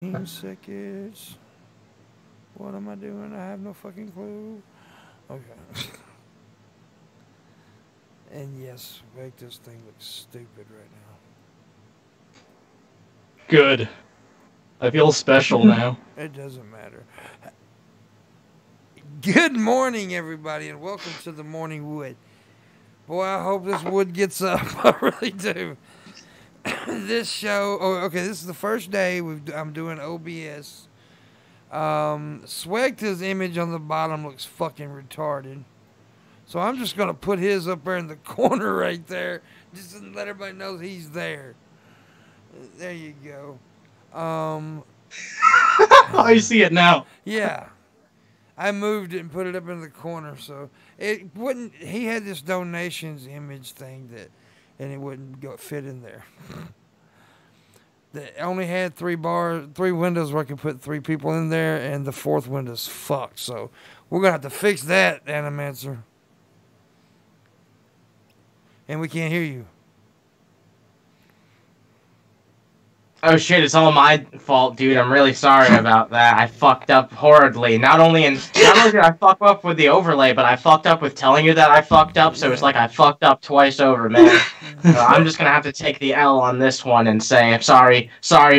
Seconds. What am I doing? I have no fucking clue. Okay. And yes, make this thing look stupid right now. Good. I feel special now. It doesn't matter. Good morning, everybody, and welcome to the Morning Wood. Boy, I hope this wood gets up. I really do. This show, okay, this is the first day I'm doing OBS. Swegta's image on the bottom looks fucking retarded. So I'm just going to put his up there in the corner right there, just to let everybody know he's there. There you go. I see it now. Yeah. I moved it and put it up in the corner, so it wouldn't. He had this donations image thing and it wouldn't fit in there. It only had three windows where I could put three people in there, and the fourth window's fucked. So we're gonna have to fix that, Animancer. And we can't hear you. Oh shit, it's all my fault, dude. I'm really sorry about that. I fucked up horridly. Not only did I fuck up with the overlay, but I fucked up with telling you that I fucked up, so it's like I fucked up twice over, man. I'm just gonna have to take the L on this one and say I'm sorry,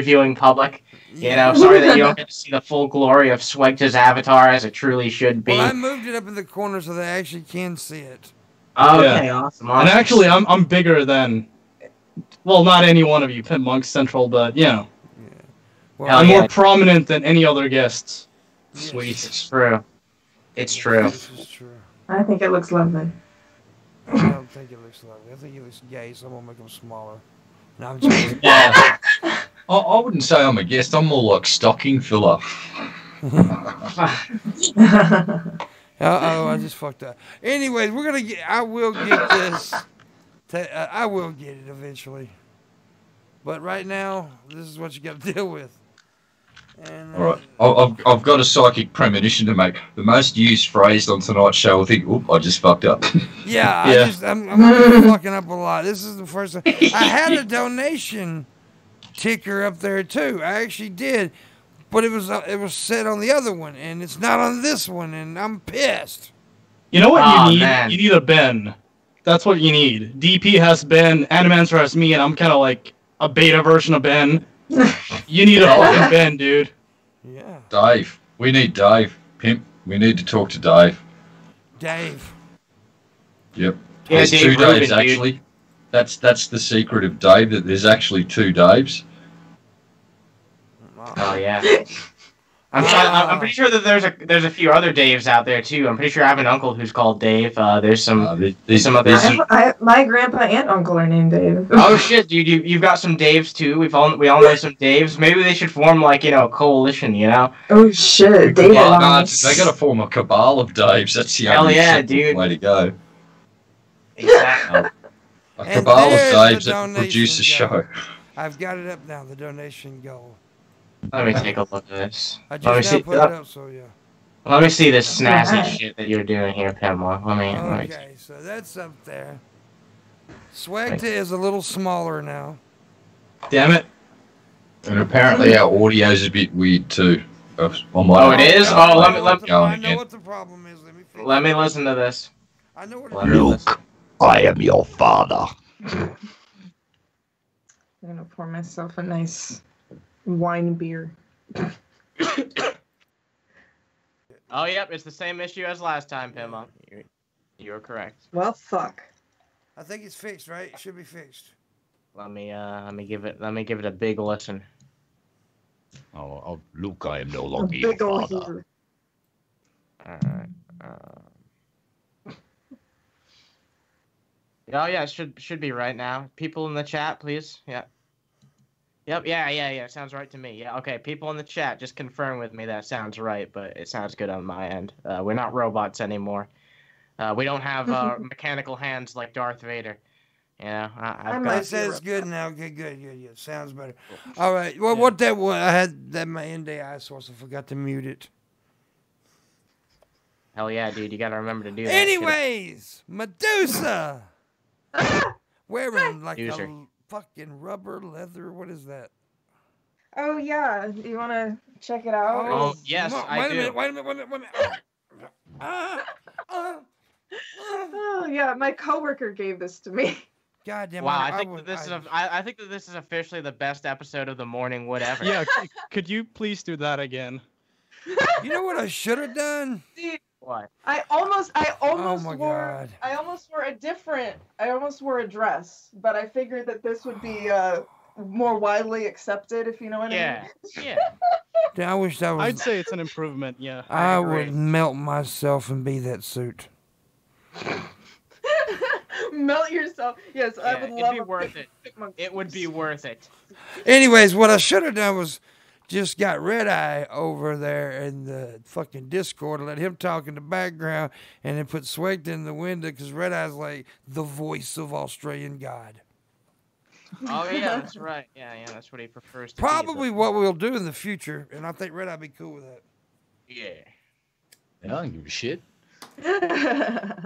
viewing public. You know, sorry that you don't get to see the full glory of Swegta's avatar as it truly should be. Well, I moved it up in the corner so they actually can see it. Okay, yeah. Awesome. And actually, I'm bigger than... Well, not any one of you, Pimpmunk Central, but, you know. Yeah. Well, I'm more prominent than any other guests. Yes. Sweet. It's true. It's true. This is true. I think it looks lovely. I don't think it looks lovely. I think it looks gay, so I'm going to make them smaller. No, I'm joking. Yeah. I wouldn't say I'm a guest. I'm more like stocking filler. Uh-oh, I just fucked up. Anyways, I will get this. I will get it eventually. But right now, this is what you got to deal with. And, All right. I've got a psychic premonition to make. The most used phrase on tonight's show, I think, oop, I just fucked up. Yeah, I'm gonna be fucking up a lot. This is the first time. I had a donation ticker up there, too. I actually did. But it was set on the other one, and it's not on this one, and I'm pissed. You know what you need? Man. You need a Ben. That's what you need. DP has Ben, Animancer has me, and I'm kind of like a beta version of Ben. You need a fucking Ben, dude. Yeah. Dave. We need Dave. Pimp. We need to talk to Dave. Dave. Yep. Yeah, There's Dave two Rubin, Daves, dude. actually. That's the secret of Dave, that there's actually two Daves. Oh yeah. I'm pretty sure that there's a few other Daves out there too. I'm pretty sure I have an uncle who's called Dave. There's some other. My grandpa and uncle are named Dave. Oh shit, dude! You've got some Daves too. We all know some Daves. Maybe they should form like a coalition. You know? Oh shit, Dave No, Alliance. they got to form a cabal of Daves. That's the Hell only yeah, simple dude. way to go. Exactly. A And cabal of there's Daves the that can produce a donation show. I've got it up now, the donation goal. Let me take a look at this. I Let me just now see. put it up, so yeah. Let me see this snazzy Alright. shit that you're doing here, Pimpmunk. Let me. Okay, so that's up there. Swagta is a little smaller now. Damn it. And apparently our audio's a bit weird too. Oh, it is? Oh, let me I know what the problem is. Let me fix let me it. listen to this. I know what Let it me is. listen. I am your father. I'm gonna pour myself a nice wine beer. Oh, yep, it's the same issue as last time, Pimpmunk. You're correct. Well, fuck. I think it's fixed, right? It should be fixed. Let me give it a big listen. Oh, Luke, I am no A longer your big ol' father. heater. Alright. Oh yeah, it should be right now. People in the chat, please. Yeah. Yep. Yeah. Sounds right to me. Yeah. Okay. People in the chat, just confirm with me that sounds right, but it sounds good on my end. We're not robots anymore. We don't have mechanical hands like Darth Vader. You know, I've It got. says good now. Okay, good. Sounds better. All right. Well, what that was, I had that my NDI source. I forgot to mute it. Hell yeah, dude! You gotta remember to do that. Anyways, Medusa wearing like User. a fucking rubber leather. What is that? Oh yeah, you wanna check it out? Oh, yes, I do. Wait a minute. Oh yeah, my coworker gave this to me. God damn! Wow, I think that this is officially the best episode of the Morning Wood ever. Yeah, could you please do that again? You know what I should have done? See, What? I almost Oh my wore God. I almost wore a dress, but I figured that this would be more widely accepted, if you know what I Yeah, mean. yeah. Damn, I wish that was. I'd say it's an improvement. Yeah. I agree. would melt myself and be that suit. Melt yourself. Yes, I Yeah, would it'd love be a worth it. Pimpmunk It would be worth it. Anyways, what I should have done was just got Red Eye over there in the fucking Discord and let him talk in the background and then put Swag in the window because Red Eye's like the voice of Australian God. Oh yeah, that's right. Yeah, that's what he prefers to be, Probably what we'll do in the future, and I think Red Eye be cool with that. Yeah. I don't give a shit.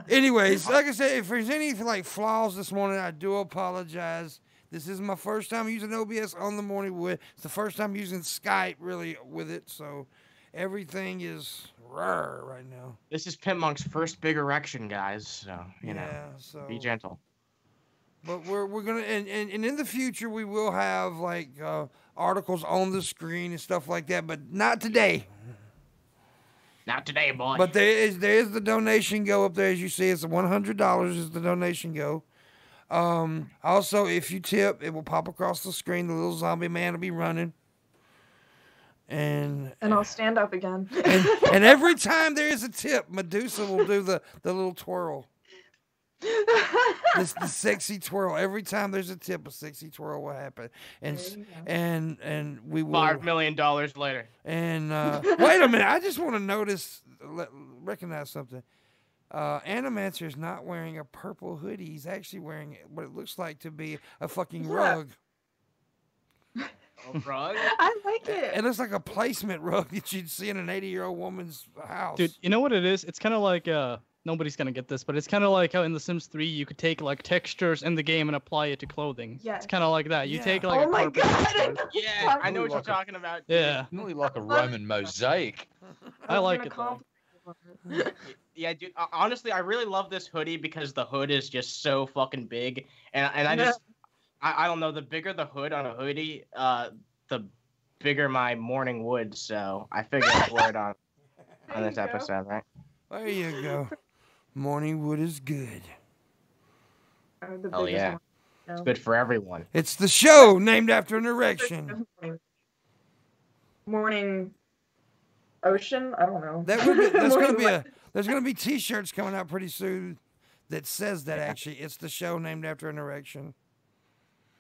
Anyways, like I said, if there's any like flaws this morning, I do apologize. This is my first time using OBS on the Morning Wood. It's the first time using Skype really with it, so everything is rare right now. This is Pimpmonk's first big erection, guys. So you know, Yeah, so be gentle. but we're gonna and in the future we will have like articles on the screen and stuff like that, but not today. Not today, boy. But there is the donation go up there as you see. It's $100 is the donation go. Also, if you tip, it will pop across the screen. The little zombie man will be running. And I'll stand up again. and every time there is a tip, Medusa will do the little twirl. The sexy twirl. Every time there's a tip, a sexy twirl will happen. And we will $5 million later. And wait a minute, I just want to recognize something. Animancer is not wearing a purple hoodie. He's actually wearing what it looks like to be a fucking rug. A rug? I like it. It looks like a placement rug that you'd see in an 80-year-old woman's house. Dude, you know what it is? It's kind of like nobody's gonna get this, but it's kind of like how in The Sims 3 you could take like textures in the game and apply it to clothing. Yes. It's kind of like that. You Yeah. take like Oh a my carpet God. texture. Yeah, I know what you're talking about. Yeah, Nearly like a Roman mosaic. I like it though. Yeah, dude. Honestly, I really love this hoodie because the hood is just so fucking big, and I just I don't know. The bigger the hood on a hoodie, the bigger my morning wood. So I figured I'd wear it on this episode, right? There you go. Morning wood is good. Oh yeah, it's good for everyone. It's the show named after an erection. Morning ocean? I don't know. That would be, there's gonna be T-shirts coming out pretty soon that says that actually it's the show named after an erection.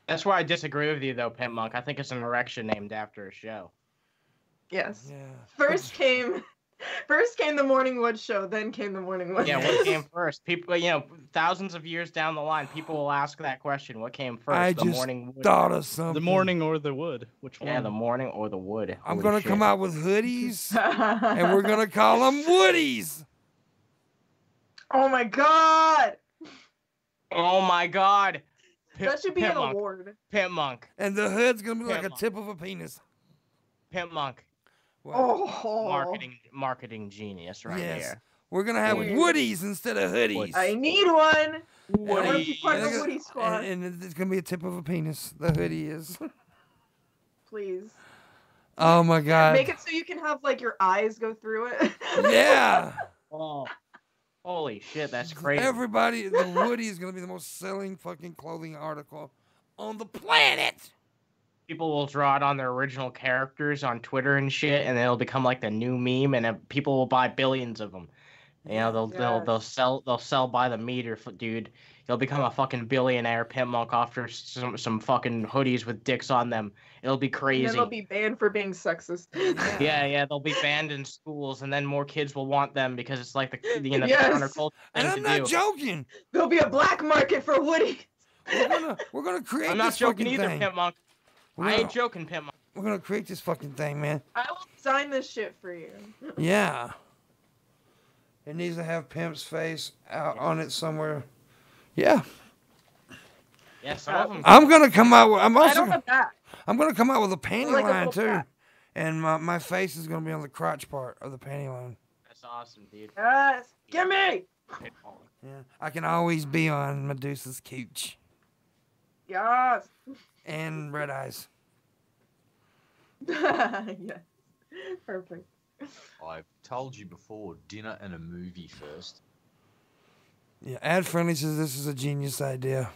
That's why I disagree with you though, Pimpmunk. I think it's an erection named after a show. Yes. Yeah. First came the Morning Wood show, then came the Morning Wood. Yeah, what came first? People, thousands of years down the line, people will ask that question. What came first? I the just morning wood? thought of something. The morning or the wood? Which one? Yeah, the morning or the wood. I'm Holy gonna shit. come out with hoodies, and we're gonna call them Woodies. Oh my God! Oh my God! That should be an Pimpmunk. award. Pimpmunk. And the hood's gonna be like a Pimpmunk. tip of a penis. Pimpmunk. What? Oh. Marketing genius right Yes. there. We're gonna have Woodies. Woodies instead of hoodies. I need one. I want to Woody. be part of the And Woody squad. and it's gonna be a tip of a penis. The hoodie is. Please. Oh my God. Make it so you can have like your eyes go through it. Yeah. Oh, holy shit, that's crazy. Everybody, the Woody is gonna be the most selling fucking clothing article on the planet. People will draw it on their original characters on Twitter and shit, and it'll become like the new meme, and people will buy billions of them. They'll sell by the meter, dude. You'll become a fucking billionaire, Pimpmunk, after some fucking hoodies with dicks on them. It'll be And crazy. then they'll be banned for being sexist. Yeah, they'll be banned in schools, and then more kids will want them because it's like the Yes. counterculture And thing I'm to not do. joking. There'll be a black market for Woody. We're gonna create I'm not this joking fucking either, thing. Pimpmunk. We're I gonna- ain't joking, Pimpmunk. We're gonna create this fucking thing, man. I will design this shit for you. Yeah. It needs to have Pimp's face out on it somewhere. Yeah. Yeah, some of them. I'm gonna come out with. I'm I also. don't have that. I'm gonna come out with a panty Like a line little too, hat. and my face is gonna be on the crotch part of the panty line. That's awesome, dude. Yes. Give me. Yeah, I can always be on Medusa's couch Yes. and Red Eyes. Yes. Perfect. I've told you before, dinner and a movie first. Yeah, Ad Friendly says this is a genius idea.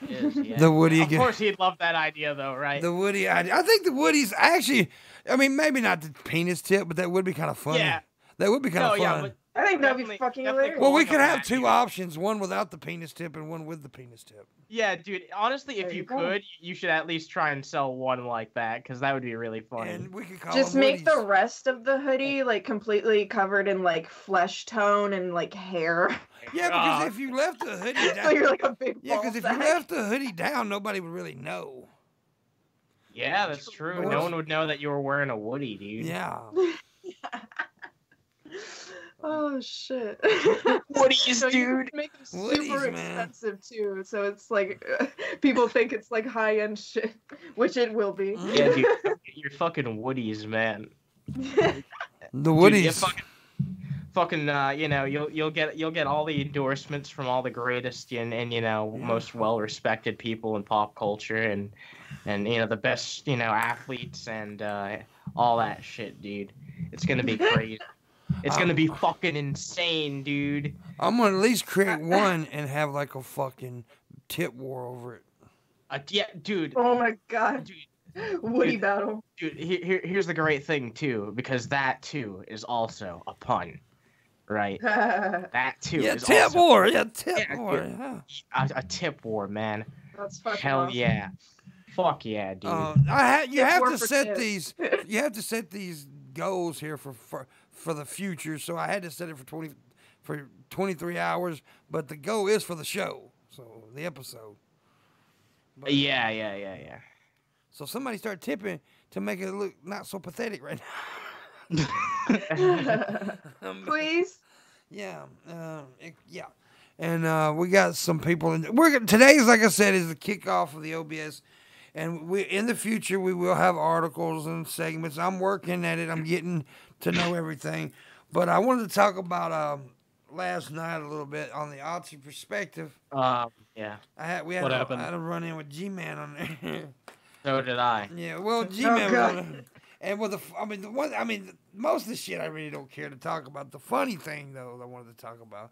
It is, yeah. The Woody Of again. course, he'd love that idea, though, right? The Woody idea. I think the Woody's actually. I mean, maybe not the penis tip, but that would be kind of funny. Yeah. That would be kind of No, fun. yeah, but I think that'd be Definitely- fucking definitely hilarious. Well, we Going could on have that, two dude. options: one without the penis tip and one with the penis tip. yeah, dude. Honestly, if There you you go. could, you should at least try and sell one like that, because that would be really funny. And we could call Just them make the Woodies. rest of the hoodie like completely covered in like flesh tone and like hair. Yeah, because God. if you left the hoodie So down, you're like a big yeah, ball because if you sack. left the hoodie down, nobody would really know. Yeah, that's true. But No one would know that you were wearing a Woody, dude. Yeah. Oh shit. Woodies, So you dude. could make them Woodies, super man. expensive too. So it's like people think it's like high end shit, which it will be. Yeah, dude. You're fucking Woodies, man. The Dude, Woodies. you fucking, you know, you'll get all the endorsements from all the greatest and you know Yeah. most well respected people in pop culture and you know the best athletes and all that shit, dude. It's gonna be crazy. It's gonna be fucking insane, dude. I'm gonna at least create one and have like a fucking tip war over it. Yeah, dude. Oh my god. Dude, Woody Dude. battle. Dude, here's the great thing too, because that too is also a pun, right? That too Yeah, is tip also war. Yeah, tip Yeah, war. dude. Yeah. a tip war, man. That's fucking Hell awesome. yeah, fuck yeah, dude. You Tip have war to for set tips. these. You have to set these goals here for the future. So I had to set it for 23 hours, but the goal is for the show. So the episode. But- Yeah. So somebody start tipping to make it look not so pathetic right now. Please. Yeah, yeah, and we got some people. Today's, like I said, is the kickoff of the OBS, and in the future we will have articles and segments. I'm working at it. I'm getting to know everything, but I wanted to talk about last night a little bit on the Aussie perspective. Yeah. What happened? I had a run in with G-Man on there. So did I. Yeah, well, G-Man was God. on there. And with most of the shit I really don't care to talk about. The funny thing, though, I wanted to talk about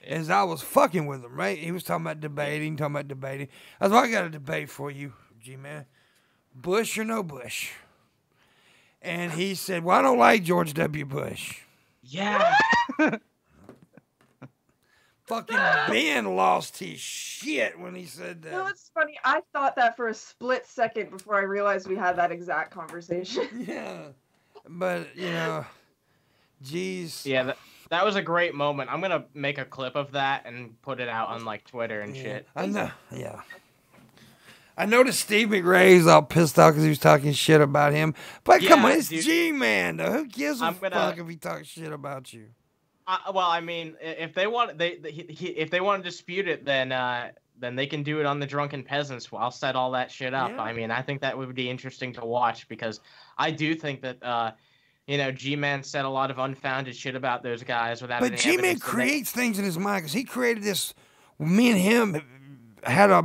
is I was fucking with him, right? He was talking about debating. I was like, I got a debate for you, G-Man. Bush or no Bush? And he said, well, I don't like George W. Bush. Yeah. Fucking Ben lost his shit when he said that. You know what's funny? I thought that for a split second before I realized we had that exact conversation. Yeah. But, geez. Yeah, that was a great moment. I'm gonna make a clip of that and put it out on like Twitter and Yeah, shit. I know. Yeah. I noticed Steve McRae's all pissed off because he was talking shit about him. But come on, Yeah, it's dude. G-Man, though. Who gives a I'm gonna- fuck if he talks shit about you? Well, I mean, if they want if they want to dispute it, then they can do it on the Drunken Peasants. I'll set all that shit up. Yeah. I mean, I think that would be interesting to watch because I do think that G-Man said a lot of unfounded shit about those guys without But any G-Man evidence, and they- creates things in his mind because he created this. Me and him had a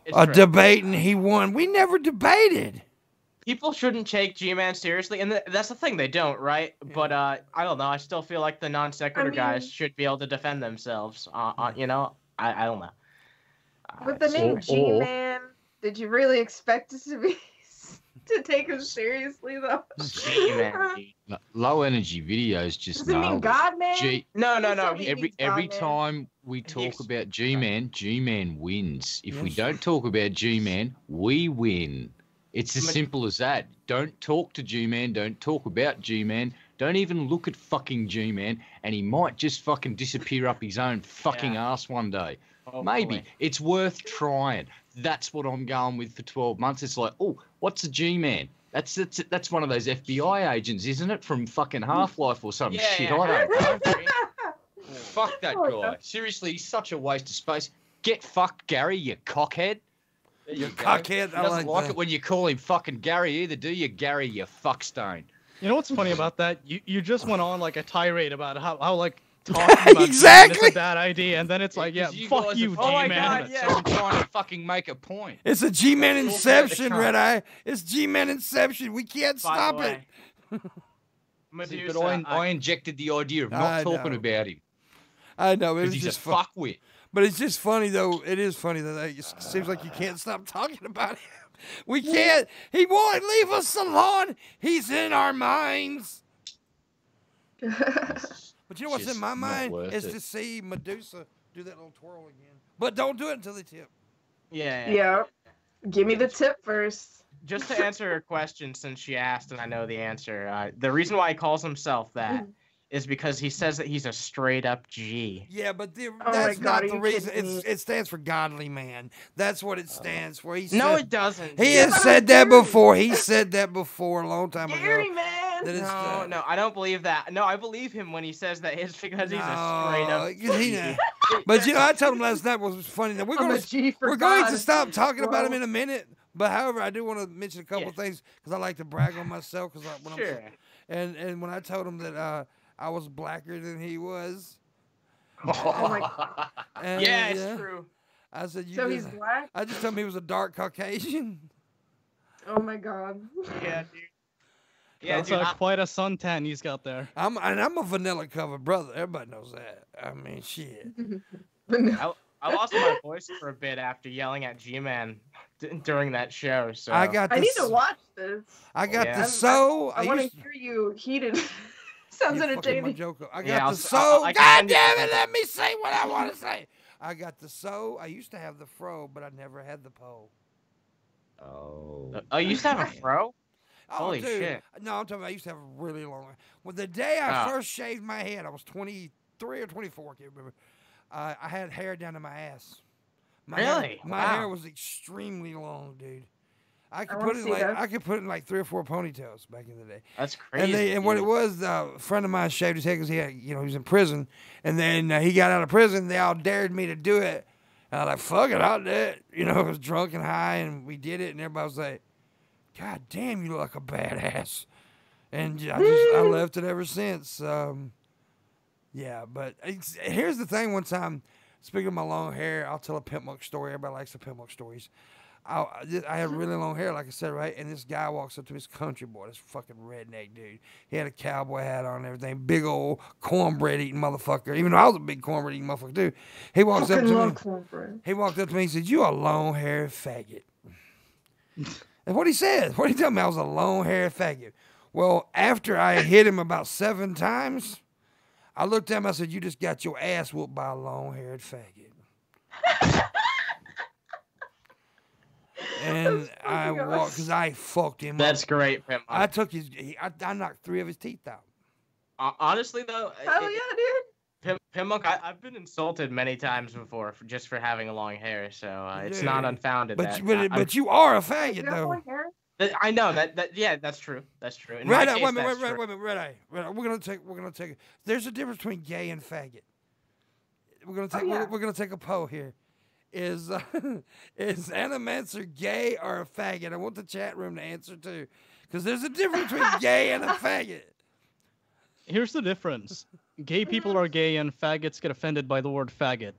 It's true. debate and he won. We never debated. People shouldn't take G-Man seriously, and that's the thing, they don't, right? Yeah. But I don't know. I still feel like the non sequitur guys mean- should be able to defend themselves. I don't know. With the name Or- G-Man, did you really expect us to be to take him seriously though? G-Man, dude. Low energy videos just Does it mean nailed it. God Man? No, He every means every God, man. time we talk ex- about G-Man wins. If we Yes. don't talk about G-Man, we win. It's as But- simple as that. Don't talk to G-Man. Don't talk about G-Man. Don't even look at fucking G-Man, and he might just fucking disappear up his own fucking ass one day. Maybe. Hopefully. It's worth trying. That's what I'm going with for 12 months. It's like, oh, what's a G-Man? That's one of those FBI agents, isn't it? From fucking Half-Life or some Yeah, shit. yeah. I don't know. Fuck that Oh, guy. no. Seriously, he's such a waste of space. Get fucked, Gary, you cockhead. There You you go. cockhead. He I doesn't like like that. it when you call him fucking Gary either, do you, Gary? You fuckstone. You know what's funny about that? You just went on like a tirade about how like talking about Exactly. G-Man is a bad idea, and then it's like, yeah, 'Cause you fuck guys you, are fucking my G-Man. God, idiots, yeah. so I'm trying to fucking make a point. It's a G-Man Talk about the inception, cunt. Red Eye. It's G-Man inception. We can't By stop the it. way, See, Medusa, but I injected the idea of I not talking know. about him I know. It because was he's a just fun. fuckwit. But it's just funny, though. It is funny that it seems like you can't stop talking about him. We can't. He won't leave us alone. He's in our minds. But you know what's Just in my not mind worth is it. to see Medusa do that little twirl again. But don't do it until they tip. yeah. Yeah. Give me the tip first. Just to answer her question, since she asked and I know the answer, the reason why he calls himself that is because he says that he's a straight up G. Yeah, but my that's God, not are the you reason. kidding me? It stands for godly man. That's what it stands for. He No, said, it doesn't. he Yeah, has but said that Gary. before. He said that before a long time Gary, ago. man. That it's, No, I don't believe that. No, I believe him when he says that it's because he's a straight No, up 'cause G. But you know, I told him last night was funny. That I'm a G for we're going God. to stop talking about him Whoa. in a minute. But however, I do want to mention a couple Yes. things because I like to brag on myself. Because when Sure. and when I told him that I was blacker than he was, Oh my God. and, Yeah, it's true. I said you So just, he's black? I just told him he was a dark Caucasian. Oh my God. Yeah, dude. Yeah, That's dude. quite a suntan he's got there. I'm a vanilla covered brother. Everybody knows that. I mean, shit. I lost my voice for a bit after yelling at G-Man during that show. So I got. I the need s- to watch this. I got Yeah. the I'm- so. I want used to hear you heated. Sounds You fucking my entertaining. joke up. I got Yeah, the I'll- so. I can God send you damn the- it! Let me say what I want to say. I got the so. I used to have the fro, but I never had the po. Oh, you used to have a fro? Oh, Holy dude. shit. No, I'm talking about I used to have a really long. Well, the day I Ah. first shaved my head, I was 23 or 24. I can't remember. I had hair down to my ass. Really? My Wow. hair was extremely long, dude. I could I put wanna it in see like that. I could put it in like 3 or 4 ponytails back in the day. That's crazy. And what it dude. was, a friend of mine shaved his head because he had, he was in prison, and then he got out of prison. They all dared me to do it. And I was like, "Fuck it, I'll do it." I was drunk and high, and we did it. And everybody was like, "God damn, you look like a badass." And I left it ever since. Yeah, but here's the thing. One time, speaking of my long hair, I'll tell a Pimpmunk story. Everybody likes the Pimpmunk stories. I had really long hair, like I said, right? And this guy walks up to me, this country boy, this fucking redneck dude. He had a cowboy hat on and everything, big old cornbread eating motherfucker. Even though I was a big cornbread eating motherfucker too. He walks up Fucking to love me. cornbread. He walked up to me and said, "You a long haired faggot." That's what he said. What he told me, I was a long haired faggot. Well, after I hit him about 7 times, I looked at him. I said, "You just got your ass whooped by a long haired faggot." And I fucking walked because I fucked him That's up. great, Pimpmunk. I took I knocked 3 of his teeth out. Honestly, though, Hell yeah, dude. Pimpmunk, I've been insulted many times before just for having a long hair, so it's not Yeah. unfounded. But you are a faggot You have though. long hair? I know that. Yeah, that's true. That's true. In Red my eye, case, wait a minute, that's wait a true. minute, red eye. We're gonna take. There's a difference between gay and faggot. We're gonna take. yeah. We're gonna take a poll here. Is Animancer gay or a faggot? I want the chat room to answer too, because there's a difference between gay and a faggot. Here's the difference. Gay people are gay and faggots get offended by the word faggot.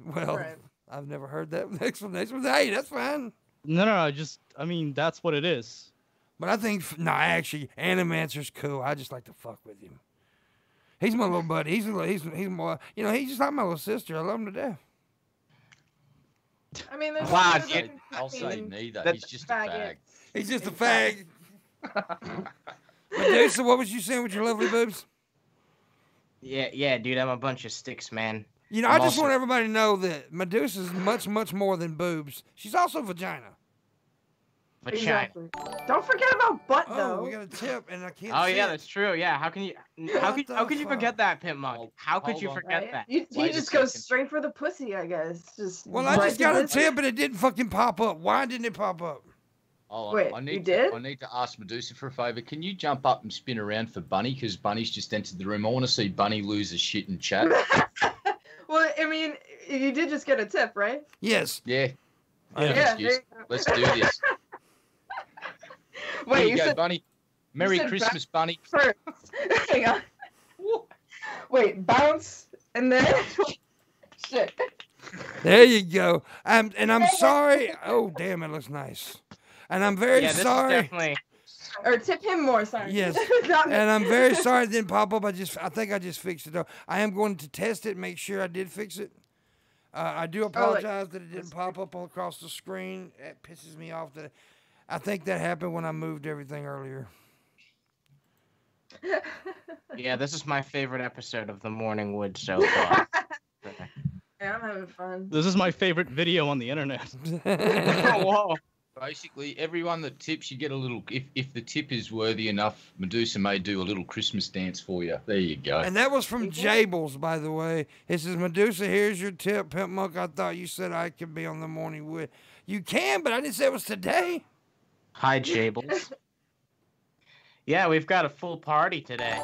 Well, Right. I've never heard that explanation. Hey, that's fine. No, I mean, that's what it is. But I think actually, Animancer's cool. I just like to fuck with him. He's my little buddy. He's more. He's just like my little sister. I love him to death. I mean, there's Wow, there's a dude. difference I'll say between neither. that- He's just a fag. faggots. He's just a and fag. Medusa, what was you saying with your lovely boobs? Yeah, dude. I'm a bunch of sticks, man. I I'm just also- want everybody to know that Medusa's much, much more than boobs. She's also vagina. Vagina. Exactly. Don't forget about butt Oh, though. we got a tip, and I can't Oh see yeah, it. that's true. Yeah, how can you What the you fuck? forget that, Pimpmunk? Hold- How could hold you on. forget Right? that? You Wait a just go second. straight for the pussy, I guess. Just Well, I right just to got a this. tip, and it didn't fucking pop up. Why didn't it pop up? Hold on. Wait, I you need did? I need to ask Medusa for a favour. Can you jump up and spin around for Bunny? Because Bunny's just entered the room. I want to see Bunny lose his shit in chat. Well, I mean, you did just get a tip, right? Yes. Yeah. Yeah, Excuse. Let's do this. Wait, Here you you go, said Bunny. Merry said Christmas, Bunny. first. Hang on. Wait, bounce and then shit. There you go. And I'm sorry. Oh, damn, it looks nice. And I'm very Yeah, this sorry. is definitely. Or tip him more, sorry. Yes. Not me. And I'm very sorry it didn't pop up. I think I just fixed it though. I am going to test it, make sure I did fix it. I do apologize that it didn't pop up all across the screen. It pisses me off that I think that happened when I moved everything earlier. Yeah, this is my favorite episode of the Morning Wood so far. Yeah, I'm having fun. This is my favorite video on the internet. Oh, whoa. Basically, everyone that tips, you get a little. If the tip is worthy enough, Medusa may do a little Christmas dance for you. There you go. And that was from Jables, by the way. It says, Medusa, here's your tip. Pimpmunk, I thought you said I could be on the Morning Wood. You can, but I didn't say it was today. Hi, Jables. Yeah, we've got a full party today.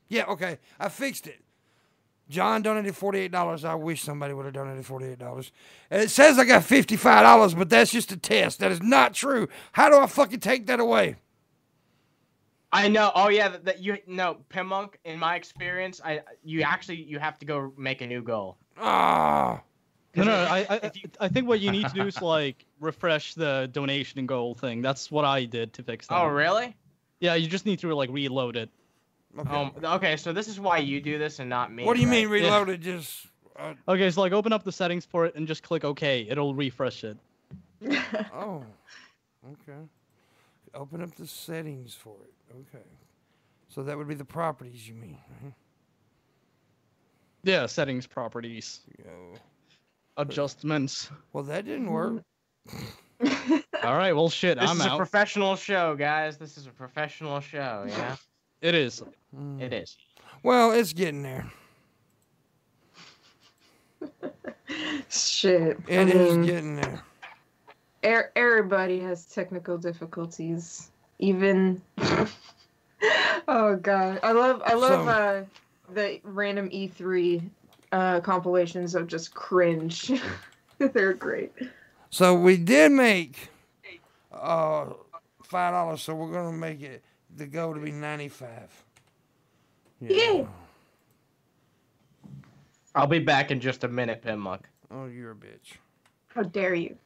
Yeah, okay. I fixed it. John donated $48. I wish somebody would have donated $48. And it says I got $55, but that's just a test. That is not true. How do I fucking take that away? I know. Oh yeah, that you no Pimpmunk. In my experience, you have to go make a new goal. Ah. No, I think what you need to do is like refresh the donation and goal thing. That's what I did to fix that. Oh really? Yeah, you just need to like reload it. Okay. Okay, so this is why you do this and not me. What do you mean right? reloaded? Just. Okay, so like open up the settings for it and just click OK. It'll refresh it. Oh. Okay. Open up the settings for it. Okay. So that would be the properties you mean. Right? Yeah, settings, properties, Go. adjustments. Well, that didn't work. All right, well shit, This I'm is a out. professional show, guys. This is a professional show. Yeah, It is. it is. Well, it's getting there. Shit. It is getting there. Everybody has technical difficulties. Even. Oh god, I love the random E3 compilations of just cringe. They're great. So we did make $5, so we're gonna make it the goal to be 95. Yeah. I'll be back in just a minute, Pimpmunk. Oh, you're a bitch. How dare you?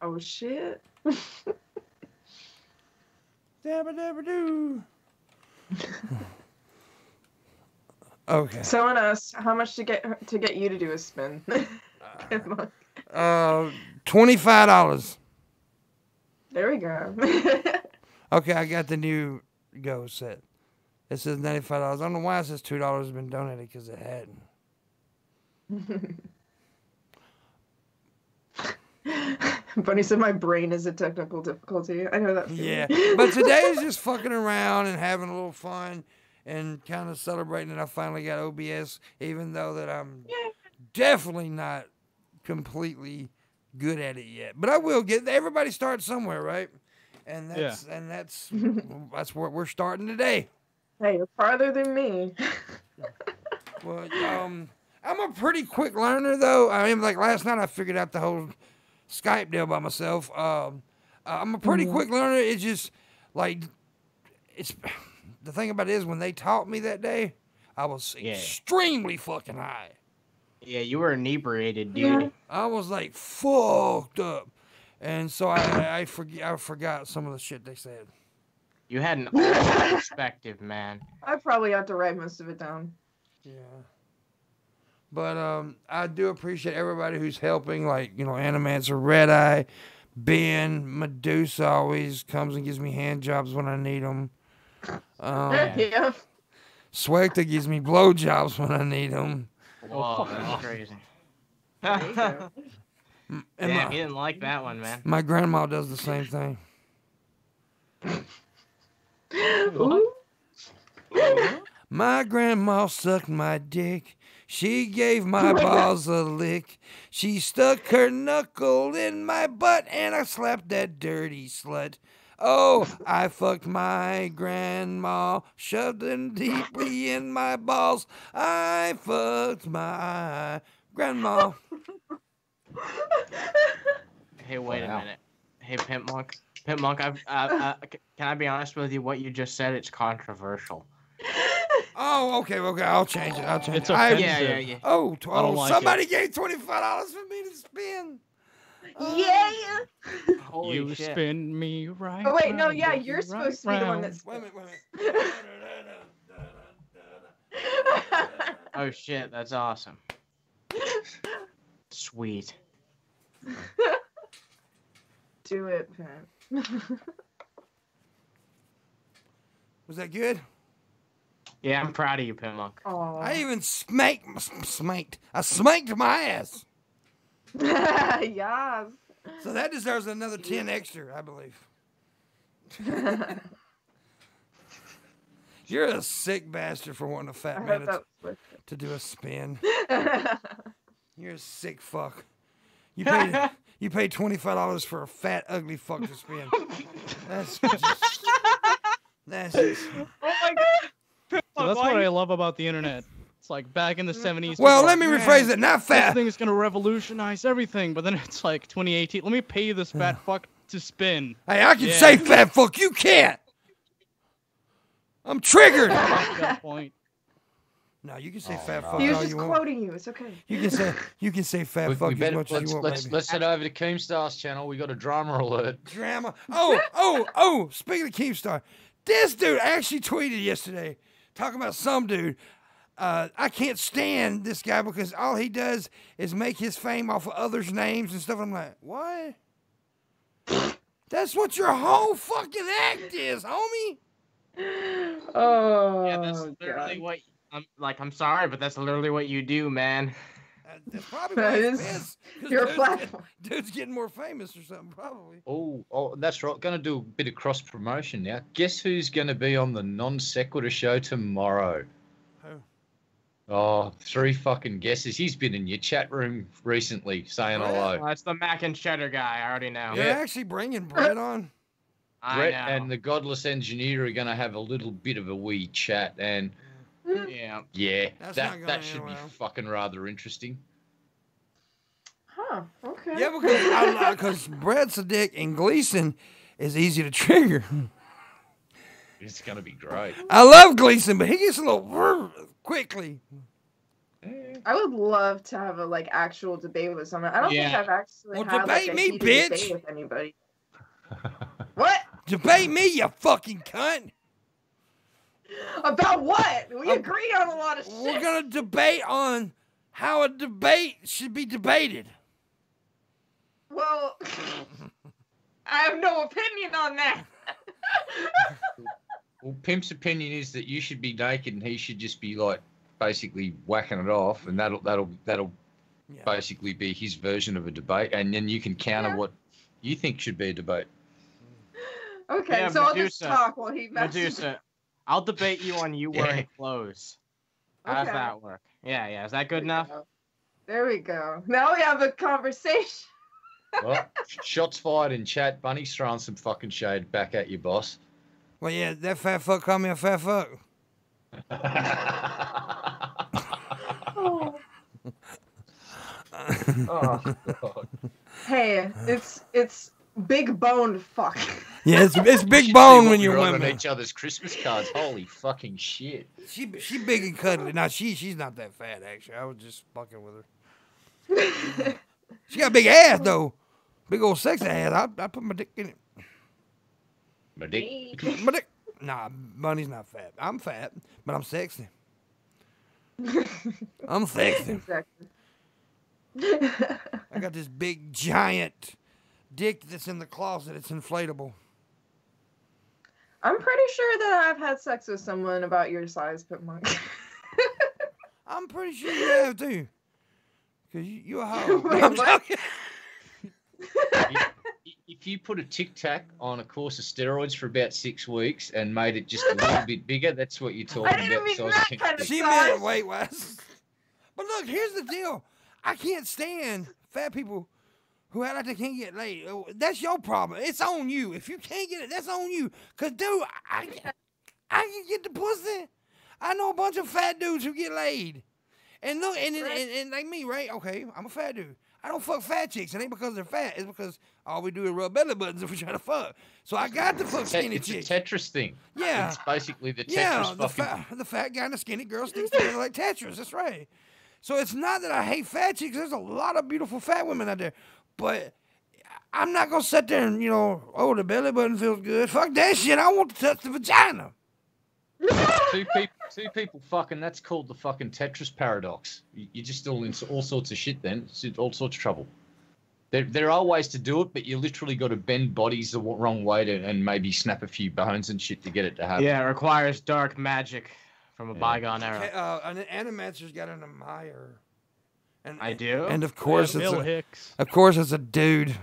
Oh shit. Dabba dabba doo. Okay. Someone asked how much to get you to do a spin. $25. There we go. Okay, I got the new go set. It says $95. I don't know why it says $2 has been donated because it hadn't. Bunny said my brain is a technical difficulty. I know that feeling. Yeah, but today is just fucking around and having a little fun and kind of celebrating that I finally got OBS, even though that I'm definitely not completely good at it yet. But I will get. Everybody starts somewhere, right? And that's that's where we're starting today. Hey, you're farther than me. Well, I'm a pretty quick learner, though. I mean, like last night, I figured out the whole Skype deal by myself. I'm a pretty quick learner. It's just like it's the thing about it is when they taught me that day, I was extremely fucking high. Yeah, you were inebriated, dude. Yeah. I was like fucked up, and so I forgot some of the shit they said. You had an awful perspective, man. I probably have to write most of it down. Yeah. But I do appreciate everybody who's helping, like, you know, Animancer, Red Eye, Ben, Medusa always comes and gives me hand jobs when I need them. Yeah. Swagta gives me blow jobs when I need them. Whoa, that's crazy. There you go. And Damn, he didn't like that one, man. my grandma does the same thing. Ooh. My grandma sucked my dick. She gave my balls a lick. She stuck her knuckle in my butt and I slapped that dirty slut. Oh, I fucked my grandma, shoved them deeply in my balls. I fucked my grandma. Hey, wait a Wow. minute. Hey, Pimpmunk. Pimpmunk, can I be honest with you? What you just said, it's controversial. Oh, okay. I'll change it. It's it. offensive. Yeah. Oh, I don't like somebody gave $25 for me to spin. Yeah. Holy You shit. spin me right. Oh wait, no, round, yeah, baby, you're right supposed to be the one round. that's. Wait a minute. Oh shit, that's awesome. Sweet. Do it, Pat. Was that good? Yeah, I'm proud of you, Pimpmunk. Oh. I even smacked. I smacked my ass. Yes. So that deserves another 10 extra, I believe. You're a sick bastard for wanting a I fat hope man that was to do a spin. with You're a sick fuck. You paid $25 for a fat, ugly fuck to spin. That's just. Oh my god. So that's what I love about the internet. It's like back in the 70s. Well, people let me were like, rephrase "Man, it. Not This fat. thing is gonna revolutionize everything," but then it's like 2018. Let me pay you this fat fuck to spin. Hey, I can Yeah. say fat fuck. You can't. I'm triggered. At that point. No, you can say fat fuck He was all just you want. quoting you. It's okay. You can say fat We fuck as better, much as you want, baby. let's head over to Keemstar's channel. We got a drama alert. Drama. Oh, speaking of Keemstar, this dude actually tweeted yesterday talking about some dude. I can't stand this guy because all he does is make his fame off of others' names and stuff. I'm like, what? That's what your whole fucking act is, homie. Oh. Yeah, that's literally what. I'm sorry, but that's literally what you do, man. That's probably That why is it's pissed, 'cause your dude's platform. Dude's getting more famous or something, probably. Oh, that's right. Going to do a bit of cross promotion now. Guess who's going to be on the non sequitur show tomorrow? Who? Oh, 3 fucking guesses. He's been in your chat room recently saying Brett? hello. That's the mac and cheddar guy. I already know. You're Yeah. actually bringing Brett on? I Brett know. and the Godless Engineer are going to have a little bit of a wee chat, and Yeah. yeah, That's not that gonna should end be well. fucking rather interesting. Huh. Okay. Yeah, because Brett's a dick and Gleason is easy to trigger. It's going to be great. I love Gleason, but he gets a little quickly. I would love to have a actual debate with someone. I don't think Yeah. I've actually Well, had debate a me, heated bitch. debate with anybody. What? Debate me, you fucking cunt. About what? We agree on a lot of shit. We're gonna debate on how a debate should be debated. Well, I have no opinion on that. Well, Pimp's opinion is that you should be naked and he should just be like basically whacking it off, and that'll Yeah. basically be his version of a debate, and then you can counter Yeah. what you think should be a debate. Okay, Yeah, so I'll just Medusa. talk while he messes. Medusa, I'll debate you on you wearing clothes. How's Okay. that work? Yeah. Is that good There we enough? go. There we go. Now we have a conversation. Well, shots fired in chat. Bunny's throwing some fucking shade back at you, boss. Well, yeah, that fat fuck called me a fat fuck. Oh. Oh, God. Hey, it's big boned fuck. Yeah, it's big You should see bone what when we you're write on women. each other's Christmas cards. Holy fucking shit. She big and cuddly. Now she's not that fat actually. I was just fucking with her. She got a big ass though, big old sexy ass. I put my dick in it. My dick. My dick. Nah, Bunny's not fat. I'm fat, but I'm sexy. I'm sexy. Exactly. I got this big giant dick that's in the closet. It's inflatable. I'm pretty sure that I've had sex with someone about your size, Pimpmunk. I'm pretty sure you have too. Cause you a hoe. Wait, I'm what? joking. If you put a Tic Tac on a course of steroids for about 6 weeks and made it just a little bit bigger, that's what you're talking I didn't about. mean size that of kind of She size. meant weight wise. But look, here's the deal. I can't stand fat people who act like they can't get laid. That's your problem. It's on you. If you can't get it, that's on you. Cause dude, I can get the pussy. I know a bunch of fat dudes who get laid. And look, and like me, right? Okay, I'm a fat dude. I don't fuck fat chicks. It ain't because they're fat. It's because all we do is rub belly buttons if we try to fuck. So I got to fuck skinny chicks. It's a Tetris thing. Yeah. It's basically the Tetris the fat guy and the skinny girl sticks together like Tetris. That's right. So it's not that I hate fat chicks. There's a lot of beautiful fat women out there. But I'm not going to sit there and, the belly button feels good. Fuck that shit. I want to touch the vagina. Two people fucking, that's called the fucking Tetris paradox. You're just all in all sorts of shit then. It's all sorts of trouble. There are ways to do it, but you literally got to bend bodies the wrong way and maybe snap a few bones and shit to get it to happen. Yeah, it requires dark magic from a bygone era. An animator's got an admirer. And, I do? And of course, Bill Hicks. Of course it's a dude.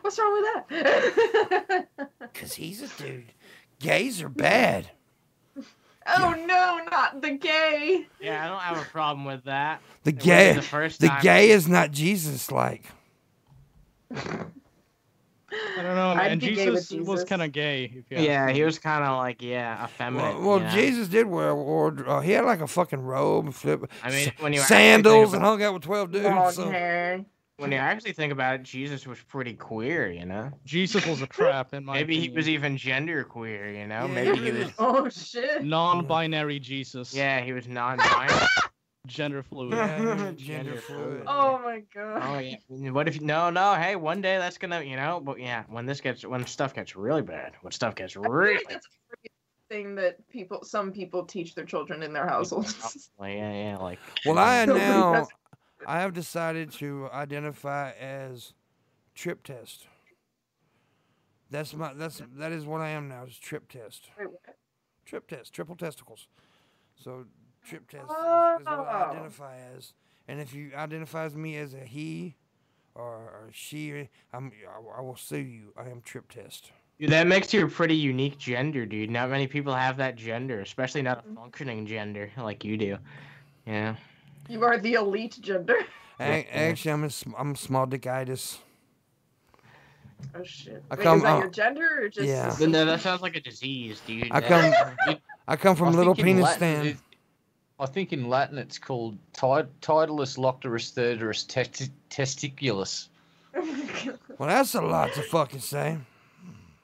What's wrong with that? Because he's a dude. Gays are bad. Oh no, not the gay. Yeah, I don't have a problem with that. The The gay is not Jesus-like. I don't know, man. Jesus was kind of gay. He was kind of like, effeminate. Well, Jesus did wear a wardrobe. He had like a fucking robe and flip. I mean, when you sandals and hung out with 12 dudes. Long So. hair. When you actually think about it, Jesus was pretty queer, Jesus was a trap in my Maybe opinion. he was even gender queer, Yeah, Maybe he was. Oh shit. non-binary Jesus. Yeah, he was non-binary. Gender fluid. Yeah, gender fluid. Oh my god. Oh yeah. What if no? Hey, one day that's gonna, but yeah, when stuff gets really bad, when stuff gets I feel really like that's a pretty thing that some people teach their children in their households. yeah, like. Well, I have decided to identify as trip test. That is what I am now. Is trip test. Wait, what? Trip test, triple testicles. So trip test is what I Oh. identify as. And if you identify as me as a he or she, I will sue you. I am trip test. Dude, that makes you a pretty unique gender, dude. Not many people have that gender, especially not a functioning gender like you do. Yeah. You are the elite gender. Actually, I'm small dickitis. Oh shit. I Wait, come- is that your gender or just? Yeah. No, that sounds like a disease, dude. I come from little think in penis Latin stand. I think in Latin it's called Titulus Locterus Thirderus Testiculus. Well, that's a lot to fucking say.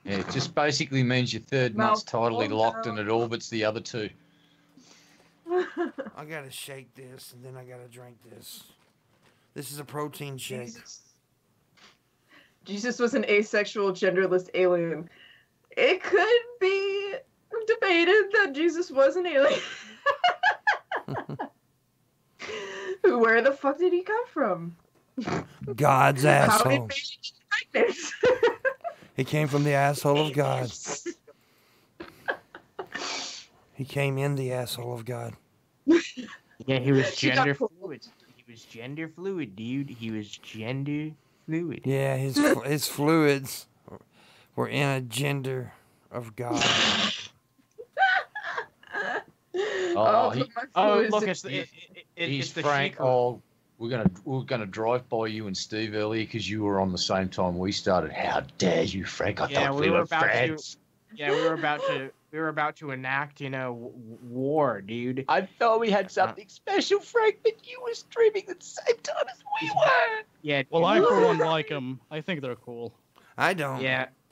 Yeah, it just basically means your third nut's tidally locked and it orbits the other two. I gotta shake this and then I gotta drink this. This is a protein shake. Jesus was an asexual, genderless alien. It could be debated that Jesus was an alien. Where the fuck did he come from? God's How asshole. did he get pregnant? He came from the asshole of God. He came in the asshole of God. Yeah, he was She got gender pulled. fluid. He was gender fluid, dude. He was gender fluid. Yeah, his fluids were in a gender of God. Oh, he- put my Oh, fluids look, in- He's it's the Frank. secret. Oh, we're gonna drive by you and Steve earlier because you were on the same time we started. How dare you, Frank? I Yeah, thought we we were were about to- friends. Yeah, we were about to enact, war, dude. I thought we had something special, Frank, but you were streaming at the same time as we were. Yeah. Well, I for one like them. I think they're cool. I don't.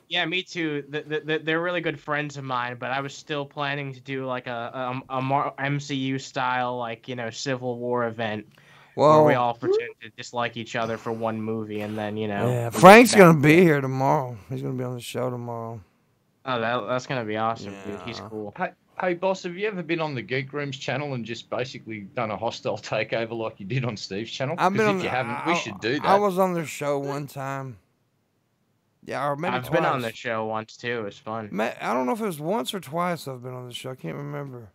Yeah, me too. They're really good friends of mine, but I was still planning to do like a MCU style, like, Civil War event where we Well, all pretend to dislike each other for one movie, and then yeah, we Frank's get back. gonna be here tomorrow. He's gonna be on the show tomorrow. Oh, that's gonna be awesome, dude. He's Yeah. cool. Hey, boss, have you ever been on the Geek Rooms channel and just basically done a hostile takeover like you did on Steve's channel? I've been 'Cause on. if you haven't, we should do that. I was on their show one time. Yeah, or maybe I've twice. been on the show once too. It's fun. I don't know if it was once or twice I've been on the show. I can't remember.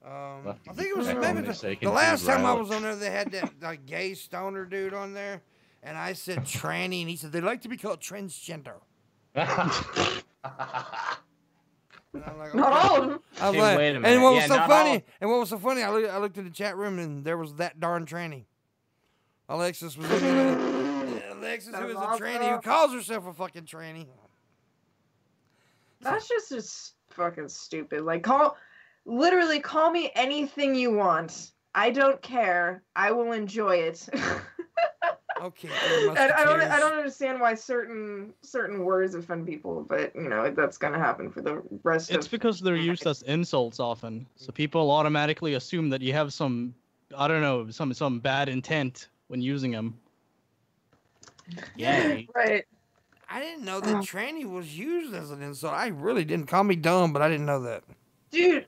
Well, I think it was back maybe on there so you the can last time I derail it. was on there. They had that like gay stoner dude on there, and I said tranny, and he said they like to be called transgender. And I'm like, Not okay. all of them. I was Dude, like, wait a and minute. what was Yeah, so not funny? all- And what was so funny? I looked at the chat room, and there was that darn tranny. Alexis was Alexis, who is a tranny, who calls herself a fucking tranny. That's just fucking stupid. Like, literally call me anything you want. I don't care. I will enjoy it. Okay. I don't understand why certain words offend people, but you know that's gonna happen for the rest of. It's because they're used as insults often, so people automatically assume that you have some, I don't know, some bad intent when using them. Yeah. Right. I didn't know that tranny was used as an insult. I really didn't. Call me dumb, but I didn't know that. Dude.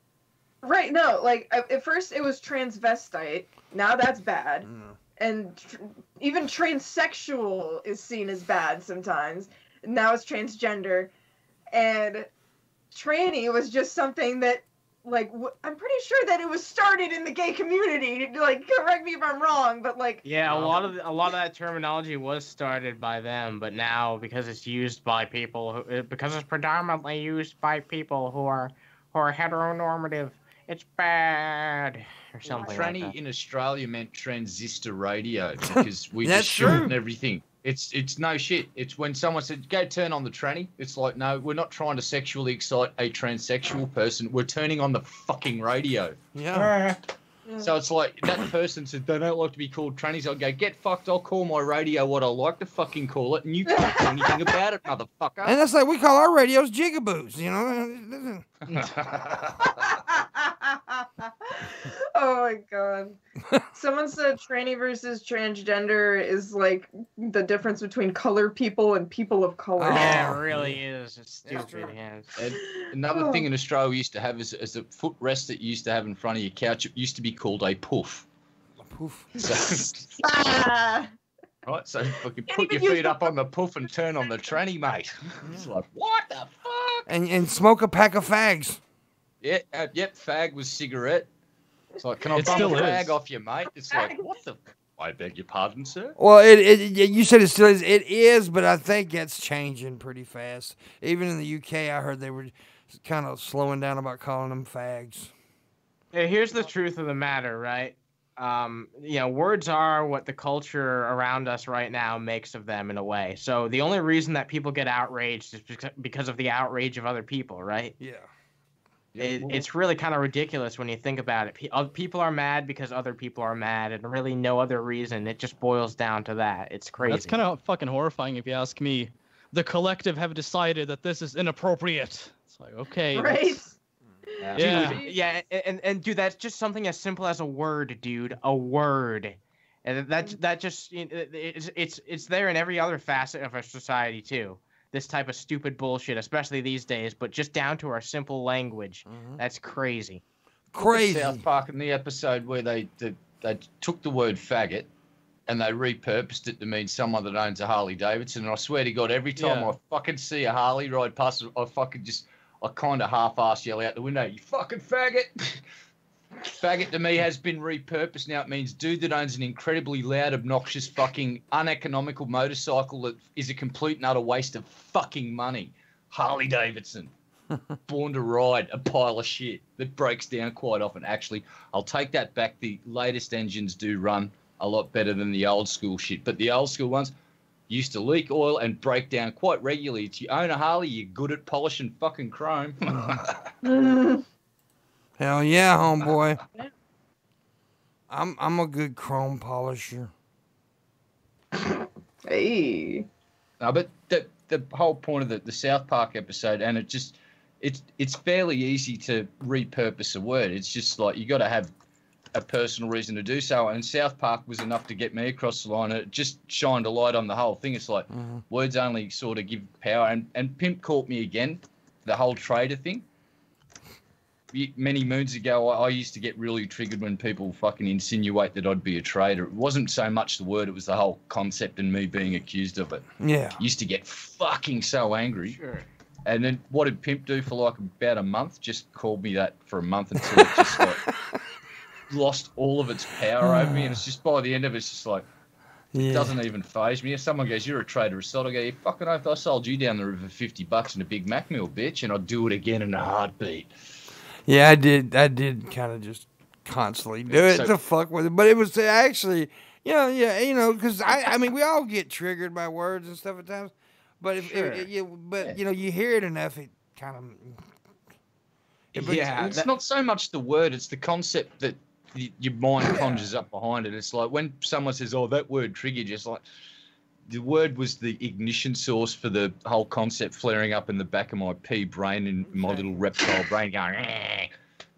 Right. No. Like at first it was transvestite. Now that's bad. And even transsexual is seen as bad sometimes. Now it's transgender. And tranny was just something that, like, I'm pretty sure that it was started in the gay community. Like, correct me if I'm wrong, but like... Yeah, a lot of that terminology was started by them, but now, because it's used by people, because it's predominantly used by people who are heteronormative, it's bad. Or something tranny like that. in Australia meant transistor radio because we That's just shoot true. and everything. It's no shit. It's when someone said, go turn on the tranny. It's like, no, we're not trying to sexually excite a transsexual person. We're turning on the fucking radio. Yeah. So it's like that person said they don't like to be called trannies. I'll go, get fucked. I'll call my radio what I like to fucking call it, and you can't do anything about it, motherfucker. And that's like we call our radios jigaboos, you know? Oh my god. Someone said tranny versus transgender is like the difference between colored people and people of color. Yeah, it really is. It's stupid. Yeah. And another thing in Australia we used to have is a footrest that you used to have in front of your couch. It used to be called a poof. A poof. So, right, so fucking put your feet up on the poof and turn on the tranny, mate. It's like, what the fuck? And smoke a pack of fags. Yeah, yep, fag was cigarette. It's like, can I It bum still a fag is. off you, mate? It's like, what the... I beg your pardon, sir? Well, you said it still is. It is, but I think it's changing pretty fast. Even in the UK, I heard they were kind of slowing down about calling them fags. Yeah, here's the truth of the matter, right? Words are what the culture around us right now makes of them in a way. So the only reason that people get outraged is because of the outrage of other people, right? Yeah. It's really kind of ridiculous when you think about it. People are mad because other people are mad, and really no other reason. It just boils down to that. It's crazy. That's kind of fucking horrifying if you ask me. The collective have decided that this is inappropriate. It's like, okay. Right? Yeah. Yeah, and dude, that's just something as simple as a word, dude. A word. And that just it's there in every other facet of our society too. This type of stupid bullshit, especially these days, but just down to our simple language. That's crazy. Crazy. South Park in the episode where they took the word faggot and they repurposed it to mean someone that owns a Harley Davidson. And I swear to God, every time I fucking see a Harley ride past, I kind of half-ass yell out the window, you fucking faggot. Faggot to me has been repurposed. Now it means dude that owns an incredibly loud, obnoxious, fucking uneconomical motorcycle that is a complete and utter waste of fucking money. Harley Davidson. Born to ride, a pile of shit that breaks down quite often. Actually, I'll take that back. The latest engines do run a lot better than the old school shit. But the old school ones used to leak oil and break down quite regularly. If you own a Harley, you're good at polishing fucking chrome. Hell yeah, homeboy. I'm a good chrome polisher. Hey. No, but the whole point of the South Park episode, and it's fairly easy to repurpose a word. It's just like you got to have a personal reason to do so. And South Park was enough to get me across the line. It just shined a light on the whole thing. It's like words only sort of give power. And Pimp caught me again, the whole trader thing. Many moons ago, I used to get really triggered when people fucking insinuate that I'd be a traitor. It wasn't so much the word, it was the whole concept and me being accused of it. Yeah. Used to get fucking so angry. Sure. And then what did Pimp do for like about a month? Just called me that for a month until it just like lost all of its power over me. And it's just by the end of it, it's just like, it doesn't even faze me. If someone goes, you're a traitor, I go, you fucking oath, I sold you down the river for $50 in a Big Mac meal, bitch. And I'd do it again in a heartbeat. Yeah, I did kind of just constantly do it to fuck with it. But it was actually, Yeah, because I mean, we all get triggered by words and stuff at times, but you hear it enough, it kind of. It's not so much the word; it's the concept that your mind conjures up behind it. It's like when someone says, "Oh, that word triggered," just like the word was the ignition source for the whole concept flaring up in the back of my pea brain and my little reptile brain going. "Eh."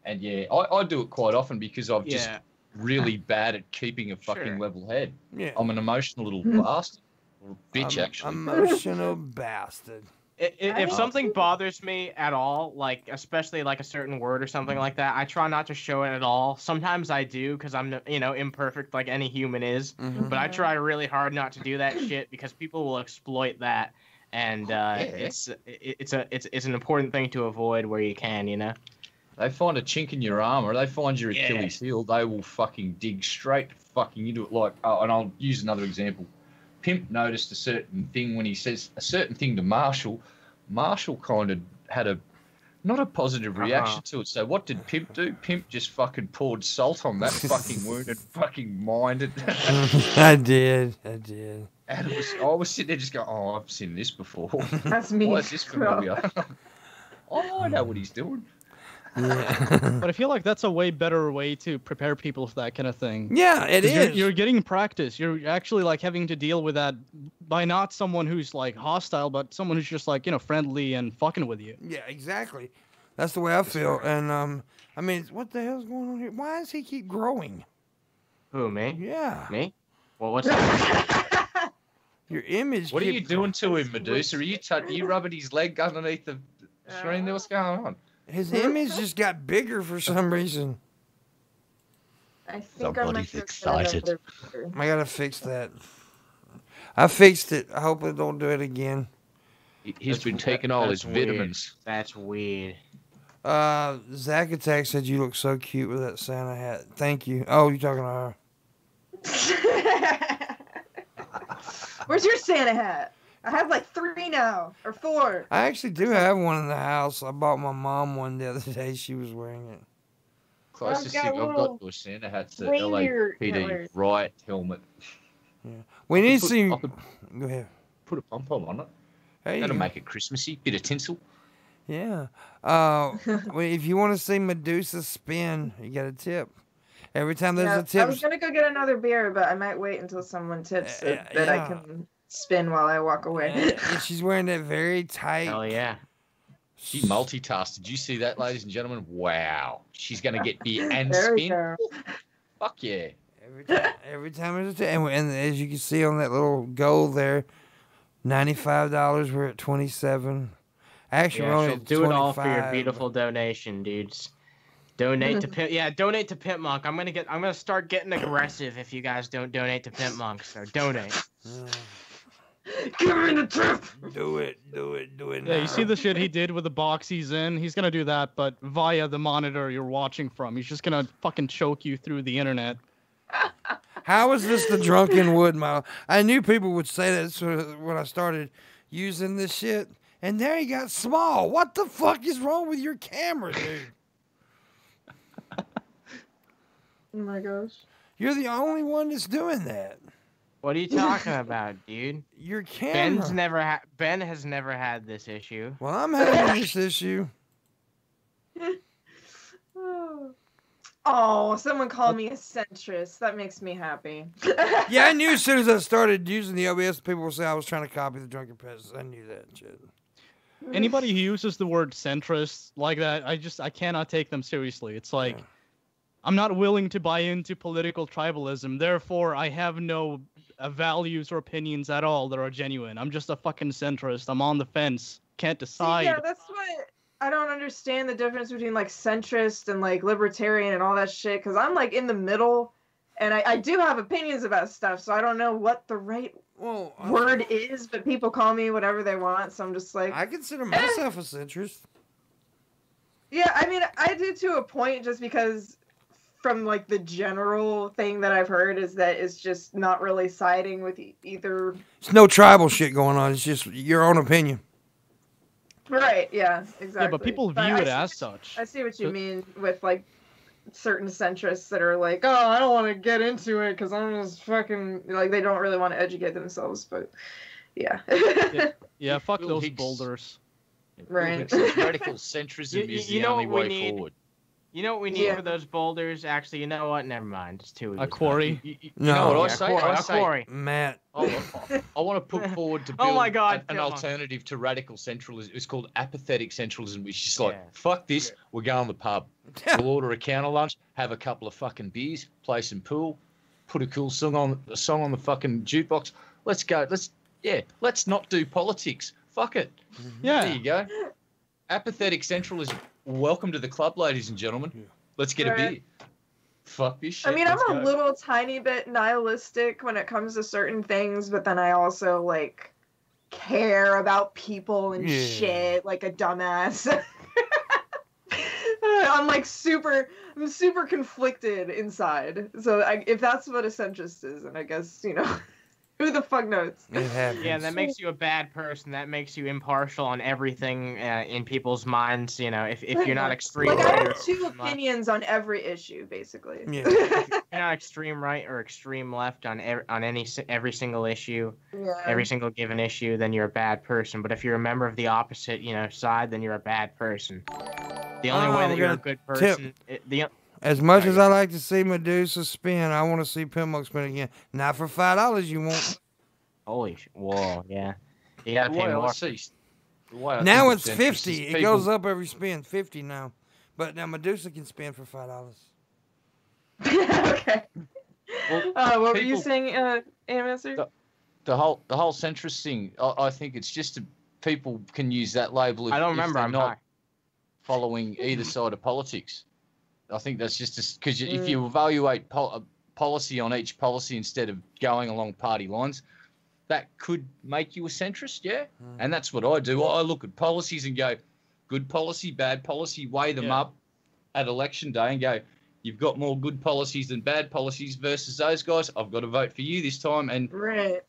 And I do it quite often because I've just really bad at keeping a fucking level head. Yeah. I'm an emotional little bastard. Or bitch, actually. Emotional bastard. If something bothers me at all, like especially like a certain word or something like that, I try not to show it at all. Sometimes I do because I'm imperfect like any human is, but I try really hard not to do that shit because people will exploit that, and it's an important thing to avoid where you can. They find a chink in your arm or they find your Achilles heel, they will fucking dig straight fucking into it. Like, and I'll use another example. Pimp noticed a certain thing when he says a certain thing to Marshall. Marshall kind of had not a positive reaction to it. So what did Pimp do? Pimp just fucking poured salt on that fucking wound and fucking minded. I did. And I was sitting there just going, oh, I've seen this before. That's me. Why is this familiar? Oh, I know what he's doing. Yeah. But I feel like that's a way better way to prepare people for that kind of thing. Yeah, it is. You're getting practice. You're actually like having to deal with that by not someone who's like hostile, but someone who's just like, friendly and fucking with you. Yeah, exactly. That's the way I feel. And I mean, what the hell's going on here? Why does he keep growing? Who, me? Yeah. Me? Well, what's that? Your image. What are you doing to him, Medusa? Are you rubbing his leg underneath the screen there? What's going on? His image just got bigger for some reason. I think Somebody's excited. I gotta fix that. I fixed it. I hope it don't do it again. He's been taking all his vitamins. That's weird. Zack Attack said you look so cute with that Santa hat. Thank you. Oh, you're talking to her. Where's your Santa hat? I have like 3 now, or 4. I actually do have one in the house. I bought my mom one the other day. She was wearing it. Closest thing I've got to a Santa hat's the LAPD riot helmet. Yeah. We need to see. Go ahead. Put a pom-pom on it. Hey, that'll make it Christmassy. Bit of tinsel. Yeah. If you want to see Medusa spin, you got a tip. Every time there's a tip. I was going to go get another beer, but I might wait until someone tips so that I can spin while I walk away. And she's wearing that very tight. Hell yeah. She multitasked. Did you see that, ladies and gentlemen? Wow. She's going to get beer and spin. Fuck yeah. Every time there's a tip. And as you can see on that little goal there, $95. We're at $27. Actually, we're only at do it all for your beautiful donation, dudes. Donate to Pimp. Donate to Pimpmunk. I'm gonna start getting aggressive if you guys don't donate to Pimpmunk. So donate. Give me the tip. Do it. Yeah, you see the shit he did with the box he's in? He's gonna do that, but via the monitor you're watching from. He's just gonna fucking choke you through the internet. How is this the drunken wood model? I knew people would say that when I started using this shit. And there he got small. What the fuck is wrong with your camera, dude? Oh my gosh. You're the only one that's doing that. What are you talking about, dude? Your camera. Ben has never had this issue. Well, I'm having this issue. Oh, someone called me a centrist. That makes me happy. Yeah, I knew as soon as I started using the OBS, people would say I was trying to copy the Drunken Peasants. I knew that shit. Anybody who uses the word centrist like that, I cannot take them seriously. It's like, I'm not willing to buy into political tribalism. Therefore, I have no values or opinions at all that are genuine. I'm just a fucking centrist. I'm on the fence. Can't decide. Yeah, that's what I don't understand the difference between like centrist and like libertarian and all that shit. Because I'm like in the middle, and I do have opinions about stuff. So I don't know what the right word is, but people call me whatever they want. So I'm just like, I consider myself a centrist. Yeah, I mean, I do to a point, just because from like the general thing that I've heard is that it's just not really siding with either. There's no tribal shit going on. It's just your own opinion. Right, yeah, exactly. Yeah, but people view it as such. I see what you mean with like certain centrists that are like, oh, I don't want to get into it because I'm just fucking like they don't really want to educate themselves. But yeah, Yeah, fuck Bill those Hicks. boulders. right. Radical centrism is the know only what we way need? forward. You know what we need Yeah. for those boulders? Actually, you know what? Never mind. It's too. A quarry. You No. know what I Yeah, say? a I say quarry. Matt. I want to put forward to Oh build my God, an Pimpmunk. alternative to radical centralism. It's called apathetic centralism, which is just like, Yeah. fuck this, we're going to the pub. We'll order a counter lunch, have a couple of fucking beers, play some pool, put a cool song on the fucking jukebox. Let's go. Let's not do politics. Fuck it. Yeah. There you go. Apathetic centralism. Welcome to the club, ladies and gentlemen. Let's get a Right. beer. Fuck this shit. I mean, I'm let's a go. little tiny bit nihilistic when it comes to certain things, but then I also like care about people and Yeah. shit like a dumbass. I'm super conflicted inside. So if that's what a centrist is, then I guess, who the fuck knows? It happens. Yeah, that makes you a bad person. That makes you impartial on everything in people's minds. If you're not extreme Like, I right or have two extreme left. opinions on every issue, basically. Yeah. If you're not extreme right or extreme left on every single issue, Yeah. every single given issue, then you're a bad person. But if you're a member of the opposite, side, then you're a bad person. The only way we that you're a got good tip. person, As much as I like to see Medusa spin, I want to see Pimpmunk spin again. Not for $5, you won't. holy whoa, yeah, you gotta The pay way I more. see- the way I Now think it's of centrists 50. is It people- goes up every spin, 50 now. But now Medusa can spin for $5. Okay. Well, What were you people- saying, Amaster? The whole centrist thing. I think it's just people can use that label. If, I don't if remember. they're I'm not high. following either side of politics. I think that's just because if you evaluate policy on each policy instead of going along party lines, that could make you a centrist, yeah. And that's what I do. I look at policies and go, good policy, bad policy, weigh them up at election day and go, you've got more good policies than bad policies versus those guys. I've got to vote for you this time. And Right.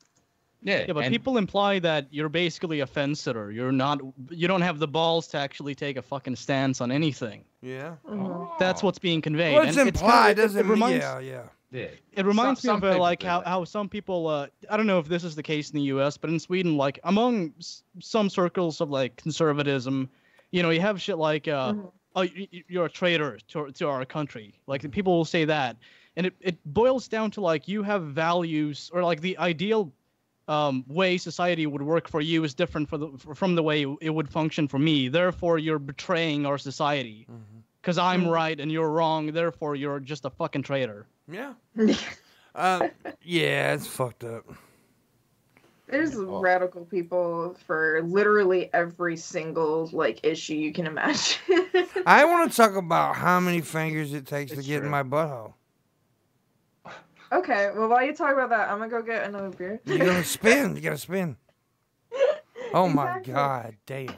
yeah, Yeah, but and people imply that you're basically a fence sitter. You don't have the balls to actually take a fucking stance on anything. Yeah. Mhm. That's what's being conveyed. Well, it's and implied, kinda- doesn't it? reminds, Yeah. yeah. It reminds Some me of people like do how, that. how some people, I don't know if this is the case in the U.S., but in Sweden, like among some circles of like conservatism, you have shit like, oh, you're a traitor to our country. Like the people will say that, and it boils down to like you have values, or like the ideal way society would work for you is different from the way it would function for me. Therefore, you're betraying our society. Because I'm right and you're wrong, therefore you're just a fucking traitor. Yeah. Yeah, it's fucked up. There's radical people for literally every single issue you can imagine. I want to talk about how many fingers it takes to get in my butthole. Okay, well while you talk about that, I'm gonna go get another beer. You're gonna spin. You gotta spin. Oh my Exactly. god, damn.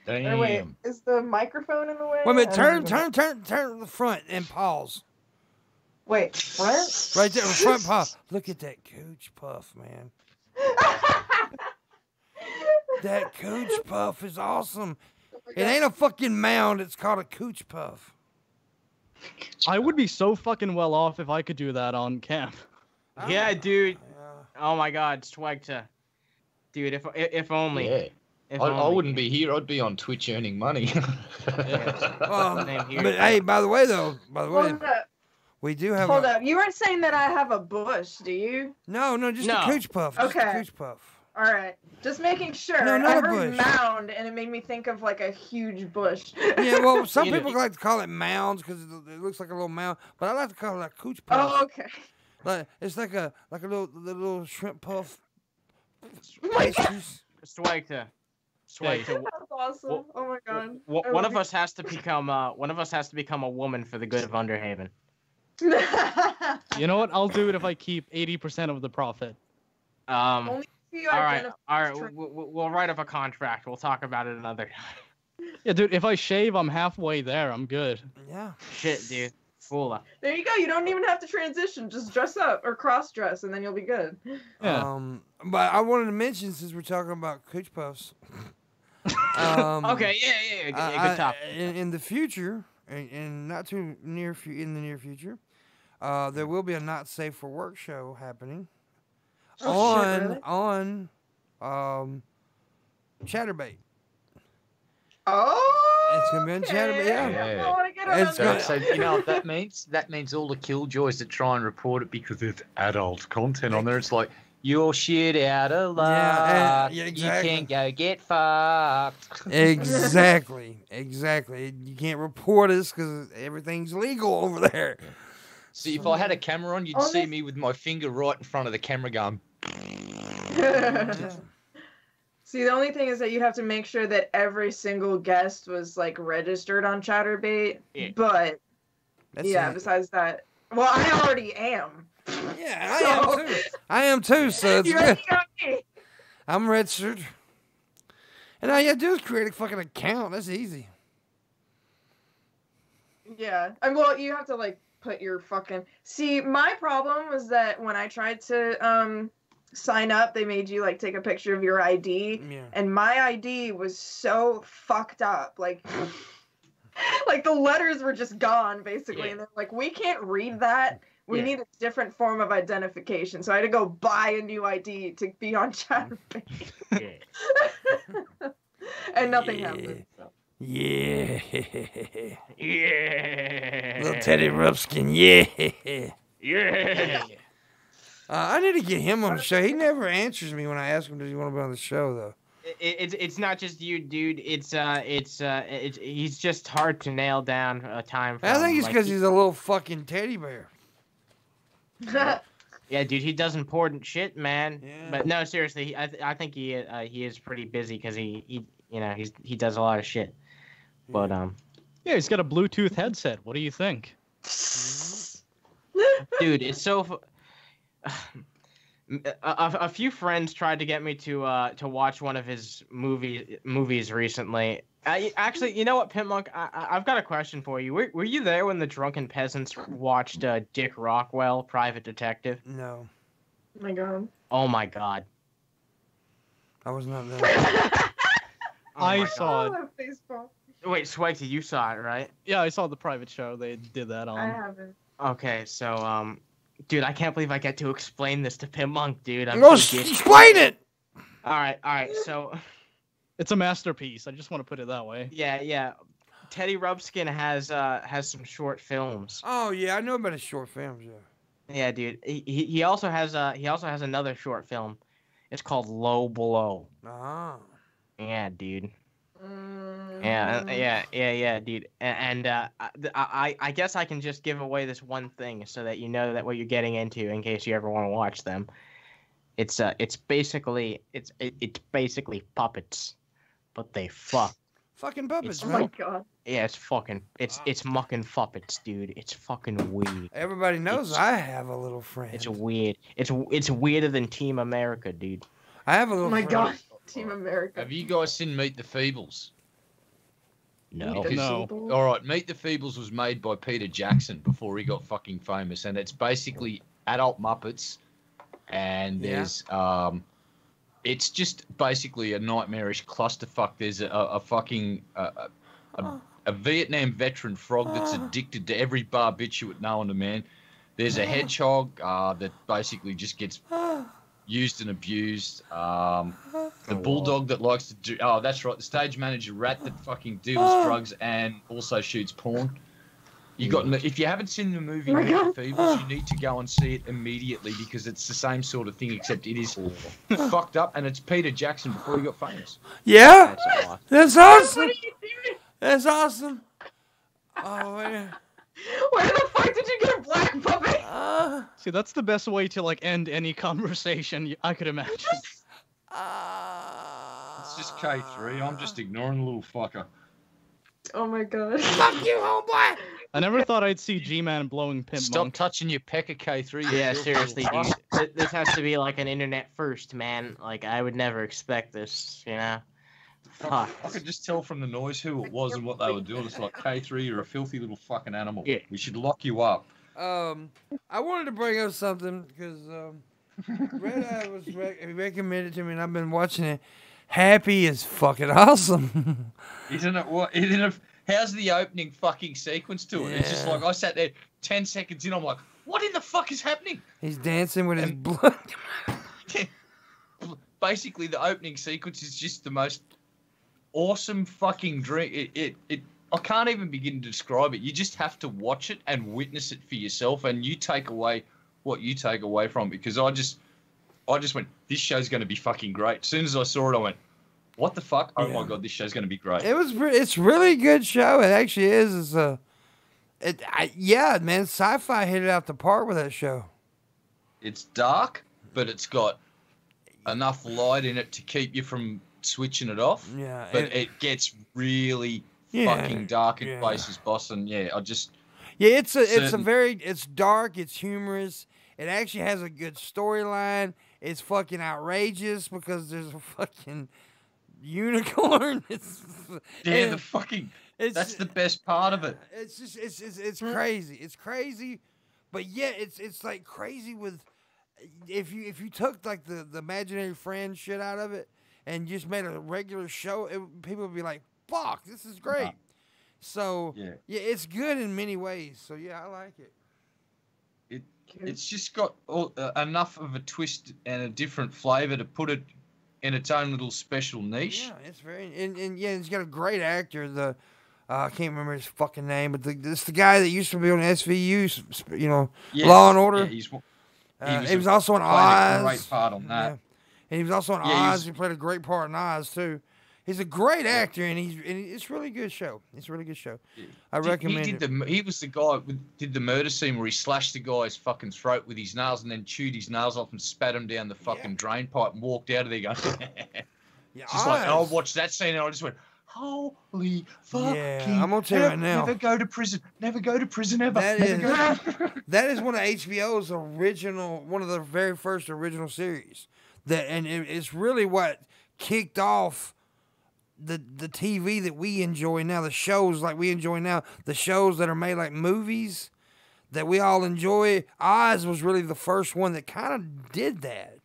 Or wait, is the microphone in the way? Wait a minute, I turn don't to the front and pause. Wait, front? Right there, front pause. Look at that cooch puff, man. That cooch puff is awesome. It ain't a fucking mound, it's called a cooch puff. I would be so fucking well off if I could do that on camp. Yeah, dude. Oh my God, Swagta. Dude, if only. Yeah. If I only. wouldn't be here. I'd be on Twitch earning money. Same here. But hey, by the way, Hold up. we do have Hold up. You weren't saying that I have a bush, do you? No, just No. a cooch puff. Just a Okay. cooch puff. All right. Just making sure. No, not I a heard bush. mound, and it made me think of like a huge bush. Yeah, well, some You know- people like to call it mounds because it looks like a little mound, but I like to call it a cooch puff. Oh, okay. Like it's like a little shrimp puff. Oh my God. pastries. Swagta. Swagta. That's awesome. Oh my God. One of us has to become a woman for the good of Underhaven. You know what? I'll do it if I keep 80% of the profit. Only if you All right. identify as We'll write up a contract. We'll talk about it another time. Yeah, dude, if I shave, I'm halfway there. I'm good. Yeah. Shit, dude. Fool. There you go. You don't even have to transition. Just dress up or cross dress, and then you'll be good. Yeah. But I wanted to mention since we're talking about cooch puffs. Okay. Yeah. Good topic. In the future, and not too near in the near future, there will be a not safe for work show happening on Chatterbait. Oh, It's gonna be on Chatterbait. Yeah. I wanna get on It's that. So you know what that means? That means all the killjoys that try and report it because there's adult content on there. It's like you're shit out of luck. Yeah, exactly. You can go get fucked. Exactly. You can't report us because everything's legal over there. See, if I had a camera on, you'd see me with my finger right in front of the camera going. See, the only thing is that you have to make sure that every single guest was like registered on Chatterbait. Yeah. But That's besides that, well, I already am. Yeah, I am too. So it's You good. already got me. I'm registered. And all you have to do is create a fucking account. That's easy. Yeah. Well, you have to like put your fucking. See, my problem was that when I tried to sign up, they made you like take a picture of your ID, and my ID was so fucked up. Like, like the letters were just gone basically, and they're like, we can't read that. We need a different form of identification. So I had to go buy a new ID to be on Chatterbait. And nothing happened. So. Yeah. Yeah. Little Teddy Rumpskin. Yeah. Yeah. I need to get him on the show. He never answers me when I ask him, does he want to be on the show, though? It's not just you, dude. It's he's just hard to nail down a time. I think it's like, because he's a little fucking teddy bear. Yeah, dude, he does important shit, man. Yeah. But no, seriously, I think he is pretty busy because he he does a lot of shit. But Yeah, he's got a Bluetooth headset. What do you think? dude, it's so. A few friends tried to get me to watch one of his movies recently. Actually, you know what, Pimpmunk? I've got a question for you. Were you there when the drunken peasants watched Dick Rockwell, Private Detective? No, Oh my god. Oh my god. I was not there. I saw it. Oh, that baseball. Wait, Swaggy, you saw it, right? Yeah, I saw the private show they did that on. I haven't. Okay, so dude, I can't believe I get to explain this to Pimpmunk, dude. Go explain it! All right. So, It's a masterpiece. I just want to put it that way. yeah. Teddy Rubskin has some short films. Oh, yeah, I know about his short films, yeah. Yeah, dude. He also has another short film. It's called Low Below. Ah. Yeah, dude. Mm. Yeah, dude. And I guess I can just give away this one thing so that you know that what you're getting into in case you ever want to watch them. It's basically puppets, but they fuck. Fucking puppets, Oh man. my god. Yeah, it's mucking puppets, dude. It's fucking weird. Everybody knows I have a little friend. It's weird. It's weirder than Team America, dude. I have a little Oh my friend. god. Team America. Have you guys seen Meet the Feebles? No. No. All right, Meet the Feebles was made by Peter Jackson before he got fucking famous, and it's basically adult Muppets, and there's it's just basically a nightmarish clusterfuck. There's a fucking a Vietnam veteran frog that's addicted to every barbiturate known to man. There's a hedgehog that basically just gets used and abused. The bulldog that likes to do. Oh, that's right. The stage manager rat that fucking deals drugs and also shoots porn. You got. If you haven't seen the movie Meet the Feebles, you need to go and see it immediately because it's the same sort of thing, except it is fucked up, and it's Peter Jackson before he got famous. Yeah? That's That's awesome. That's awesome. Oh, man. Where the fuck did you get a black puppet? See, that's the best way to like end any conversation I could imagine. It's just K3. I'm just ignoring the little fucker. Oh my god. Fuck you, homeboy. I never thought I'd see G-Man blowing Pimpmunk. Stop touching your pecker, K3. you Yeah, filthy seriously, little dude. bastard. This has to be like an internet first, man. Like I would never expect this, you know. Fuck. I could just tell from the noise who it was and what they were doing. It's like, K3, you're a filthy little fucking animal. Yeah. We should lock you up. I wanted to bring up something because Red Eye was recommended to me, and I've been watching it. Happy is fucking awesome. Isn't it? What? Isn't it? how's the opening fucking sequence to it? It's just Yeah. like I sat there 10 seconds in. I'm like, what in the fuck is happening? He's dancing with his blood. Basically, the opening sequence is just the most awesome fucking dream. I can't even begin to describe it. You just have to watch it and witness it for yourself, and you take away what you take away from it. Because I just went, this show's going to be fucking great. As soon as I saw it, I went, what the fuck? Oh my god, this show's going to be great. It's really good show. It actually is. Yeah, man, sci-fi hit it out the park with that show. It's dark, but it's got enough light in it to keep you from switching it off. Yeah, But it gets really fucking dark in places, boss. And it's dark, it's humorous. It actually has a good storyline. It's fucking outrageous because there's a fucking unicorn. That's the best part of it. It's just it's crazy. It's crazy, but yeah, it's like crazy with if you took like the imaginary friend shit out of it and just made a regular show, people would be like, "Fuck, this is great." So yeah, it's good in many ways. So yeah, I like it. It's just got enough of a twist and a different flavor to put it in its own little special niche. Yeah, it's very and yeah, it's got a great actor. I can't remember his fucking name, but it's the guy that used to be on SVU, Law and Order. Yeah, he was also in Oz. A great part on that. Yeah. And he was also in Oz. He played a great part in Oz too. He's a great actor, and it's a really good show. It's a really good show. Yeah. I recommend it. He was the guy who did the murder scene where he slashed the guy's fucking throat with his nails and then chewed his nails off and spat him down the fucking drain pipe and walked out of there going, just like, and I watched that scene and I just went, holy fucking I'm gonna tell you right now. Never go to prison. Never go to prison ever. That is one of HBO's one of the very first original series. It's really what kicked off the TV that we enjoy now, the shows like we enjoy now, the shows that are made like movies that we all enjoy. Oz was really the first one that kind of did that.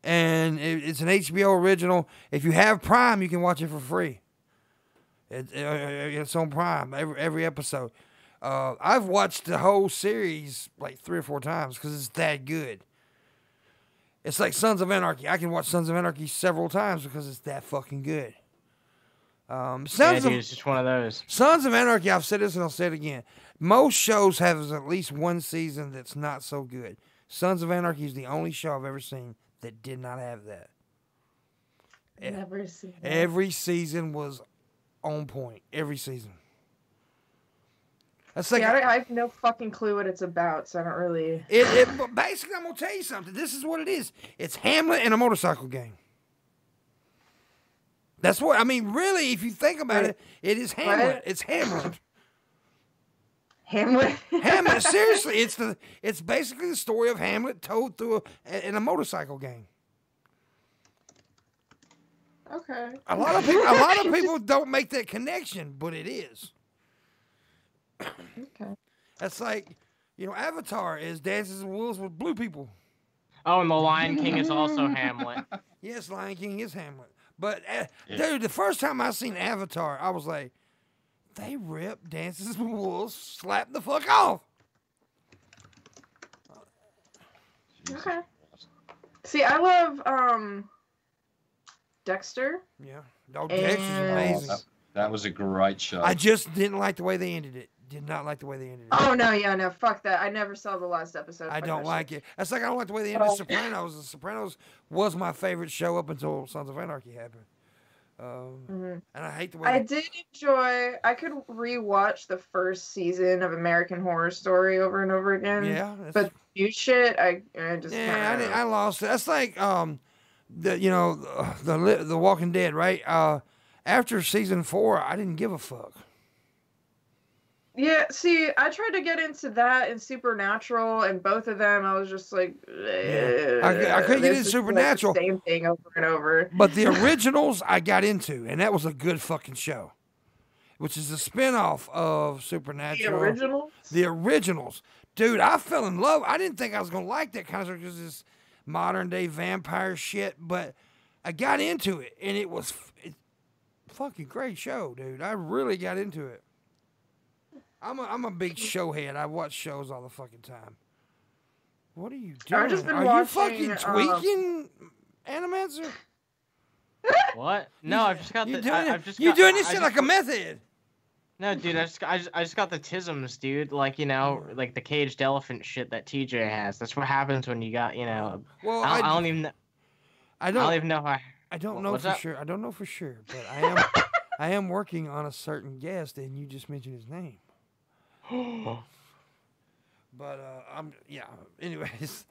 And it's an HBO original. If you have Prime, you can watch it for free. It's on Prime, every episode. I've watched the whole series like 3 or 4 times because it's that good. It's like Sons of Anarchy. I can watch Sons of Anarchy several times because it's that fucking good. It's just one of those. Sons of Anarchy, I've said this and I'll say it again. Most shows have at least one season that's not so good. Sons of Anarchy is the only show I've ever seen that did not have that. Never seen that. Every season was on point. Every season. That's like I have no fucking clue what it's about, so I don't really. But basically, I'm gonna tell you something. This is what it is. It's Hamlet and a motorcycle gang. That's what I mean. Really, if you think about it, it is Hamlet. What? It's Hamlet. Hamlet. Hamlet. Seriously, it's basically the story of Hamlet told through in a motorcycle gang. Okay. A lot of people don't make that connection, but it is. Okay. That's like, Avatar is Dances in the Woods with blue people. Oh, and the Lion King is also Hamlet. Yes, Lion King is Hamlet. But, dude, the first time I seen Avatar, I was like, they ripped Dances with Wolves, slap the fuck off. Okay. See, I love Dexter. Yeah. Oh, Dexter's amazing. That was a great show. I just didn't like the way they ended it. Did not like the way they ended it. Oh, no, fuck that. I never saw the last episode. I don't like it. That's like I don't like the way they ended The Sopranos. The Sopranos was my favorite show up until Sons of Anarchy happened. And I hate the way... I did enjoy... I could rewatch the first season of American Horror Story over and over again. Yeah. But new shit, I just... Yeah, I lost it. That's like, the Walking Dead, right? After season 4, I didn't give a fuck. Yeah, see, I tried to get into that and Supernatural, and both of them, I was just like, I couldn't get into Supernatural. Like the same thing over and over. But the originals, I got into, and that was a good fucking show, which is a spinoff of Supernatural. The originals? The originals. Dude, I fell in love. I didn't think I was going to like that kind of stuff because it's modern day vampire shit, but I got into it, and it was fucking great show, dude. I really got into it. I'm a big show head. I watch shows all the fucking time. What are you doing? I've just been are watching, you fucking tweaking, Animancer? What? No, I've just got You the. doing I've it? just You got, doing this I shit just- like a meth head? No, dude, I just got the tisms, dude. Like, you know, like the caged elephant shit that TJ has. That's what happens when you got, you know. Well, I don't even. I don't even know if I don't know what's for up? sure. I don't know for sure, but I am working on a certain guest, and you just mentioned his name. But yeah. Anyways,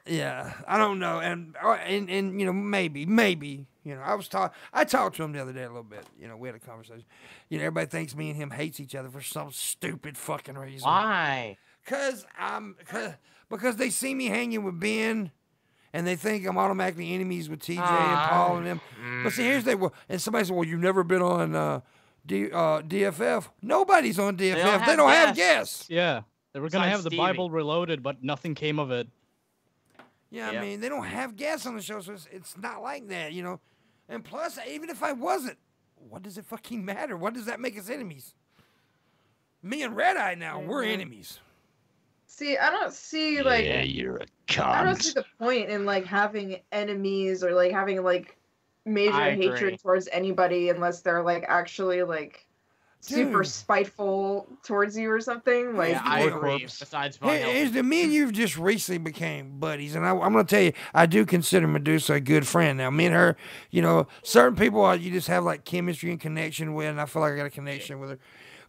yeah, I don't know, and you know, maybe, you know, I talked to him the other day a little bit. You know, we had a conversation. You know, everybody thinks me and him hates each other for some stupid fucking reason. Why? Because they see me hanging with Ben, and they think I'm automatically enemies with TJ and Paul and them. But see, here's the thing. And somebody said, well, you've never been on DFF. Nobody's on DFF. They don't have guests. Yeah, they were gonna Besides have the Stevie. Bible Reloaded, but nothing came of it. Yeah, I Yep. mean, they don't have guests on the show, so it's not like that, you know. And plus, even if I wasn't, what does it fucking matter? What does that make us enemies? Me and Red Eye now, we're enemies. See, I don't see like you're a I don't see the point in like having enemies or like having like major I agree. hatred towards anybody unless they're like actually like super Dude. spiteful towards you or something. Like, Yeah, I Here's the agree. corpse. Besides Here's the me and you just recently became buddies, and I'm going to tell you, I do consider Medusa a good friend. Now, me and her, you know, certain people you just have like chemistry and connection with, and I feel like I got a connection with her.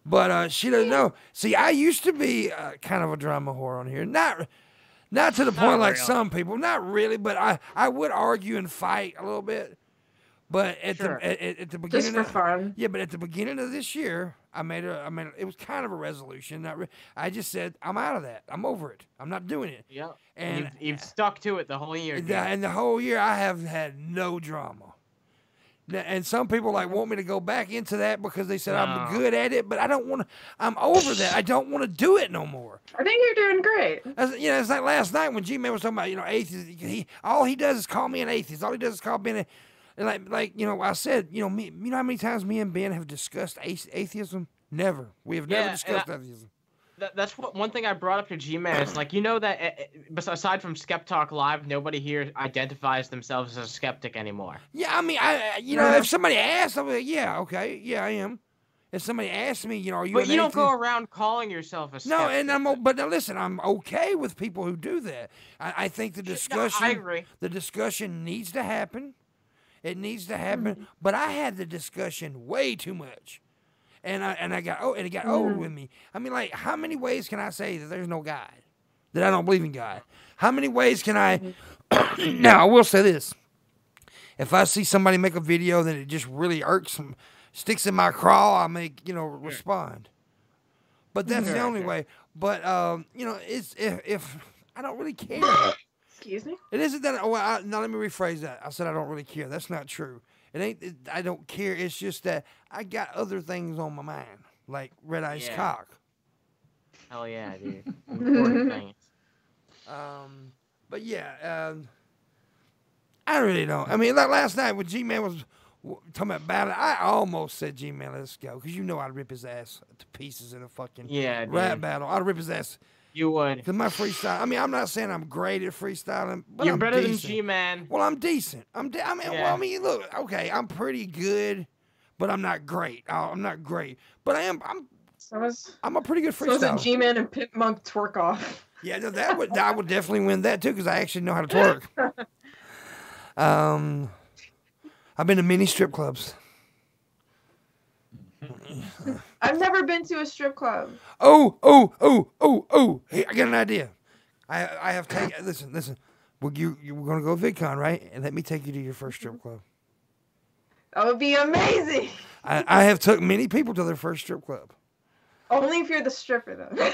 But she doesn't know. See, I used to be kind of a drama whore on here. Not to the point like really. some people. Not really, but I would argue and fight a little bit. But at Sure. the just beginning for of fun. yeah, but at the beginning of this year, I made it was kind of a resolution. I just said I'm out of that. I'm over it. I'm not doing it. Yeah. And You've stuck to it the whole year. dude. and the whole year I have had no drama. And some people like want me to go back into that because they said I'm No. good at it, but I don't want to. I'm over that. I don't want to do it no more. I think you're doing great. You know, it's like last night when G-Man was talking about, you know, atheist. All he does is call me an atheist. All he does is call me an. And like you know, I said, you know how many times me and Ben have discussed atheism? Never. We have never Yeah, discussed atheism. That's what one thing I brought up to G-Man is like, you know that aside from Skep Talk Live, nobody here identifies themselves as a skeptic anymore. Yeah, I mean, you know, if somebody asks, I'm like, yeah, okay, yeah, I am. If somebody asks me, you know, are you? But an you don't atheist? go around calling yourself a skeptic. No, but now listen, I'm okay with people who do that. I think the discussion, I agree. the discussion needs to happen. It needs to happen. But I had the discussion way too much, and it got old with me. I mean, like, how many ways can I say that there's no God, that I don't believe in God? How many ways can I? Now I will say this: if I see somebody make a video that it just really irks them, sticks in my craw, I may respond. But that's the only way. But it's if I don't really care. Excuse me? It isn't that. Now let me rephrase that. I said I don't really care. That's not true. It ain't. I don't care. It's just that I got other things on my mind, like Red Eye's Yeah. cock. Hell yeah, dude. Important things. But yeah, I really don't. I mean, like last night when G-Man was talking about battle, I almost said, G-Man, let's go, because you know I'd rip his ass to pieces in a fucking rap dude. battle. I'd rip his ass. You would. Because my freestyle, I mean, I'm not saying I'm great at freestyling, but You're I'm better decent. than G-Man. Well, I'm decent. Yeah. Look, okay, I'm pretty good, but I'm not great. I'm not great, but I'm a pretty good So is it freestyler. G-Man and Pimpmunk twerk off? Yeah, no, I would definitely win that too, because I actually know how to twerk. I've been to many strip clubs. I've never been to a strip club. Oh! Hey, I got an idea. I have taken. Listen. We're gonna go VidCon, right? And let me take you to your first strip club. That would be amazing. I have took many people to their first strip club. Only if you're the stripper, though.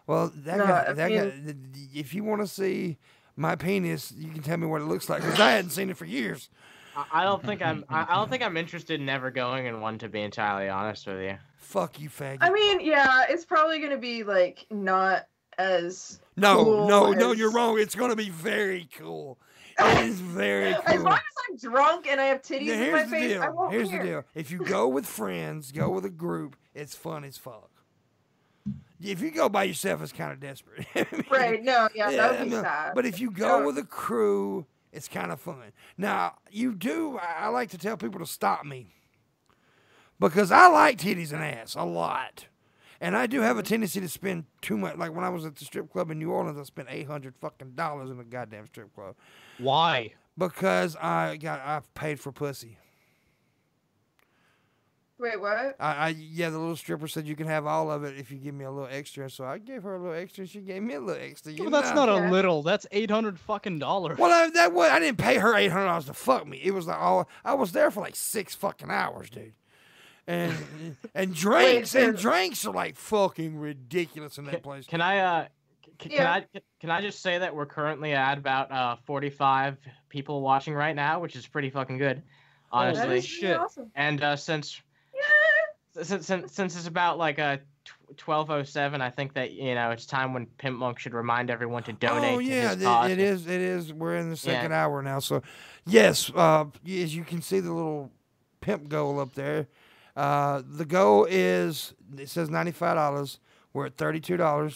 Well, No, if you want to see my penis, you can tell me what it looks like, because I hadn't seen it for years. I don't think I'm interested in ever going in one, to be entirely honest with you. Fuck you, faggot. I mean, yeah, it's probably gonna be like not as No, cool as... you're wrong. It's gonna be very cool. It is very As cool. long as I'm drunk and I have titties Now, in my here's the face, I deal. won't Here's care. the deal. If you go with friends, go with a group, it's fun as fuck. If you go by yourself, it's kind of desperate. Right? No, yeah, that would be no. sad. But if you go with a crew, it's kind of fun. Now, I like to tell people to stop me because I like titties and ass a lot. And I do have a tendency to spend too much. Like when I was at the strip club in New Orleans, I spent $800 fucking in a goddamn strip club. Why? Because I paid for pussy. Wait, what? The little stripper said you can have all of it if you give me a little extra. So I gave her a little extra. She gave me a little extra. Well, that's not a little. That's $800 fucking. Well, I didn't pay her $800 to fuck me. It was like I was there for like 6 fucking hours, dude. And drinks are like fucking ridiculous in that place. Can I just say that we're currently at about 45 people watching right now, which is pretty fucking good, honestly. That is shit. Awesome. And since it's about like 12:07, I think that it's time when Pimpmunk should remind everyone to donate. Oh yeah, to his cause. it is. We're in the second hour now, so yes, as you can see the little pimp goal up there. The goal is, it says $95. We're at $32.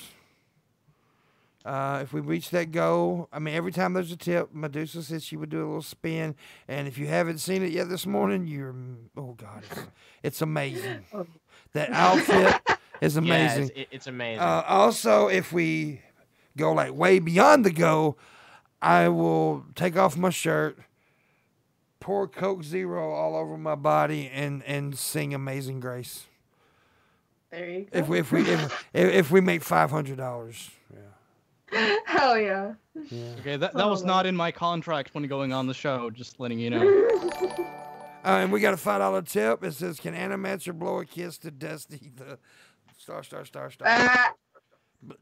If we reach that goal, I mean, every time there's a tip, Medusa says she would do a little spin. And if you haven't seen it yet this morning, oh God, it's amazing. That outfit is amazing. Yeah, it's amazing. Also, if we go like way beyond the goal, I will take off my shirt, pour Coke Zero all over my body, and sing Amazing Grace. There you go. If we make $500, yeah. Hell yeah. Okay, that was not in my contract when going on the show. Just letting you know. And we got a $5 tip. It says, "Can Animancer blow a kiss to Dusty?" The star.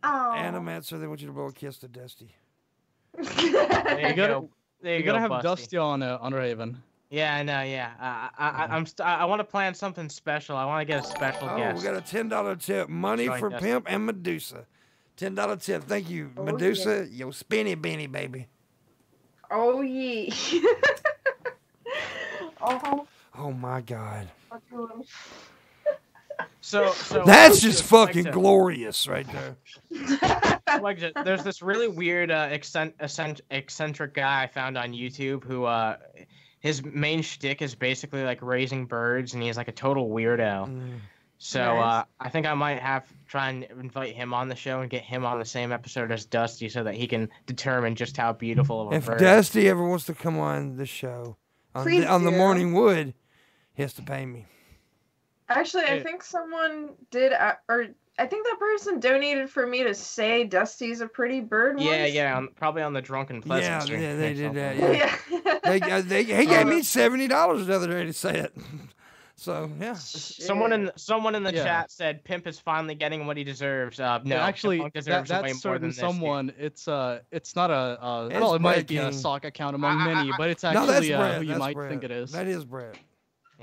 Animancer, they want you to blow a kiss to Dusty. There you go. You gotta have Dusty on Raven. Yeah, I know. Yeah, I want to plan something special. I want to get a special guest. We got a $10 tip. Money for Pimp and Medusa. $10 tip. Thank you, Medusa. Yeah. Yo, spinny beanie, baby. Oh yeah. Oh my God. So that's just fucking glorious right there. There's this really weird eccentric guy I found on YouTube who his main shtick is basically like raising birds, and he's like a total weirdo. So Nice. I think I might try and invite him on the show and get him on the same episode as Dusty, so that he can determine just how beautiful of a If bird. Dusty ever wants to come on the show on the Morning Wood, he has to pay me. Actually, I think someone did, or I think that person donated for me to say Dusty's a pretty bird once. Yeah, probably on the Drunken Pleasant. Yeah, they did that. Yeah. He gave me $70 the other day to say it. So yeah. Someone in the chat said Pimp is finally getting what he deserves. No, actually, Pimpmunk deserves way that's more certain than this. someone. It's not a It's well, it might Brett be a King. sock account among many, but it's No, actually that's Brett. who you That's might Brett. think it is. That is Brett.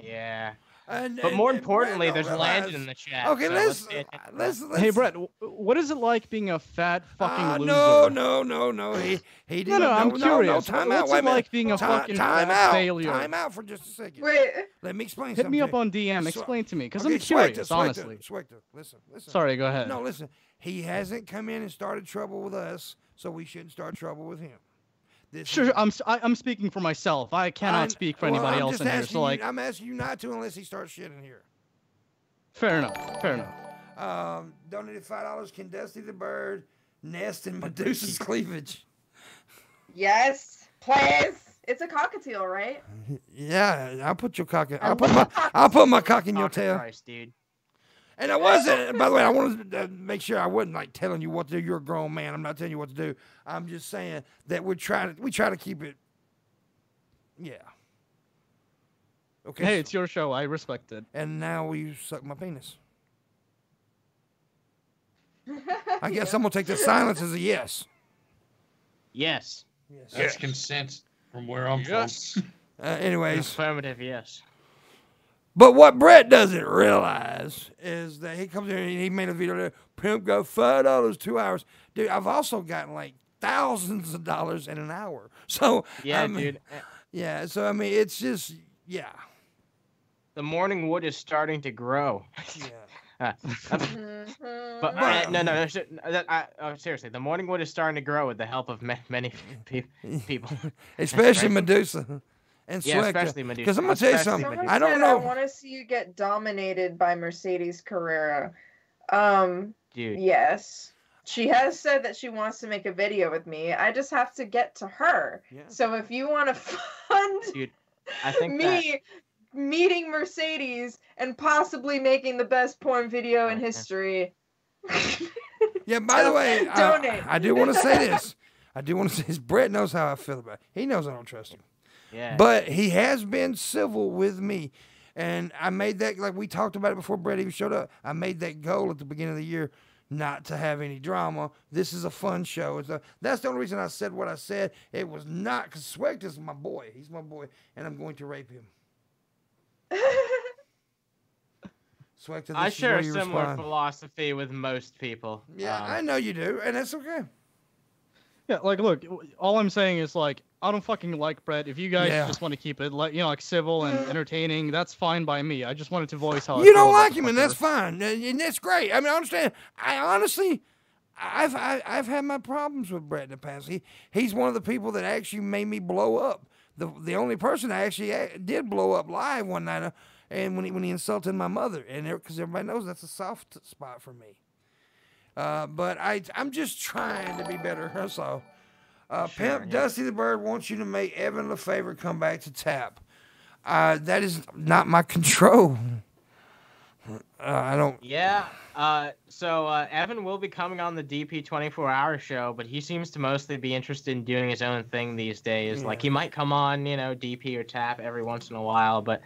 Yeah. And More importantly, Brett there's don't Landon realize- in the chat. Okay, so let's. Hey Brett, what is it like being a fat fucking loser? No. He didn't. No, I'm curious. Time What's out. it like being a fucking fat failure? Time out for just a second. Wait. Let me explain Hit something. me to up you. on DM. Explain to me, because Okay, I'm curious, honestly. Swagter, listen. Sorry, go ahead. No, listen. He hasn't come in and started trouble with us, so we shouldn't start trouble with him. Sure, I'm speaking for myself. I cannot speak for anybody else in here. So like, I'm asking you not to unless he starts shit in here. Fair enough. Donated $5. Can Dusty the Bird nest in Medusa's cleavage? Yes, please. It's a cockatiel, right? Yeah, I'll put your cock in. I'll put my cock in your tail. Christ, dude. And I wasn't. By the way, I wanted to make sure I wasn't like telling you what to do. You're a grown man. I'm not telling you what to do. I'm just saying that we try to keep it. Yeah. Okay. Hey, it's your show. I respect it. And now will you suck my penis? I guess I'm gonna take the silence as a yes. Yes. That's consent from where I'm from. Anyways. Affirmative, yes. But what Brett doesn't realize is that he comes in and he made a video there. Pimp got $5, 2 hours. Dude, I've also gotten like thousands of dollars in an hour. So Yeah, I mean, dude. yeah. So I mean, it's just yeah. The morning wood is starting to grow. Yeah. But seriously, the morning wood is starting to grow with the help of many people. Especially Right? Medusa and Yeah, Swecta. especially Medusa. Because I'm gonna tell you Especially something. Medusa. I don't I know. want to see you get dominated by Mercedes Carrera. Dude. Yes. She has said that she wants to make a video with me. I just have to get to her. Yeah. So if you want to fund Dude, I think me meeting Mercedes and possibly making the best porn video in history. Yeah. By the way, donate. I do want to say this. Brett knows how I feel about it. He knows I don't trust him. Yeah. But he has been civil with me. And I made that, like we talked about it before Brett even showed up. I made that goal at the beginning of the year not to have any drama. This is a fun show. That's the only reason I said what I said. It was not, because Swect is my boy. He's my boy, and I'm going to rape him. Swect, I share a similar philosophy with most people. Yeah, I know you do, and that's okay. Yeah, like, look, all I'm saying is, like, I don't fucking like Brett. If you guys Yeah. just want to keep it, like, you know, like, civil and entertaining, that's fine by me. I just wanted to voice how I You feel don't about like the him, and fucker. that's fine, and that's great. I mean, I understand. I honestly, I've had my problems with Brett in the past. He's one of the people that actually made me blow up. The only person I actually did blow up live one night, and when he insulted my mother, and because everybody knows that's a soft spot for me. But I'm just trying to be better. That's all. Pimp Dusty the Bird wants you to make Evan LeFavor come back to tap. That is not my control. I don't. Yeah. So Evan will be coming on the DP 24-hour show, but he seems to mostly be interested in doing his own thing these days. Yeah. Like, he might come on, you know, DP or tap every once in a while, but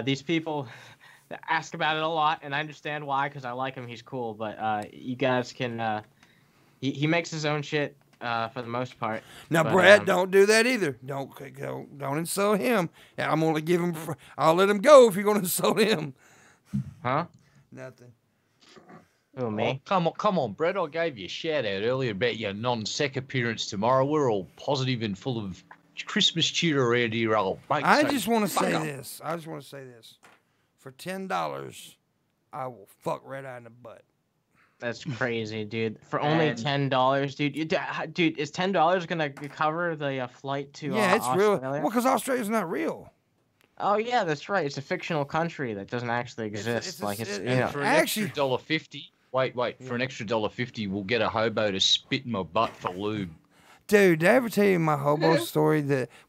these people ask about it a lot, and I understand why, because I like him. He's cool, but you guys can. He makes his own shit. For the most part. Now, but, Brad, don't do that either. Don't insult him. I'm gonna give him. I'll let him go if you're gonna insult him. Huh? Nothing. Who, me? Oh, come on, Brett. I gave you a shout out earlier about your non-sec appearance tomorrow. We're all positive and full of Christmas cheer around here, old mate. I so just want to fuck say up. this. For $10, I will fuck Red Eye in the butt. That's crazy, dude. For only $10, dude. Dude, is $10 gonna cover the flight to Yeah, it's real. Australia? Well, because Australia's not real. Oh yeah, that's right. It's a fictional country that doesn't actually exist. For For an Actually- extra $1.50. Wait. For an extra $1.50, we'll get a hobo to spit in my butt for lube. Dude, did I ever tell you my hobo story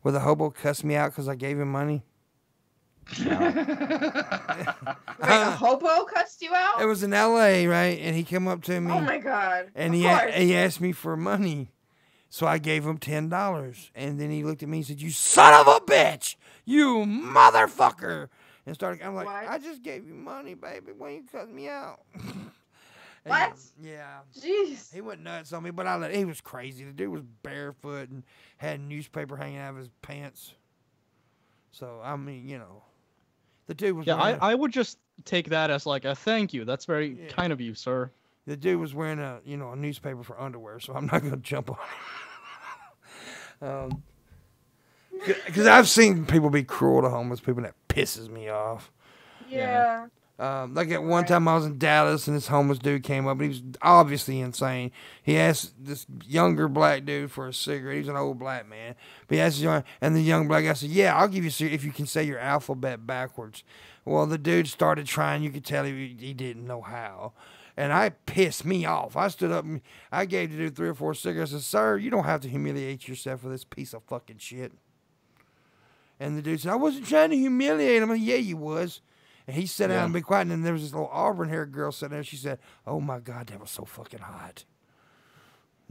where the hobo cussed me out because I gave him money? Wait, a hobo cussed you out? It was in L.A., right? And he came up to me. Oh my god. And Of he course. asked me for money. So I gave him $10. And then he looked at me and said, "You son of a bitch! You motherfucker!" And I'm like, What? "I just gave you money, baby. Why you cut me out?" And, What? yeah. Jeez. He went nuts on me, but he was crazy. The dude was barefoot and had newspaper hanging out of his pants. So, I mean, you know. The dude was Yeah, wearing I would just take that as like a thank you. That's very Yeah. kind of you, sir. the dude was wearing a newspaper for underwear, so I'm not going to jump on him. Because I've seen people be cruel to homeless people, and that pisses me off. Yeah. Like at one time I was in Dallas and this homeless dude came up and he was obviously insane. He asked this younger black dude for a cigarette. He was an old black man. But he asked and the young black guy said, "Yeah, I'll give you a cigarette if you can say your alphabet backwards." Well, the dude started trying. You could tell he didn't know how. And I pissed me off. I stood up and I gave the dude 3 or 4 cigarettes and said, "Sir, you don't have to humiliate yourself for this piece of fucking shit." And the dude said, "I wasn't trying to humiliate him." I said, "Yeah, you was." And he sat down and be quiet, and then there was this little auburn-haired girl sitting there. She said, "Oh my God, that was so fucking hot."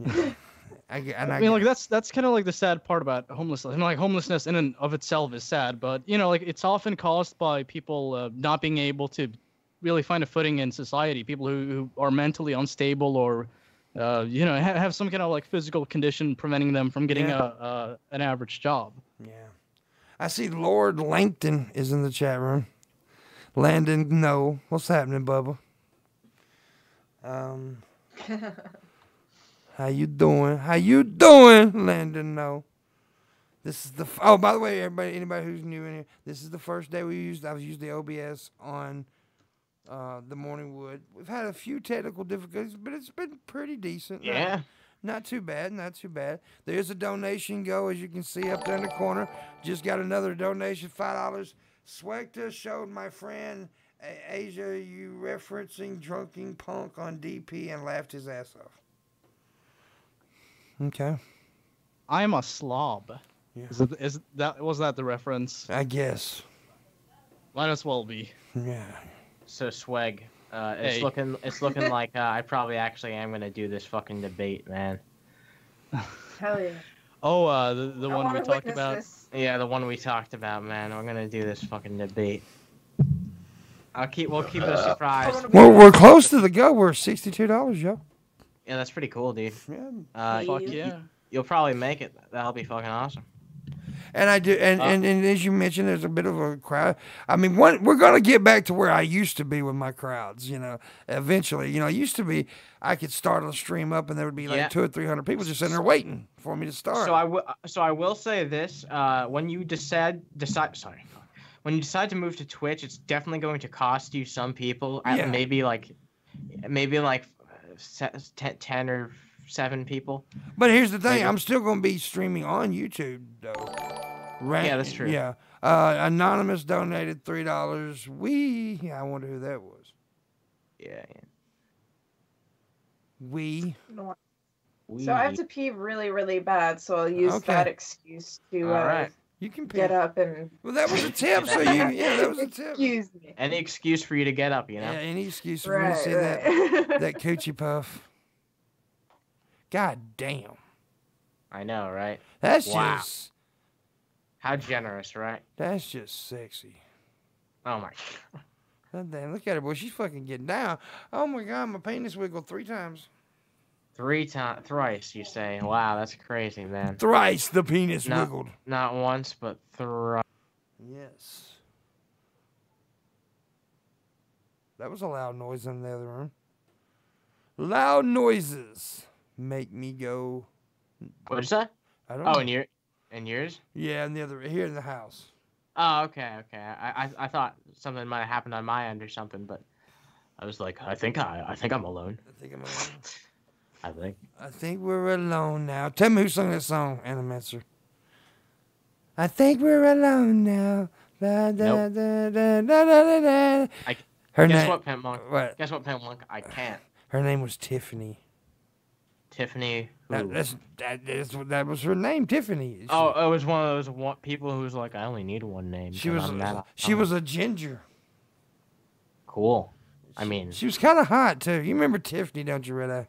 Yeah. I mean, like that's kind of like the sad part about homelessness. I mean, like homelessness in and of itself is sad, but you know, like it's often caused by people not being able to really find a footing in society. People who are mentally unstable or you know have some kind of like physical condition preventing them from getting an average job. Yeah. I see Lord Langton is in the chat room. Landon, no. What's happening, Bubba? How you doing? How you doing, Landon? No. This is the. Oh, by the way, anybody who's new in here, this is the first day I've used the OBS on the Morning Wood. We've had a few technical difficulties, but it's been pretty decent. Yeah. Not too bad, not too bad. There's a donation go, as you can see up there in the corner. Just got another donation, $5. Swecta showed my friend Asia you referencing Drunken Punk on DP and laughed his ass off. Okay. I'm a slob. Yeah. Was that the reference? I guess. Might as well be. Yeah. So swag. Hey. It's looking like I probably actually am gonna do this fucking debate, man. Hell yeah. Oh, the I one we wanna talked witness about. this. Yeah, the one we talked about, man. We're gonna do this fucking debate. We'll keep it a surprise. We're close to the go. We're $62, yo. Yeah, that's pretty cool, dude. Yeah. Fuck yeah. You'll probably make it. That'll be fucking awesome. And I do, and as you mentioned, there's a bit of a crowd. I mean, we're gonna get back to where I used to be with my crowds. You know, eventually, you know, it used to be I could start a stream up and there would be like 200 or 300 people just sitting there waiting for me to start. So I will say this: when you decide to move to Twitch, it's definitely going to cost you some people. Yeah. Maybe like 10 or 7 people. But here's the thing: Maybe. I'm still gonna be streaming on YouTube though. Yeah, that's true. Yeah. Anonymous donated $3. I wonder who that was. Yeah. So I have to pee really, really bad, so I'll use that excuse to Alright. You can get up and. Well, that was a tip. So that was a tip. Excuse me. Any excuse for you to get up, you know. Yeah, any excuse for me to see that coochie puff. God damn. I know, right? That's wow. just. How generous, right? That's just sexy. Oh my god. God damn, look at her, boy. She's fucking getting down. Oh my god, my penis wiggled 3 times. Thrice, you say? Wow, that's crazy, man. Thrice the penis wiggled. Not once, but thrice. Yes. That was a loud noise in the other room. Loud noises make me go. What'd you say? I don't Oh, know. in yours? Yeah, here in the house. Oh, okay. I thought something might have happened on my end or something, but I was like, I think I'm alone. I think I'm alone. I I think we're alone now. Tell me who sung that song, Animancer. I think we're alone now. Da, da, Nope. da, da, da, da, da. Her Guess name. what, Pimpmunk? What? Guess what, Pimpmunk? I can't. Her name was Tiffany. Tiffany. Who? That was her name, Tiffany. It was one of those people who was like, I only need one name. She was a ginger. Cool. I mean, She was kind of hot too. You remember Tiffany, don't you, Red Eye?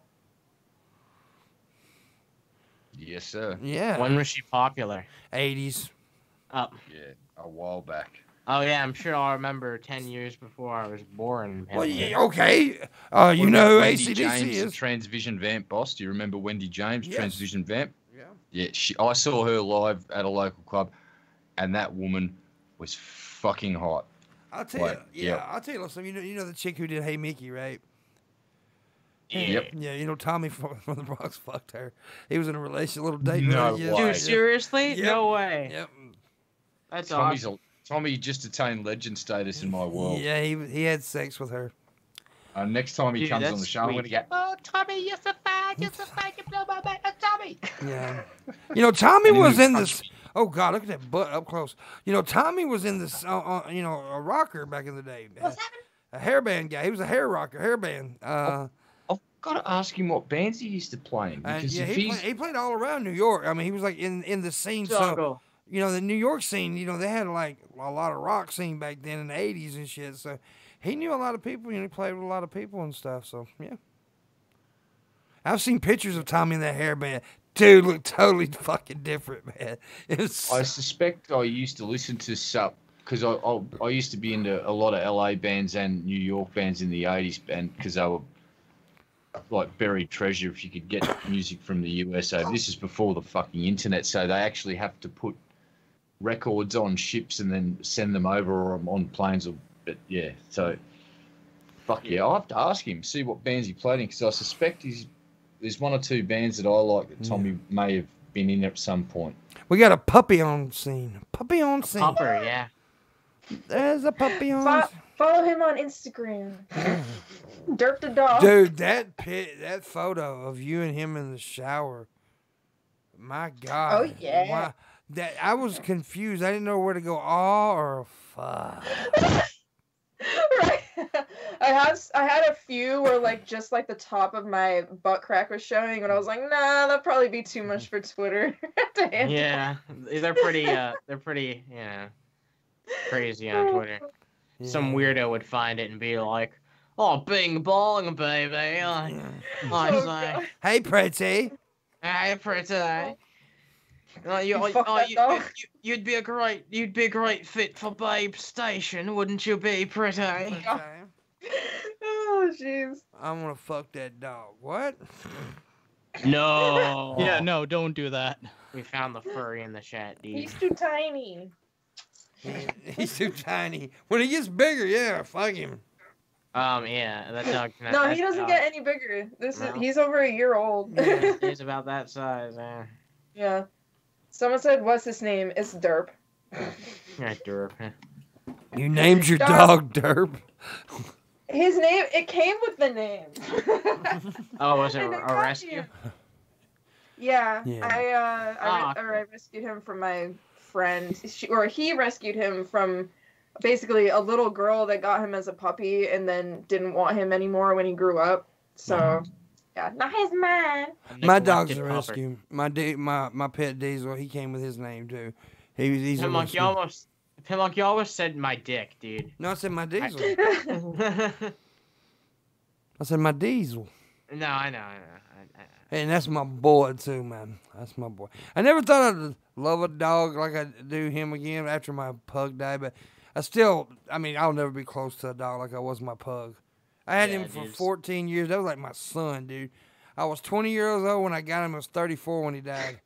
Yes, sir. Yeah. when was she popular? 80s. Oh. Yeah, a while back. Oh yeah, I'm sure I'll remember 10 years before I was born. Well, yeah, okay. You know who Wendy ACDC James, is? the Transvision Vamp boss. Do you remember Wendy James, Yes. Transvision Vamp? Yeah. Yeah, I saw her live at a local club, and that woman was fucking hot. I'll tell you. Yeah, I'll tell you something. You know the chick who did Hey Mickey, right? Yep. Yeah, you know Tommy from the Bronx fucked her. He was in a relationship, a little date. No with her. way. Dude, seriously? Yep. No way. Yep. That's Tommy's awesome. Tommy just attained legend status in my world. Yeah, he had sex with her. Next time he Dude, comes on that's the show, I'm sweet. gonna get. Oh, Tommy, you're so fine. You're so fine. You blow my mind. Tommy. Yeah. You know, Tommy And he was was in this. Oh God, look at that butt up close. You know, Tommy was in this. A rocker back in the day. What's happening? A hairband guy. He was a hair rocker, hairband. I've got to ask him what bands he used to play in because Yeah, if he played all around New York. I mean, he was like in the scene. So, Jungle. you know, the New York scene, you know, they had like a lot of rock scene back then in the 80s and shit. So he knew a lot of people. You know, he played with a lot of people and stuff. So, yeah. I've seen pictures of Tommy in that hairband. Dude looked totally fucking different, man. I suspect I used to listen to because I used to be into a lot of LA bands and New York bands in the 80s, and because they were like buried treasure if you could get music from the USA. This is before the fucking internet, so they actually have to put records on ships and then send them over or on planes. But yeah, so fuck yeah, I'll have to ask him, see what bands he played in, because I suspect he's there's one or two bands that I like that Tommy may have been in at some point. We got a puppy on scene. Puppy on scene. Pupper, yeah. There's a puppy on. Follow him on Instagram. Derp the dog. Dude, that photo of you and him in the shower. My God. Oh yeah. I was confused. I didn't know where to go. Aw or fuck. Right. I had a few where like just like the top of my butt crack was showing, and I was like, nah, that'd probably be too much for Twitter to handle. Yeah, they're pretty crazy on Twitter. Yeah. Some weirdo would find it and be like, "Oh, bing bong, baby." I say, Hey, pretty. "Hey, pretty." You'd be a great fit for Babe Station, wouldn't you be, pretty? Oh jeez. I'm gonna fuck that dog. What? No. Yeah, no, don't do that. We found the furry in the chat, dude. He's too tiny. He's too tiny. When he gets bigger, yeah, fuck him. Yeah, that dog. No, he doesn't get any bigger. He's over a year old. Yeah, he's about that size. Yeah. Yeah. Someone said, "What's his name?" It's Derp. Yeah, Derp. You named your dog Derp. His name. It came with the name. Oh, was it And a got rescue? you. Yeah. Yeah. I rescued him from my friend, he rescued him from basically a little girl that got him as a puppy and then didn't want him anymore when he grew up. So, yeah, not his man. My dog's a rescue. My pet Diesel, he came with his name too. He's a Pimpmunk, rescue. Pimpmunk, you almost said my dick, dude. No, I said my Diesel. No, I said my Diesel. I know. And that's my boy too, man. That's my boy. I never thought I'd love a dog like I do him again after my pug died, but I'll never be close to a dog like I was my pug. I had him for 14 years. That was like my son, dude. I was 20 years old when I got him. I was 34 when he died.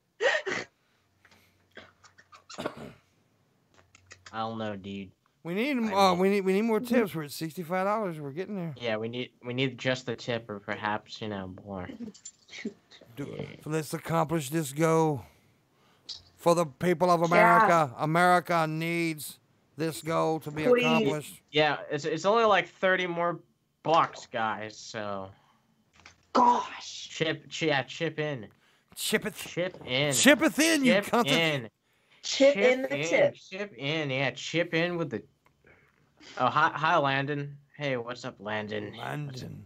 I don't know, dude. We need we need more tips. We're at $65. We're getting there. Yeah, we need just the tip, or perhaps more. Let's accomplish this goal for the people of America. Yeah. America needs this goal to be accomplished. Yeah, it's only like 30 more bucks, guys. So, gosh, chip in. Chipeth in, chip you cunt. Chip in the tip. Chip in, yeah. Chip in with the. Oh, hi, Landon. Hey, what's up, Landon? Landon.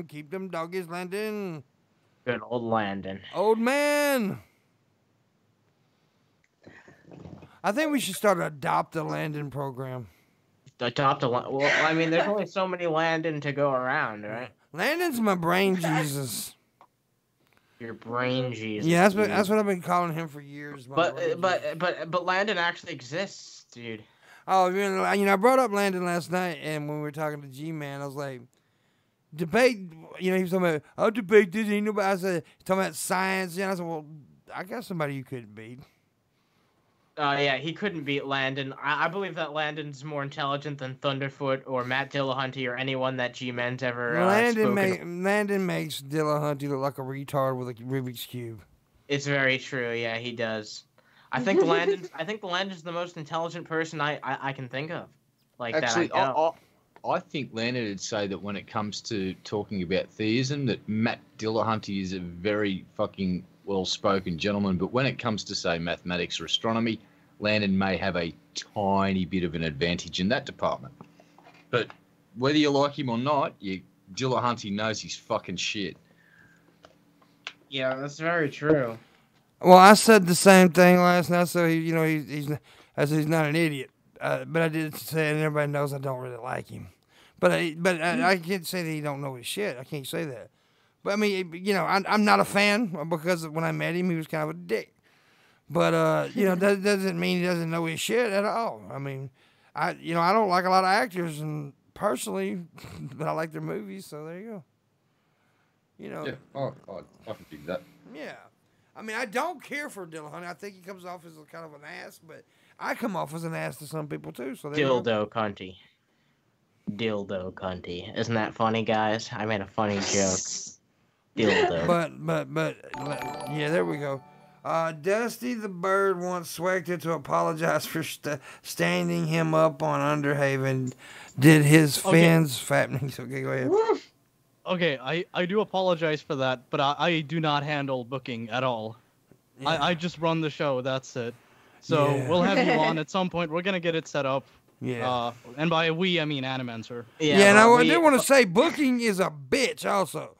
Keep them doggies, Landon. Good old Landon. Old man. I think we should start an Adopt a Landon program. Adopt a Landon? Well, I mean, there's only so many Landon to go around, right? Landon's my brain Jesus. Your brain Jesus. Yeah, that's what I've been calling him for years. But Landon actually exists, dude. Oh, I brought up Landon last night, and when we were talking to G-Man, I was like, debate. He was talking about, I'll debate this. Ain't nobody. I said, talking about science. I said, well, I got somebody you couldn't beat. Yeah, he couldn't beat Landon. I believe that Landon's more intelligent than Thunderfoot or Matt Dillahunty or anyone that G-Man's ever spoken. Landon makes Dillahunty look like a retard with a Rubik's Cube. It's very true. Yeah, he does. I think Landon's the most intelligent person I can think of. Like actually, that. I think Landon would say that when it comes to talking about theism, that Matt Dillahunty is a very fucking well-spoken gentleman, but when it comes to, say, mathematics or astronomy, Landon may have a tiny bit of an advantage in that department. But whether you like him or not, Dillahunty knows his fucking shit. Yeah, that's very true. Well, I said the same thing last night, so he's not an idiot. But I did say, and everybody knows I don't really like him. But I can't say that he don't know his shit. I can't say that. But I mean, I'm not a fan because when I met him, he was kind of a dick. But that doesn't mean he doesn't know his shit at all. I mean, I don't like a lot of actors, and personally, but I like their movies. So there you go. Yeah, I can dig that. Yeah, I mean, I don't care for Dillahunty. I think he comes off as kind of an ass, but I come off as an ass to some people too. So Dildo cunty. dildo cunty. Isn't that funny, guys? I made a funny joke. Dildo. But, yeah, there we go. Dusty the Bird wants Swector to apologize for standing him up on Underhaven. Did his fins fattening? Okay, go ahead. Okay, I do apologize for that, but I do not handle booking at all. Yeah. I just run the show, that's it. So Yeah. we'll have you on at some point. We're gonna get it set up. Yeah. And by we, I mean Animancer. Yeah, and I do want to say booking is a bitch also.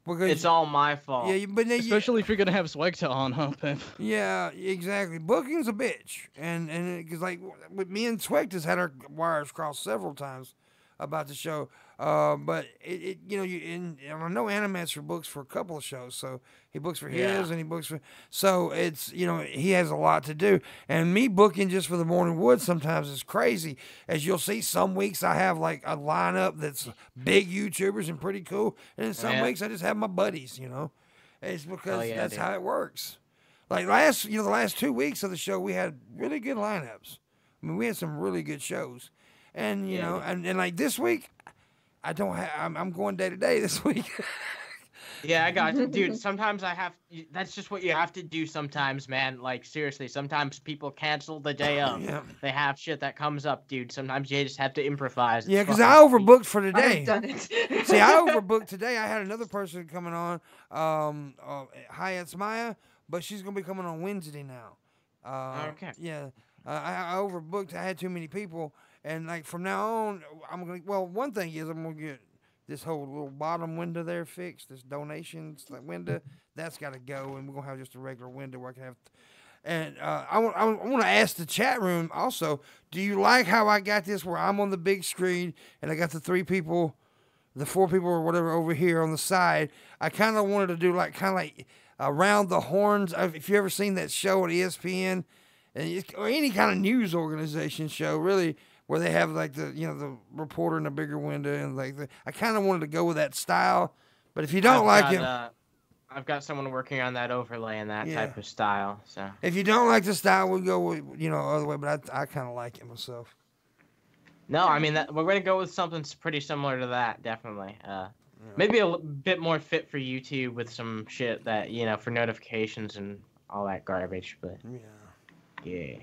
Because it's all my fault. Yeah, but especially if you're gonna have Swegta on, huh, Pimp? Yeah, exactly. Booking's a bitch, and because like with me and Swegta's had our wires crossed several times about the show. But it you know and I know Animaster books for a couple of shows, so he books for his and he books for so it's he has a lot to do, and me booking just for the Morning Wood sometimes is crazy. As you'll see, some weeks I have like a lineup that's big YouTubers and pretty cool, and then some weeks I just have my buddies. It's because that's how it works. Like the last 2 weeks of the show we had really good lineups. I mean, we had some really good shows, and and like this week. I don't have. I'm going day to day this week. Yeah, I got you, dude. Sometimes I have. That's just what you have to do. Sometimes, man. Like seriously, sometimes people cancel the day of. Yeah. They have shit that comes up, dude. Sometimes you just have to improvise. Yeah, because I overbooked for today. I've done it. See, I overbooked today. I had another person coming on. Hi, it's Maya, but she's gonna be coming on Wednesday now. Okay. Yeah, I overbooked. I had too many people. And like from now on, I'm gonna. Well, one thing is I'm gonna get this whole little bottom window there fixed. This donations window that's got to go, and we're gonna have just a regular window where I can have. And I want to ask the chat room also. Do you like how I got this where I'm on the big screen and I got the 4 people or whatever over here on the side? I kind of wanted to do like around the horns. If you ever seen that show on ESPN, or any kind of news organization show, really. Where they have like the reporter in a bigger window and I kind of wanted to go with that style, but if you don't like it, I've got someone working on that overlay and that type of style. So if you don't like the style, we'll go with other way. But I kind of like it myself. No, I mean we're gonna go with something pretty similar to that, definitely. Maybe a bit more fit for YouTube with some shit that for notifications and all that garbage, but yeah.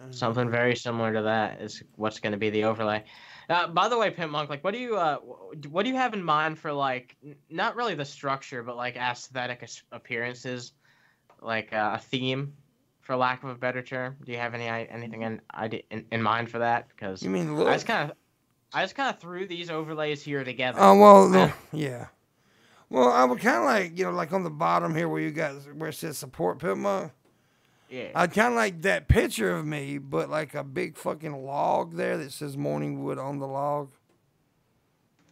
Something very similar to that is what's going to be the overlay. By the way, Pimpmunk, like, what do you have in mind for like not really the structure, but like aesthetic appearances, like a theme, for lack of a better term? Do you have anything in mind for that? Because you mean look? I just kind of threw these overlays here together. Oh well, yeah. Well, I would kind of like like on the bottom here where it says support Pimpmunk. Yeah. I'd kind of like that picture of me, but like a big fucking log there that says Morning Wood on the log.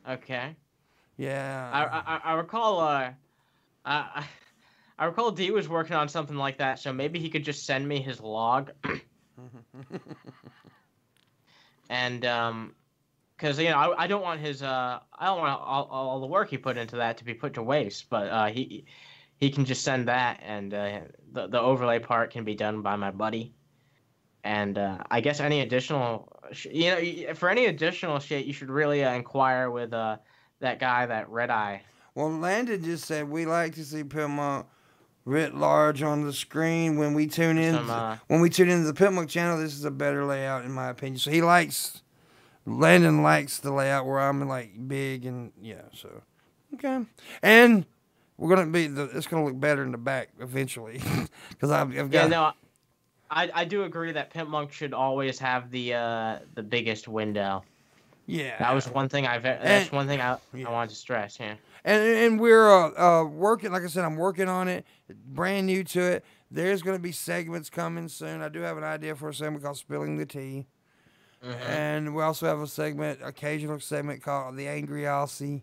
Okay. Yeah. I recall. I recall D was working on something like that, so maybe he could just send me his log. And because I don't want all the work he put into that to be put to waste, but he can just send that, and the overlay part can be done by my buddy. And I guess any additional, for any additional shit, you should really inquire with that guy, that Red Eye. Well, Landon just said we like to see Pimpmunk writ large on the screen when we tune in. When we tune into the Pimpmunk channel, this is a better layout in my opinion. So Landon likes the layout where I'm like big and so okay. And we're gonna it's gonna look better in the back eventually, because I've got. Yeah, no, I do agree that Pimpmunk should always have the biggest window. Yeah, that was one thing I wanted to stress. Yeah, and we're working. Like I said, I'm working on it. Brand new to it. There's gonna be segments coming soon. I do have an idea for a segment called "Spilling the Tea," and we also have a occasional segment called "The Angry Aussie."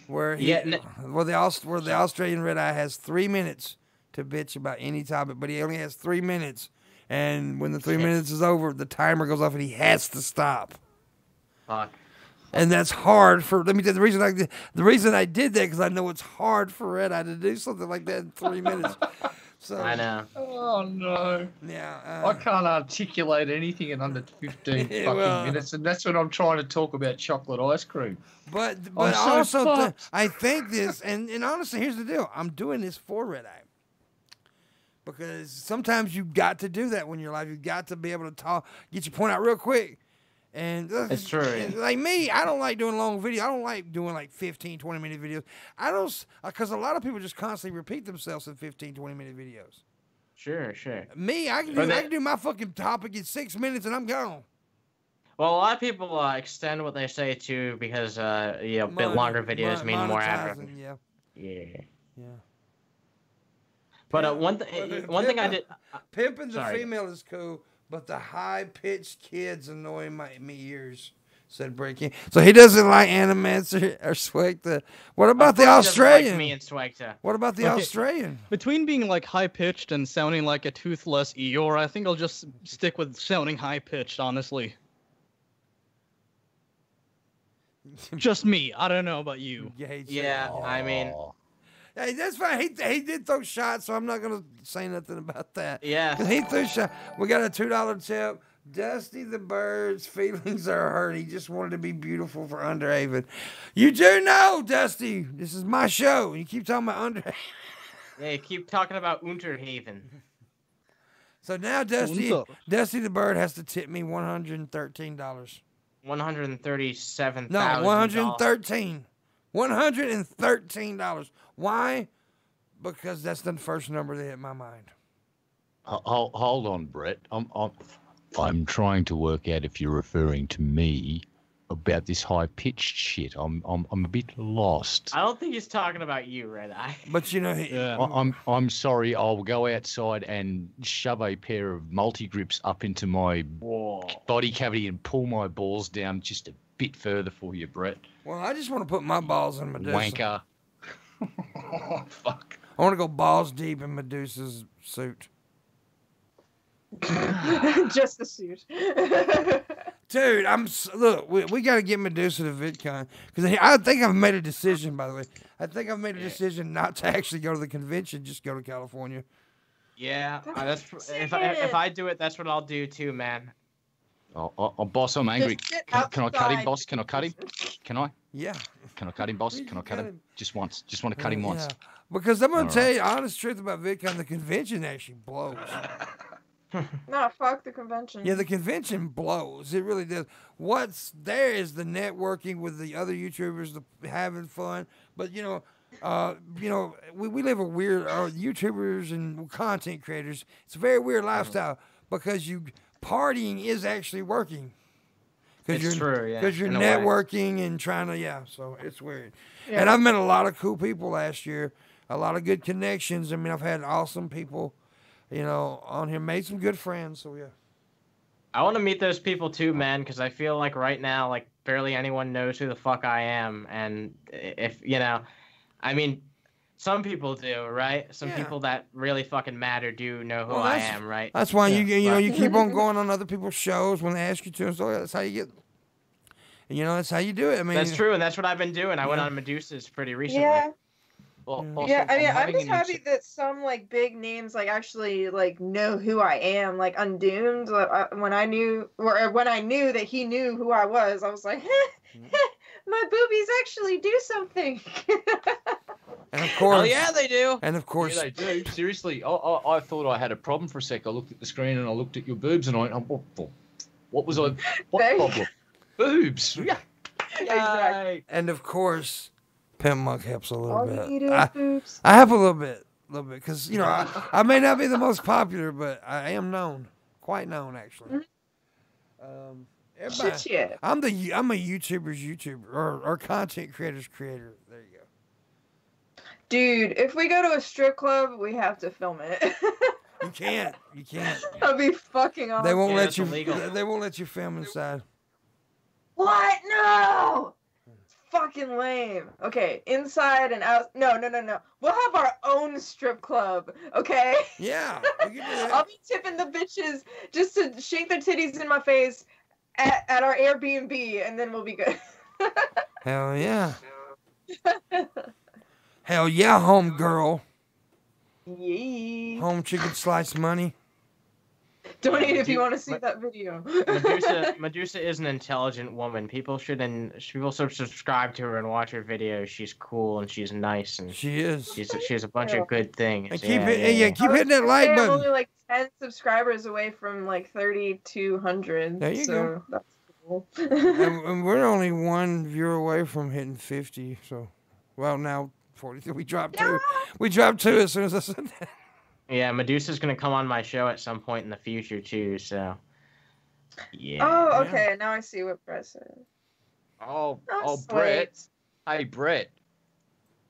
Where the Australian Red Eye has 3 minutes to bitch about any topic, but he only has 3 minutes, and when the 3 minutes is over, the timer goes off and he has to stop. Fuck. And that's hard for. Let me tell you the reason I did that because I know it's hard for Red Eye to do something like that in 3 minutes. So I know. Oh no. yeah, I can't articulate anything in under 15 Yeah, fucking well- minutes, and that's when I'm trying to talk about chocolate ice cream. but I'm so also fucked. I think this, and honestly, here's the deal: I'm doing this for Red Eye. Because sometimes you got to do that when you're live. You got to be able to talk, get your point out real quick. And It's true. Like me, I don't like doing long videos. I don't like doing like 15, 20-minute videos. I don't, because a lot of people just constantly repeat themselves in 15, 20-minute videos. Sure. Me, I can do my fucking topic in 6 minutes and I'm gone. Well, a lot of people extend what they say too because a bit longer videos mean more advertising. Yeah. Yeah. But one thing I did. Pimping the Sorry. female is cool, but the high-pitched kids annoy me ears, said Breaking. So he doesn't like Animance or Swagta. What about the Australian? Like me and Swagta. What about the Australian? Between being like high pitched and sounding like a toothless Eeyore, I think I'll just stick with sounding high pitched. Honestly, just me. I don't know about you. Yeah, I mean, Hey, that's fine. He did throw shots, so I'm not gonna say nothing about that. yeah. 'Cause he threw shots. We got a $2 tip. Dusty the Bird's feelings are hurt. He just wanted to be beautiful for Underhaven. You do know, Dusty. This is my show. You keep talking about Underhaven. Yeah, you keep talking about Unterhaven. So now Dusty the Bird has to tip me $113. $137,000. No, $113. $113. Why? Because that's the first number that hit my mind. Hold on, Brett. I'm trying to work out if you're referring to me about this high-pitched shit. I'm a bit lost. I don't think he's talking about you, Red Eye. But you know, I'm sorry. I'll go outside and shove a pair of multi-grips up into my body cavity and pull my balls down just a bit further for you, Brett. well, I just want to put my balls in Medusa. Wanker. Oh, fuck. I want to go balls deep in Medusa's suit. Just the suit. Dude, look. We got to get Medusa to VidCon because I think I've made a decision. By the way, I think I've made a decision not to actually go to the convention, just go to California. Yeah, if I do it, that's what I'll do too, man. Oh, boss, I'm angry. Just get Can I cut him, outside. boss? Can I cut him? Can I? Yeah. Can I cut him, boss? Can I cut him? Just once. Just want to cut him once. Yeah. Because I'm gonna All tell you the honest truth about VidCon. The convention actually blows. No, fuck the convention. Yeah, the convention blows. It really does. What's there is the networking with the other YouTubers, the having fun. But we live a weird YouTubers and content creators. It's a very weird lifestyle because partying is actually working. It's true, yeah. Because you're in a way. networking and trying to, so it's weird. Yeah. And I've met a lot of cool people last year, a lot of good connections. I mean, I've had awesome people, on here, made some good friends. So, yeah. I want to meet those people too, man, because I feel like right now, like, barely anyone knows who the fuck I am. And if, I mean, some people do, right? Some people that really fucking matter do know who I am, right? That's why you keep on going on other people's shows when they ask you to. So that's how you get. And that's how you do it. I mean, That's true, and that's what I've been doing. I went on Medusa's pretty recently. Yeah. Well, Yeah, I mean, I'm having just an happy that some big names actually know who I am. Like Undoomed, when I knew that he knew who I was like, my boobies actually do something. And of course, Oh yeah, they do. And of course, Yeah, they do. Seriously, I thought I had a problem for a sec. I looked at the screen and I looked at your boobs and I went, what was I? What There- problem? Boobs. Yeah. Exactly. and of course, Pimpmunk helps a little All you need bit. is boobs. I have a little bit, because I may not be the most popular, but I am known, quite known actually. Everybody, Shit. I'm a YouTuber's YouTuber or content creator's creator. There you go. Dude, if we go to a strip club, we have to film it. You can't. That'd be fucking awesome. They won't Yeah, let that's you. illegal. They won't let you film inside. What? No! It's fucking lame. Okay, inside and out. No. We'll have our own strip club, okay? Yeah, we can do I'll that. be tipping the bitches just to shake their titties in my face at our Airbnb, and then we'll be good. Hell yeah. Hell yeah, homegirl. Yay. Home chicken slice money. Donate if you want to see that video. Medusa is an intelligent woman. People should subscribe to her and watch her videos. She's cool and she's nice and She is. she has a bunch of good things. And keep hitting that I like am button. only like 10 subscribers away from like 3,200. There you go. That's cool. And we're only one viewer away from hitting 50. So, well, now 43. We dropped two. We dropped two as soon as I said that. Yeah, Medusa's gonna come on my show at some point in the future too. So. Yeah. Oh, okay. Now I see what Brett said. Oh, sweet. Brett. Hey, Brett.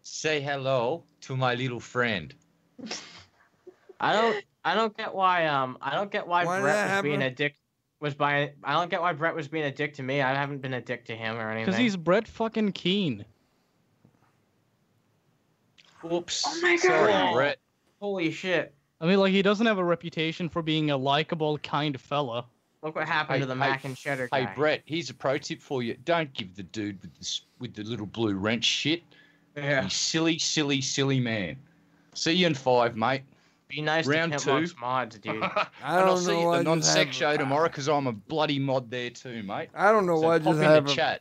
Say hello to my little friend. I don't get why Why Brett that was being happen? a dick. I don't get why Brett was being a dick to me. I haven't been a dick to him or anything. Because he's Brett fucking Keen. Oops. Oh my God. Sorry, Brett. Holy shit! I mean, like, he doesn't have a reputation for being a likable, kind fella. Look what happened to the mac and cheddar guy. Hey, Brett, here's a pro tip for you. Don't give the dude with the little blue wrench shit. Yeah. You silly man. See you in 5, mate. Be nice Round to two. Pimpmunk's mods, dude. I And I'll don't see know you why at the I just non-sex show have- tomorrow because I'm a bloody mod there too, mate. I don't know So why I pop just in have the a- chat.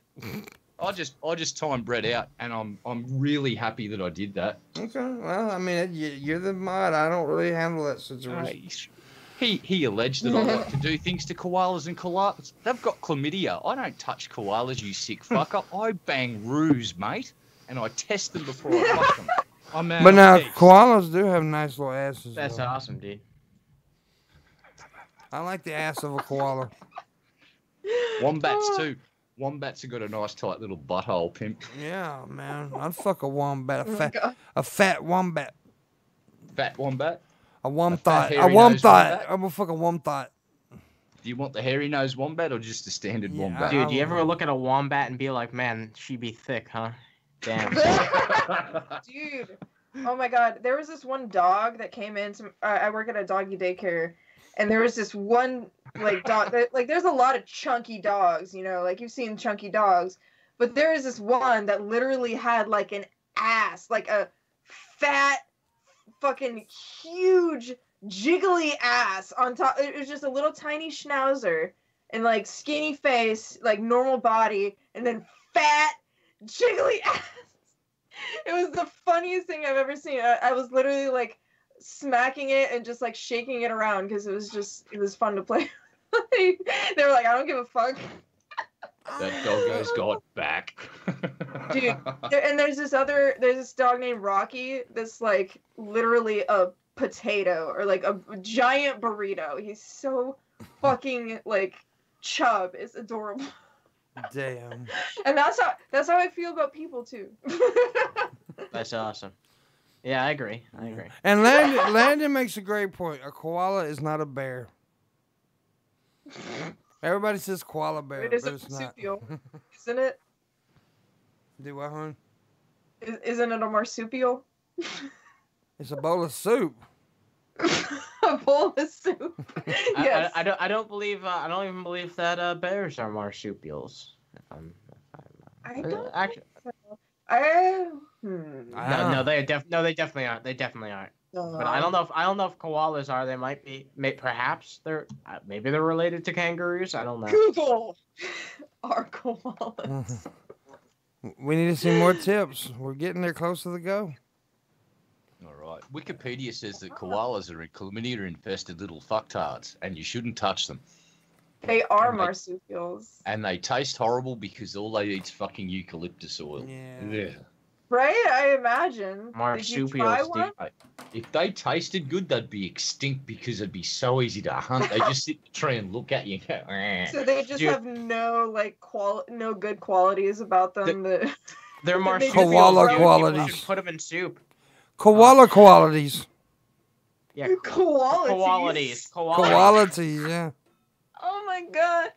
I just timed Brett out, and I'm really happy that I did that. Okay, well, I mean, you're the mod. I don't really handle that situation. He alleged that I like to do things to koalas and koalas. They've got chlamydia. I don't touch koalas, you sick fucker. I bang roos, mate, and I test them before I fuck them. Oh, man. But now, okay. koalas do have nice little asses. That's though. awesome, dude. I like the ass of a koala. Wombats too. Wombats have got a nice tight little butthole, pimp. Yeah, man. I'd fuck a wombat. Oh my God. A fat wombat. Fat wombat. A wombat. fat, A hairy-nosed wombat. wombat? I'm gonna fuck a wombat. Do you want the hairy nosed wombat or just a standard Yeah, wombat? Dude, do you ever look at a wombat and be like, man, she be thick, huh? Damn. Dude, oh my God, there was this one dog that came in. I work at a doggy daycare, and there was this one like dog. Like, there's a lot of chunky dogs, you know, like you've seen chunky dogs, but there is this one that literally had like an ass, like a fat, fucking huge, jiggly ass on top. It was just a little tiny schnauzer, and like skinny face, like normal body, and then fat, jiggly ass. It was the funniest thing I've ever seen. I was literally like smacking it and just like shaking it around because it was fun to play. They were like, I don't give a fuck. That doggo's got back. Dude, and there's this dog named Rocky that's like literally a potato or like a giant burrito. He's so fucking like chub. It's adorable. Damn. And that's how I feel about people too. That's awesome. Yeah, I agree. And Landon makes a great point. A koala is not a bear. Everybody says koala bear, It is but a it's not. marsupial, isn't it? Do what, hon? Isn't it a marsupial? It's a bowl of soup. A bowl of soup. Yes. I don't even believe that bears are marsupials. I don't Actually, Ah. no, they definitely aren't. They definitely aren't. But I don't know if koalas are. They might be. Perhaps maybe they're related to kangaroos. I don't know. Google are koalas. We need to see more tips. We're getting there close to the go. All right. Wikipedia says that koalas are chlamydia-infested little fucktards, and you shouldn't touch them. They are And they- marsupials, And they taste horrible because all they eat's fucking eucalyptus oil. Yeah. right? I imagine. Did you try Marsupials, one? dude. If they tasted good, they'd be extinct because it'd be so easy to hunt. They just sit in the tree and look at you and go, "Eh." So they just Dude. have no like no good qualities about them. They're They marsupials. Koala dude. qualities. You should put them in soup. Koala qualities. Yeah. Qualities. Qualities, yeah. Oh my God.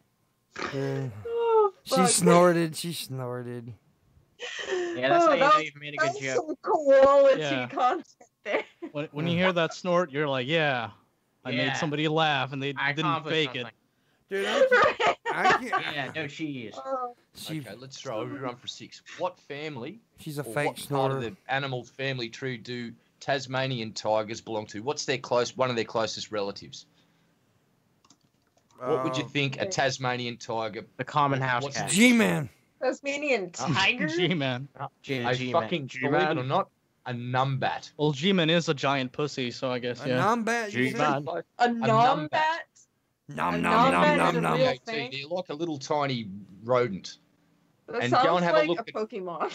Yeah. Oh, She fuck. snorted. She snorted. Yeah, that's how you know that you've made a was good joke. some quality Yeah. content there. When you hear that snort, you're like, yeah, I Yeah. made somebody laugh, and they I didn't accomplished fake something. it. Dude, I can't. Yeah, no cheese. Oh, She, Okay, let's throw everyone for 6. What family she's a or fake what part of snorter. the animal family tree do Tasmanian tigers belong to? What's one of their closest relatives? What would you think a Tasmanian tiger? The common house What's cat. G-Man. Tasmanian tiger? G-Man. A G-Man. fucking, believe it or not, a numbat. Well, G-Man is a giant pussy, so I guess, A yeah. non-bat. you said? Like A numbat. nombat? Nom A nom nom nombat nom is a nom. real VAT, thing? they're like a little tiny rodent. That And go sounds and have a like look a at- Pokemon.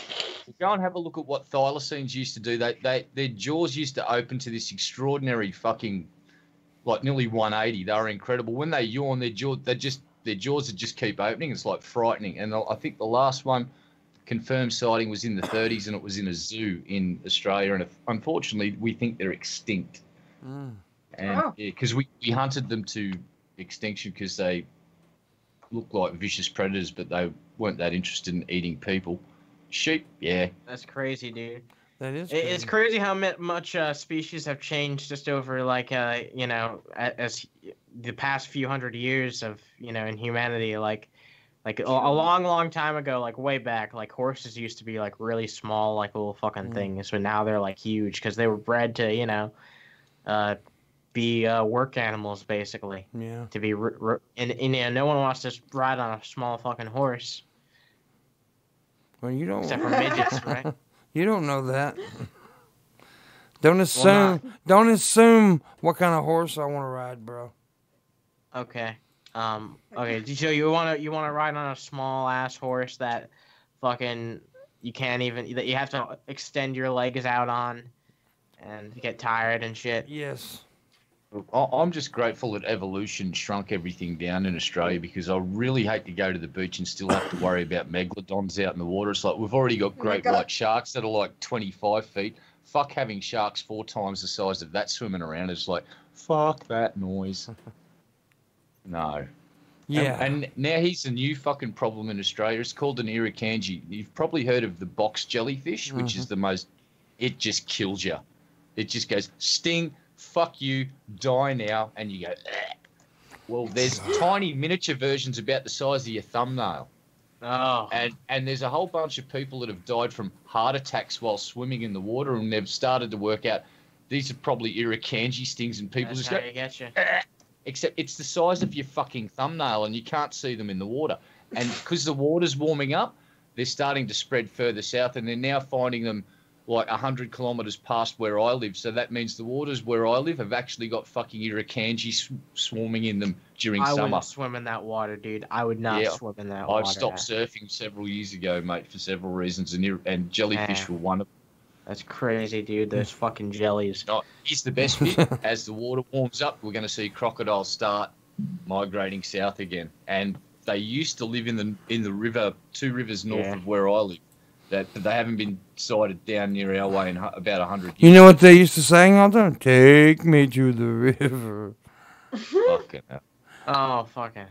Go and have a look at what thylacines used to do. Their jaws used to open to this extraordinary fucking, like nearly 180. They were incredible. When they yawn, their jaws would just keep opening. It's like frightening. And I think the last one confirmed sighting was in the 30s, and it was in a zoo in Australia. And unfortunately, we think they're extinct. Mm. And Oh. because we hunted them to extinction because they looked like vicious predators, but they weren't that interested in eating people. Sheep, yeah. That's crazy, dude. That is. It's crazy how much species have changed just over like as the past few hundred years of in humanity. Like a long time ago, like way back, like horses used to be like really small, like little fucking things, but now they're like huge because they were bred to be work animals basically. Yeah. To be and no one wants to ride on a small fucking horse Well, you don't. except for midgets, right? You don't know that. Don't assume. Don't assume what kind of horse I want to ride, bro. Okay. Okay. So you wanna ride on a small ass horse that fucking you can't even that you have to extend your legs out on and get tired and shit. Yes. I'm just grateful that evolution shrunk everything down in Australia because I really hate to go to the beach and still have to worry about megalodons out in the water. It's like we've already got great God. white sharks that are like 25 feet. Fuck having sharks 4 times the size of that swimming around. It's like, fuck that noise. No. Yeah. And now here's a new fucking problem in Australia. It's called an irukandji. You've probably heard of the box jellyfish, which is the most... It just kills you. It just goes, sting, fuck you, die now, and you go, "Ugh." Well, there's tiny miniature versions about the size of your thumbnail. Oh. And there's a whole bunch of people that have died from heart attacks while swimming in the water, and they've started to work out these are probably irukandji stings, and people That's just how go, you get you. except it's the size of your fucking thumbnail and you can't see them in the water. And because the water's warming up, they're starting to spread further south, and they're now finding them like 100 kilometres past where I live. So that means the waters where I live have actually got fucking irukandji swarming in them during I summer. wouldn't swim in that water, dude. I would not Yeah. swim in that water. I've stopped surfing several years ago, mate, for several reasons, and jellyfish Yeah. were one of them. That's crazy, dude. Those fucking jellies. No, here's the best bit. As the water warms up, we're going to see crocodiles start migrating south again. And they used to live in the river, 2 rivers north of where I live. That they haven't been sighted down near our way in about 100 years. You know what they used to sing all the time? Take me to the river. Fucking hell. Oh, fucking.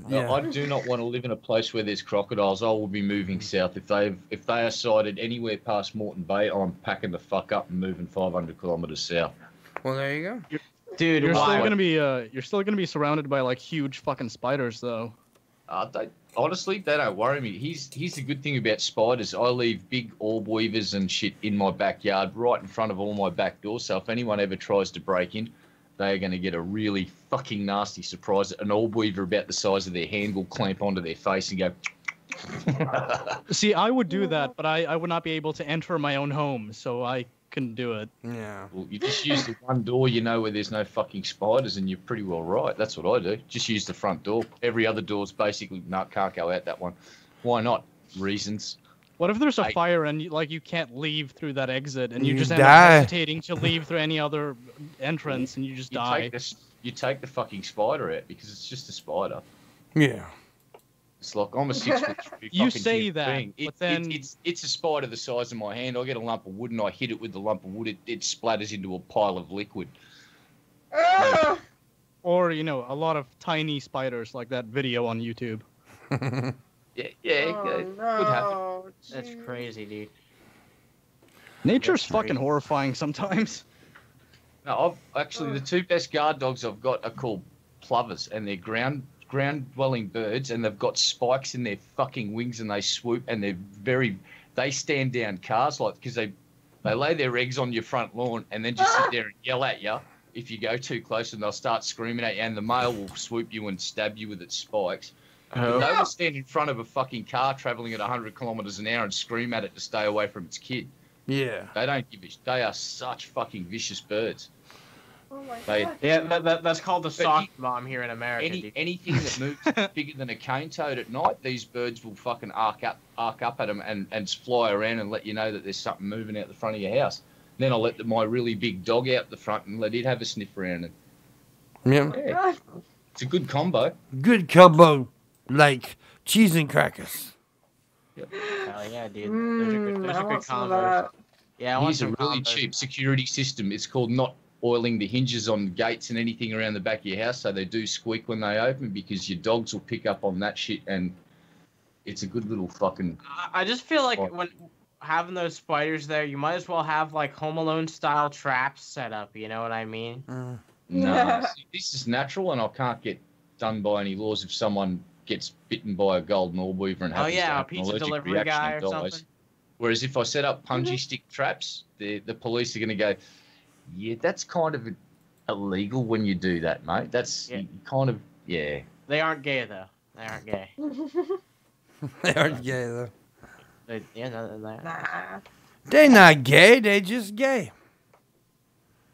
Yeah. I do not want to live in a place where there's crocodiles. I will be moving south. If they are sighted anywhere past Moreton Bay, I'm packing the fuck up and moving 500 kilometres south. Well, there you go. Dude, You're why? still gonna be surrounded by like huge fucking spiders though. Honestly, they don't worry me. Here's the good thing about spiders. I leave big orb weavers and shit in my backyard right in front of all my back doors. So if anyone ever tries to break in, they're going to get a really fucking nasty surprise. An orb weaver about the size of their hand will clamp onto their face and go... See, I would do that, but I would not be able to enter my own home, so I couldn't do it. Yeah. Well, you just use the one door, where there's no fucking spiders, and you're pretty well right. That's what I do. Just use the front door. Every other door's basically, no, can't go out that one. Why not? Reasons. What if there's a fire and you can't leave through that exit, and you You just end die. up hesitating to leave through any other entrance, and you just die? You take the fucking spider out because it's just a spider. Yeah. It's like I'm a 6 foot 3 You fucking say human that, being. but then- It's a spider the size of my hand. I get a lump of wood and I hit it with the lump of wood. It splatters into a pile of liquid. Ah! Or a lot of tiny spiders like that video on YouTube. Yeah, Oh, it could happen. no. That's Jeez. crazy, dude. Nature's That's fucking crazy. horrifying sometimes. No, the 2 best guard dogs I've got are called plovers, and they're ground dwelling birds, and they've got spikes in their fucking wings, and they swoop, and they stand down cars because They lay their eggs on your front lawn and then just sit there and yell at you if you go too close, and they'll start screaming at you, and the male will swoop you and stab you with its spikes. But they will stand in front of a fucking car traveling at 100 kilometers an hour and scream at it to stay away from its kid. Yeah. They don't give a They are such fucking vicious birds. Oh my They- god. Yeah, that's called the sock you- bomb here in America. dude. Anything that moves bigger than a cane toad at night, these birds will fucking arc up at them and fly around and let you know that there's something moving out the front of your house. Then I'll let my really big dog out the front and let it have a sniff around it. Yeah. Yeah, God. it's a good combo. Good combo, like cheese and crackers. Hell yeah, dude. Those I are good want some of combos. that. Yeah, I want Here's a some really combos. cheap security system. It's called not oiling the hinges on gates and anything around the back of your house, so they do squeak when they open, because your dogs will pick up on that shit, and it's a good little fucking... I just feel like What? when having those spiders there, you might as well have like Home Alone style traps set up. You know what I mean? Mm. No, see, this is natural, and I can't get done by any laws if someone gets bitten by a golden orb weaver and Oh happens to yeah, a have an pizza allergic delivery reaction guy and or dies. something. Whereas if I set up punji stick traps, the police are going to go, yeah, that's kind of illegal when you do that, mate. That's Yeah. you kind of, yeah. They aren't gay though. They aren't gay. They aren't gay though. Yeah, no, they're not. Nah. They not gay. They just gay.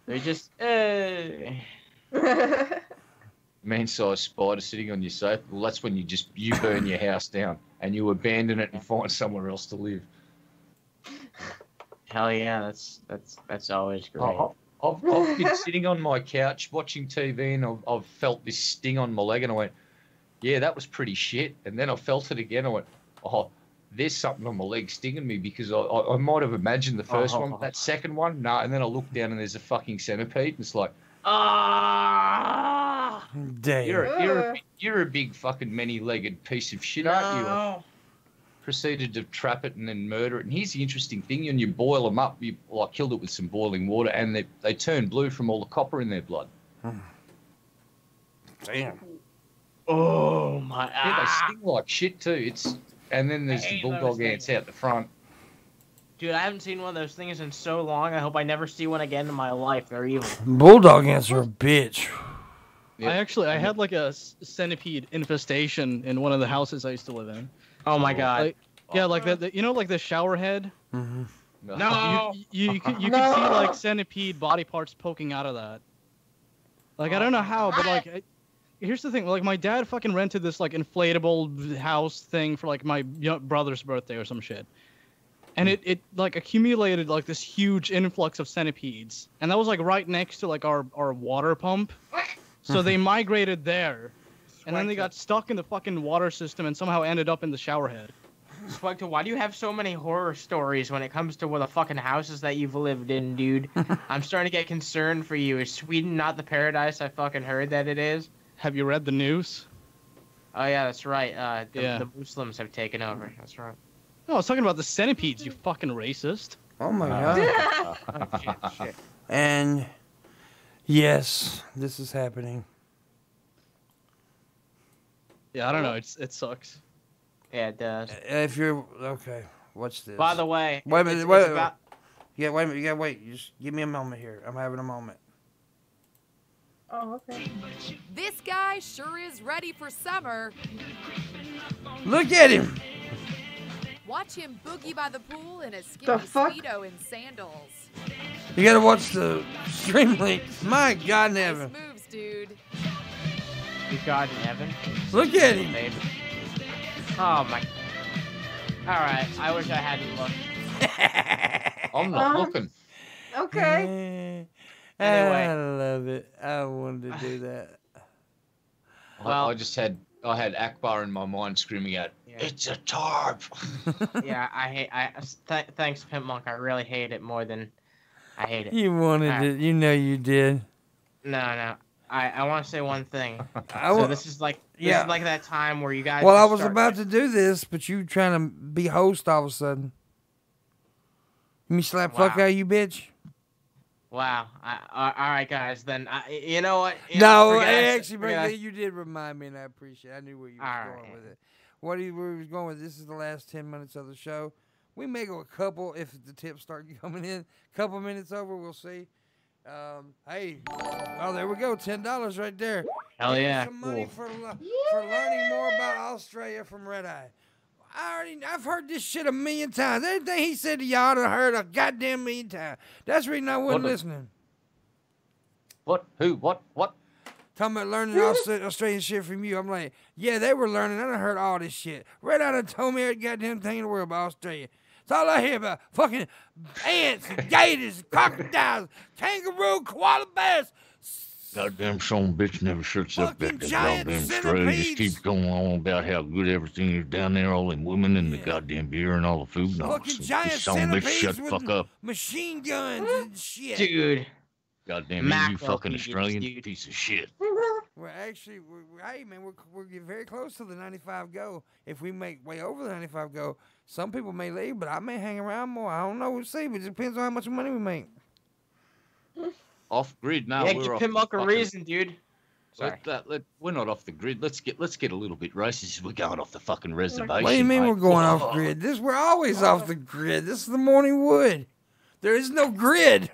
They're just. Man-sized spider sitting on your sofa. Well, that's when you burn your house down and you abandon it and find somewhere else to live. Hell yeah, that's always great. I've been sitting on my couch watching TV, and I've felt this sting on my leg, and I went, yeah, that was pretty shit. And then I felt it again. I went, oh, there's something on my leg stinging me, because I might have imagined the first one, but that second one, no. And then I look down and there's a fucking centipede, and it's like, Ah! Damn. you're a big fucking many-legged piece of shit, aren't you? No. Proceeded to trap it and then murder it. And here's the interesting thing: when you boil them up, I killed it with some boiling water, and they turn blue from all the copper in their blood. Damn. Oh my! Yeah, they sting like shit too. And then there's I the hate those bulldog ants things. out the front. Dude, I haven't seen one of those things in so long. I hope I never see one again in my life. They're evil. Bulldog ants are a bitch. Yep. I had like a centipede infestation in one of the houses I used to live in. Oh my god. Like, yeah, like the you know, like the shower head. Mm-hmm. No. You could see No. like centipede body parts poking out of that. Like I don't know how, but like, here's the thing. Like my dad fucking rented this like inflatable house thing for like my brother's birthday or some shit, and it like accumulated like this huge influx of centipedes, and that was like right next to like our water pump, so they migrated there, and then they got stuck in the fucking water system and somehow ended up in the shower head. Swagto, why do you have so many horror stories when it comes to the fucking houses that you've lived in, dude? I'm starting to get concerned for you. Is Sweden not the paradise I fucking heard that it is? Have you read the news? Oh yeah, that's right. Yeah. The Muslims have taken over. That's right. No, I was talking about the centipedes. You fucking racist. Oh my god. Oh, shit. And yes, this is happening. Yeah, I don't know. It sucks. Yeah, it does. If you're okay, watch this. By the way, Wait a minute, it's wait. about- Yeah, wait a minute. You gotta wait. Just give me a moment here. I'm having a moment. Oh, okay. This guy sure is ready for summer. Look at him. Watch him boogie by the pool in a The skinny fuck? Speedo and sandals. You gotta watch the stream link. My God in Nice heaven. moves, dude. You God in heaven. Look at him. Babe. Oh my. All right. I wish I hadn't looked. I'm not looking. Okay. Anyway. I love it. I wanted to do that. Well- I had Akbar in my mind screaming out, Yeah. "It's a tarp!" Yeah, thanks, Pimpmunk. I really hate it more than I hate it. You wanted Alright. it. You know you did. No. I want to say one thing. I So wa- this is like yeah. that time where you guys. Well, I just was start- about to do this, but you trying to be host all of a sudden. Me slap fuck Wow. out of you, bitch. Wow. All right, guys. Then you know what? No, forget I- actually, forget I- you did remind me, and I appreciate it. I knew where you was All going right. with it. Where he was going with this is the last 10 minutes of the show. We may go a couple if the tips start coming in. Couple minutes over, we'll see. Hey, oh, there we go. $10 right there. Hell yeah. Some money Cool. for learning more about Australia from Red Eye. I've heard this shit a million times. Everything he said to y'all, I heard a goddamn million times. That's the reason I wasn't listening. What? Who? What? Talking about learning Australian shit from you. I'm like, yeah, they were learning. I done heard all this shit. Red Eye done told me every goddamn thing in the world about Australia. It's all I hear about fucking ants and gators and crocodiles, kangaroo, koala bears. Goddamn son of a bitch never shuts up Fucking that giant goddamn Australia. Just centipedes. keeps going on about how good everything is down there, all them women and the goddamn beer and all the food and all Fucking this. giant This son of a bitch shut centipedes the with fuck up. machine guns and shit. Dude. Goddamn Macro you fucking peas, Australian dude. piece of shit. We're actually, hey man, we're getting very close to the 95 go. If we make way over the 95 go, some people may leave, but I may hang around more. I don't know. We'll see. But it depends on how much money we make. Off grid now. Yeah, we're give off Pimpmunk the a fucking- reason, dude. Sorry. We're not off the grid. Let's get a little bit racist. We're going off the fucking reservation. What do you mean mate. we're going off grid? We're always off the grid. This is the morning wood. There is no grid.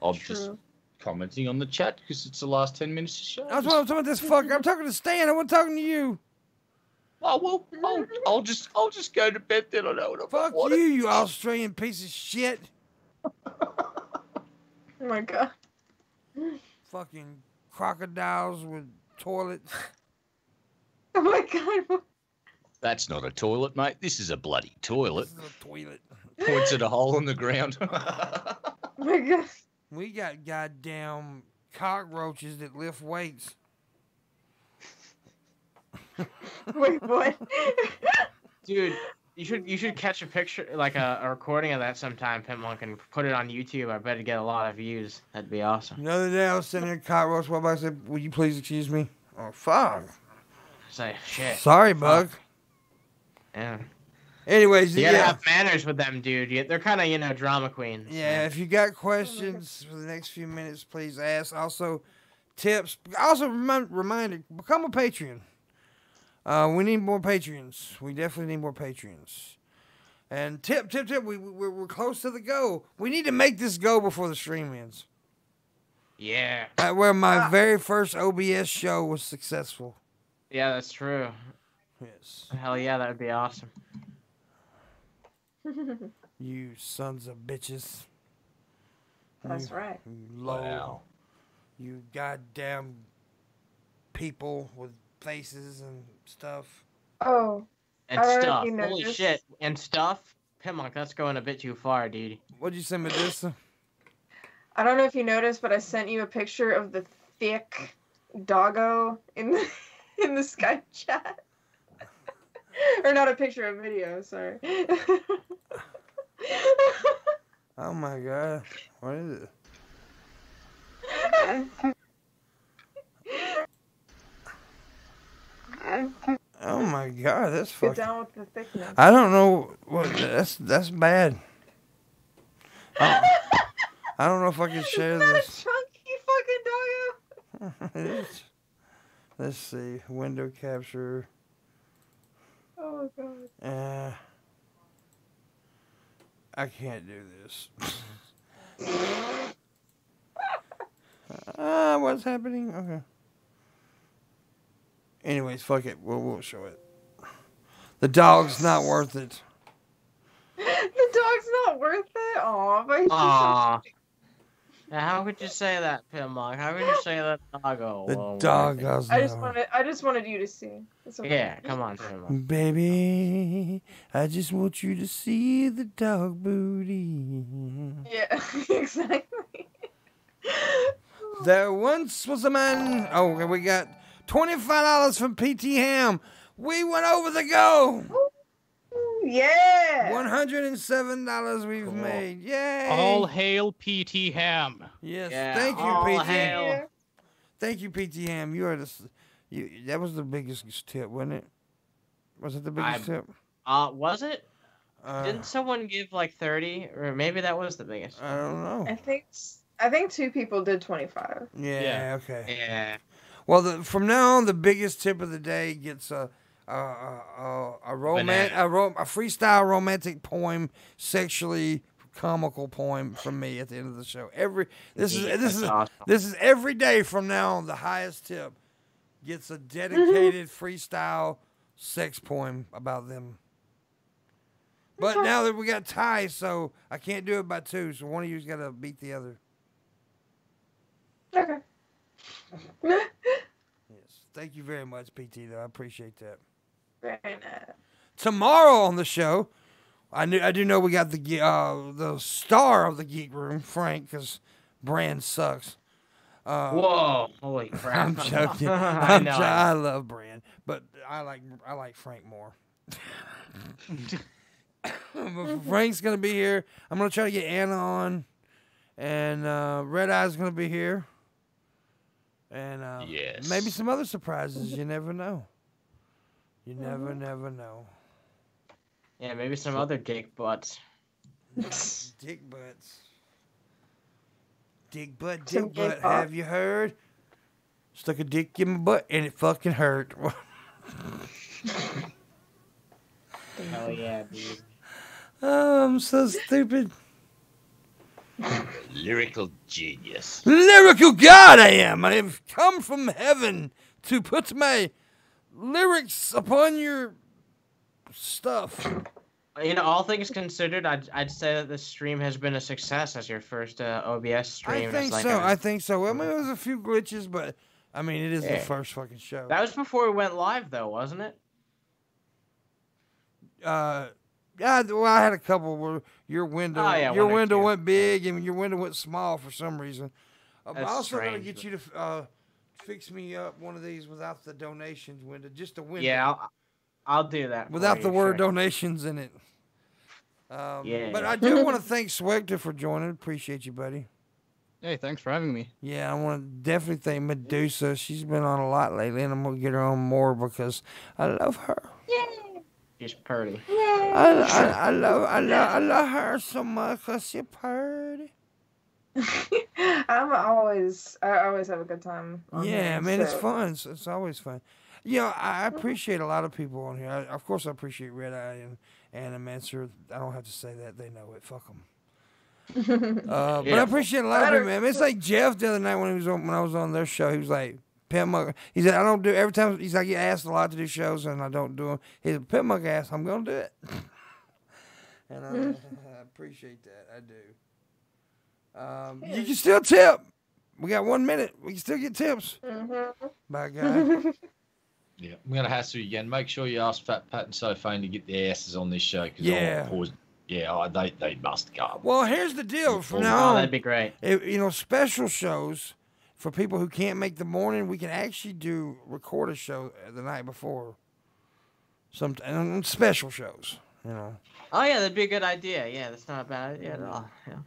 I'm just commenting on the chat because it's the last 10 minutes of the show. That's why I'm talking about this fucker. I'm talking to Stan. I wasn't talking to you. Oh well, I'll just go to bed then. I know what Fuck you, you Australian piece of shit. Oh my god. Fucking crocodiles with toilets. Oh my god. That's not a toilet, mate. This is a bloody toilet. This is a toilet. Points at a hole in the ground. Oh my god. We got goddamn cockroaches that lift weights. Wait, what? Dude, you should catch a picture, like a recording of that sometime, Pimpmunk, and put it on YouTube. I bet it'd get a lot of views. That'd be awesome. The other day I was sitting there, cockroach. What I said, "Will you please excuse me?" Oh fuck. Say shit. Sorry, bug. Yeah. Anyways, You gotta yeah. have manners with them, dude. They're kind of, drama queens. Yeah, if you got questions for the next few minutes, please ask. Also, tips. Also, reminder, become a Patreon. We need more Patreons. We definitely need more Patreons. And tip. We're close to the goal. We need to make this go before the stream ends. Yeah. Where my very first OBS show was successful. Yeah, that's true. Yes. Hell yeah, that would be awesome. You sons of bitches. That's right. You low. You goddamn people with faces and stuff. Oh. And I don't know if stuff. you Holy noticed. shit. And stuff? Pimpmunk, that's going a bit too far, dude. What'd you say, Medusa? I don't know if you noticed, but I sent you a picture of the thick doggo in the in the Skype chat. Or not a picture, a video, sorry. Oh my god. What is it? Oh my god, that's Get fucking... down with the thickness. I don't know what... That's bad. I don't know if I can share Is that this. a chunky fucking doggo? It is. Let's see. Window capture. Oh god. I can't do this. What's happening? Okay. Anyways, fuck it. We'll show it. The dog's not worth it. The dog's not worth it? Aw, but he's just so Aw. Now, how could you say that, Pimpmunk? How could you say that doggo? The won't dog work? goes I just wanted you to see. It's okay. Yeah, come on, Pimpmunk. Baby, I just want you to see the dog booty. Yeah, exactly. There once was a man. Oh, and we got $25 from PT Ham. We went over the goal. Yeah. $107 we've made. Yay! All hail PT Ham. Yes, Yeah, thank you, all PT. hail. Thank you, PT Ham. You are the. That was the biggest tip, wasn't it? Was it the biggest tip? Was it? Didn't someone give like 30, or maybe that was the biggest? I don't know. I think 2 people did 25. Yeah. Okay. Yeah. Well, from now on, the biggest tip of the day gets a a freestyle romantic poem, sexually comical poem from me at the end of the show. This is every day from now on. The highest tip gets a dedicated freestyle sex poem about them. But now that we got ties, so I can't do it by two. So one of you's got to beat the other. Okay. Yes. Thank you very much, PT. Though I appreciate that. Very nice. Tomorrow on the show, I do know we got the star of the Geek Room, Frank, because Brand sucks. Whoa! Holy crap! I'm joking. I love Brand, but I like Frank more. Frank's gonna be here. I'm gonna try to get Anna on, and Red Eye's gonna be here, and yes, maybe some other surprises. You never know. You never know. Yeah, maybe some other dick butts. Dick butts. Dick butt. Have you heard? Stuck a dick in my butt and it fucking hurt. Hell yeah, dude. Oh, I'm so stupid. Lyrical genius. Lyrical god I am. I have come from heaven to put my lyrics upon your stuff. You know, all things considered, I'd say that this stream has been a success as your first OBS stream. I think so. I mean, there was a few glitches, but I mean, it is the first fucking show. That was before we went live, though, wasn't it? Yeah, well, I had a couple where your window, went big and your window went small for some reason. I'm also going to get you to fix me up one of these without the donations window, just a window. Yeah, I'll do that. Without the word donations in it. But I do want to thank Swector for joining. Appreciate you, buddy. Hey, thanks for having me. Yeah, I want to definitely thank Medusa. She's been on a lot lately, and I'm going to get her on more because I love her. Yay! She's pretty. I love her so much because she's pretty. I always have a good time. Yeah, man, it's fun. It's always fun. You know, I appreciate a lot of people on here. Of course, I appreciate Red Eye and Animancer. I don't have to say that. They know it. Fuck them. But I appreciate a lot of people, man. It's like Jeff the other night when I was on their show. He was like, Pimpmunk. He said, I don't do every time. He's like, you asked a lot to do shows, and I don't do them. He said, Pimpmunk asked, I'm gonna do it. And I appreciate that. I do. You can still tip. We got 1 minute. We can still get tips. By God. Yeah, I'm gonna hassle you again. Make sure you ask Fat Pat and Sophane to get their asses on this show because they must go. Well, here's the deal. From now on, that'd be great. Special shows for people who can't make the morning. We can actually record a show the night before. Some special shows. Oh yeah, that'd be a good idea. Yeah, that's not a bad idea at all. Yeah.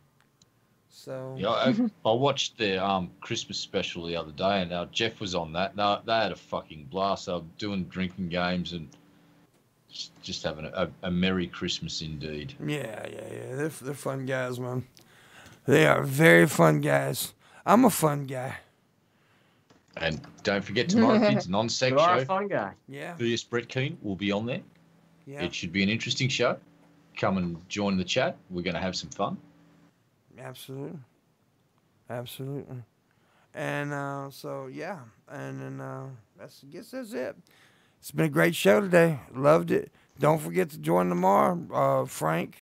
So yeah, I watched the Christmas special the other day, and Jeff was on that. They had a fucking blast. They were doing drinking games and just having a merry Christmas indeed. Yeah. They're fun guys, man. They are very fun guys. I'm a fun guy. And don't forget tomorrow, kids, non-sex show. You are a fun guy. Yeah. Fierce Brett Keane will be on there. Yeah. It should be an interesting show. Come and join the chat. We're going to have some fun. Absolutely. And so yeah, and then I guess that's it. It's been a great show today. Loved it. Don't forget to join tomorrow, Frank.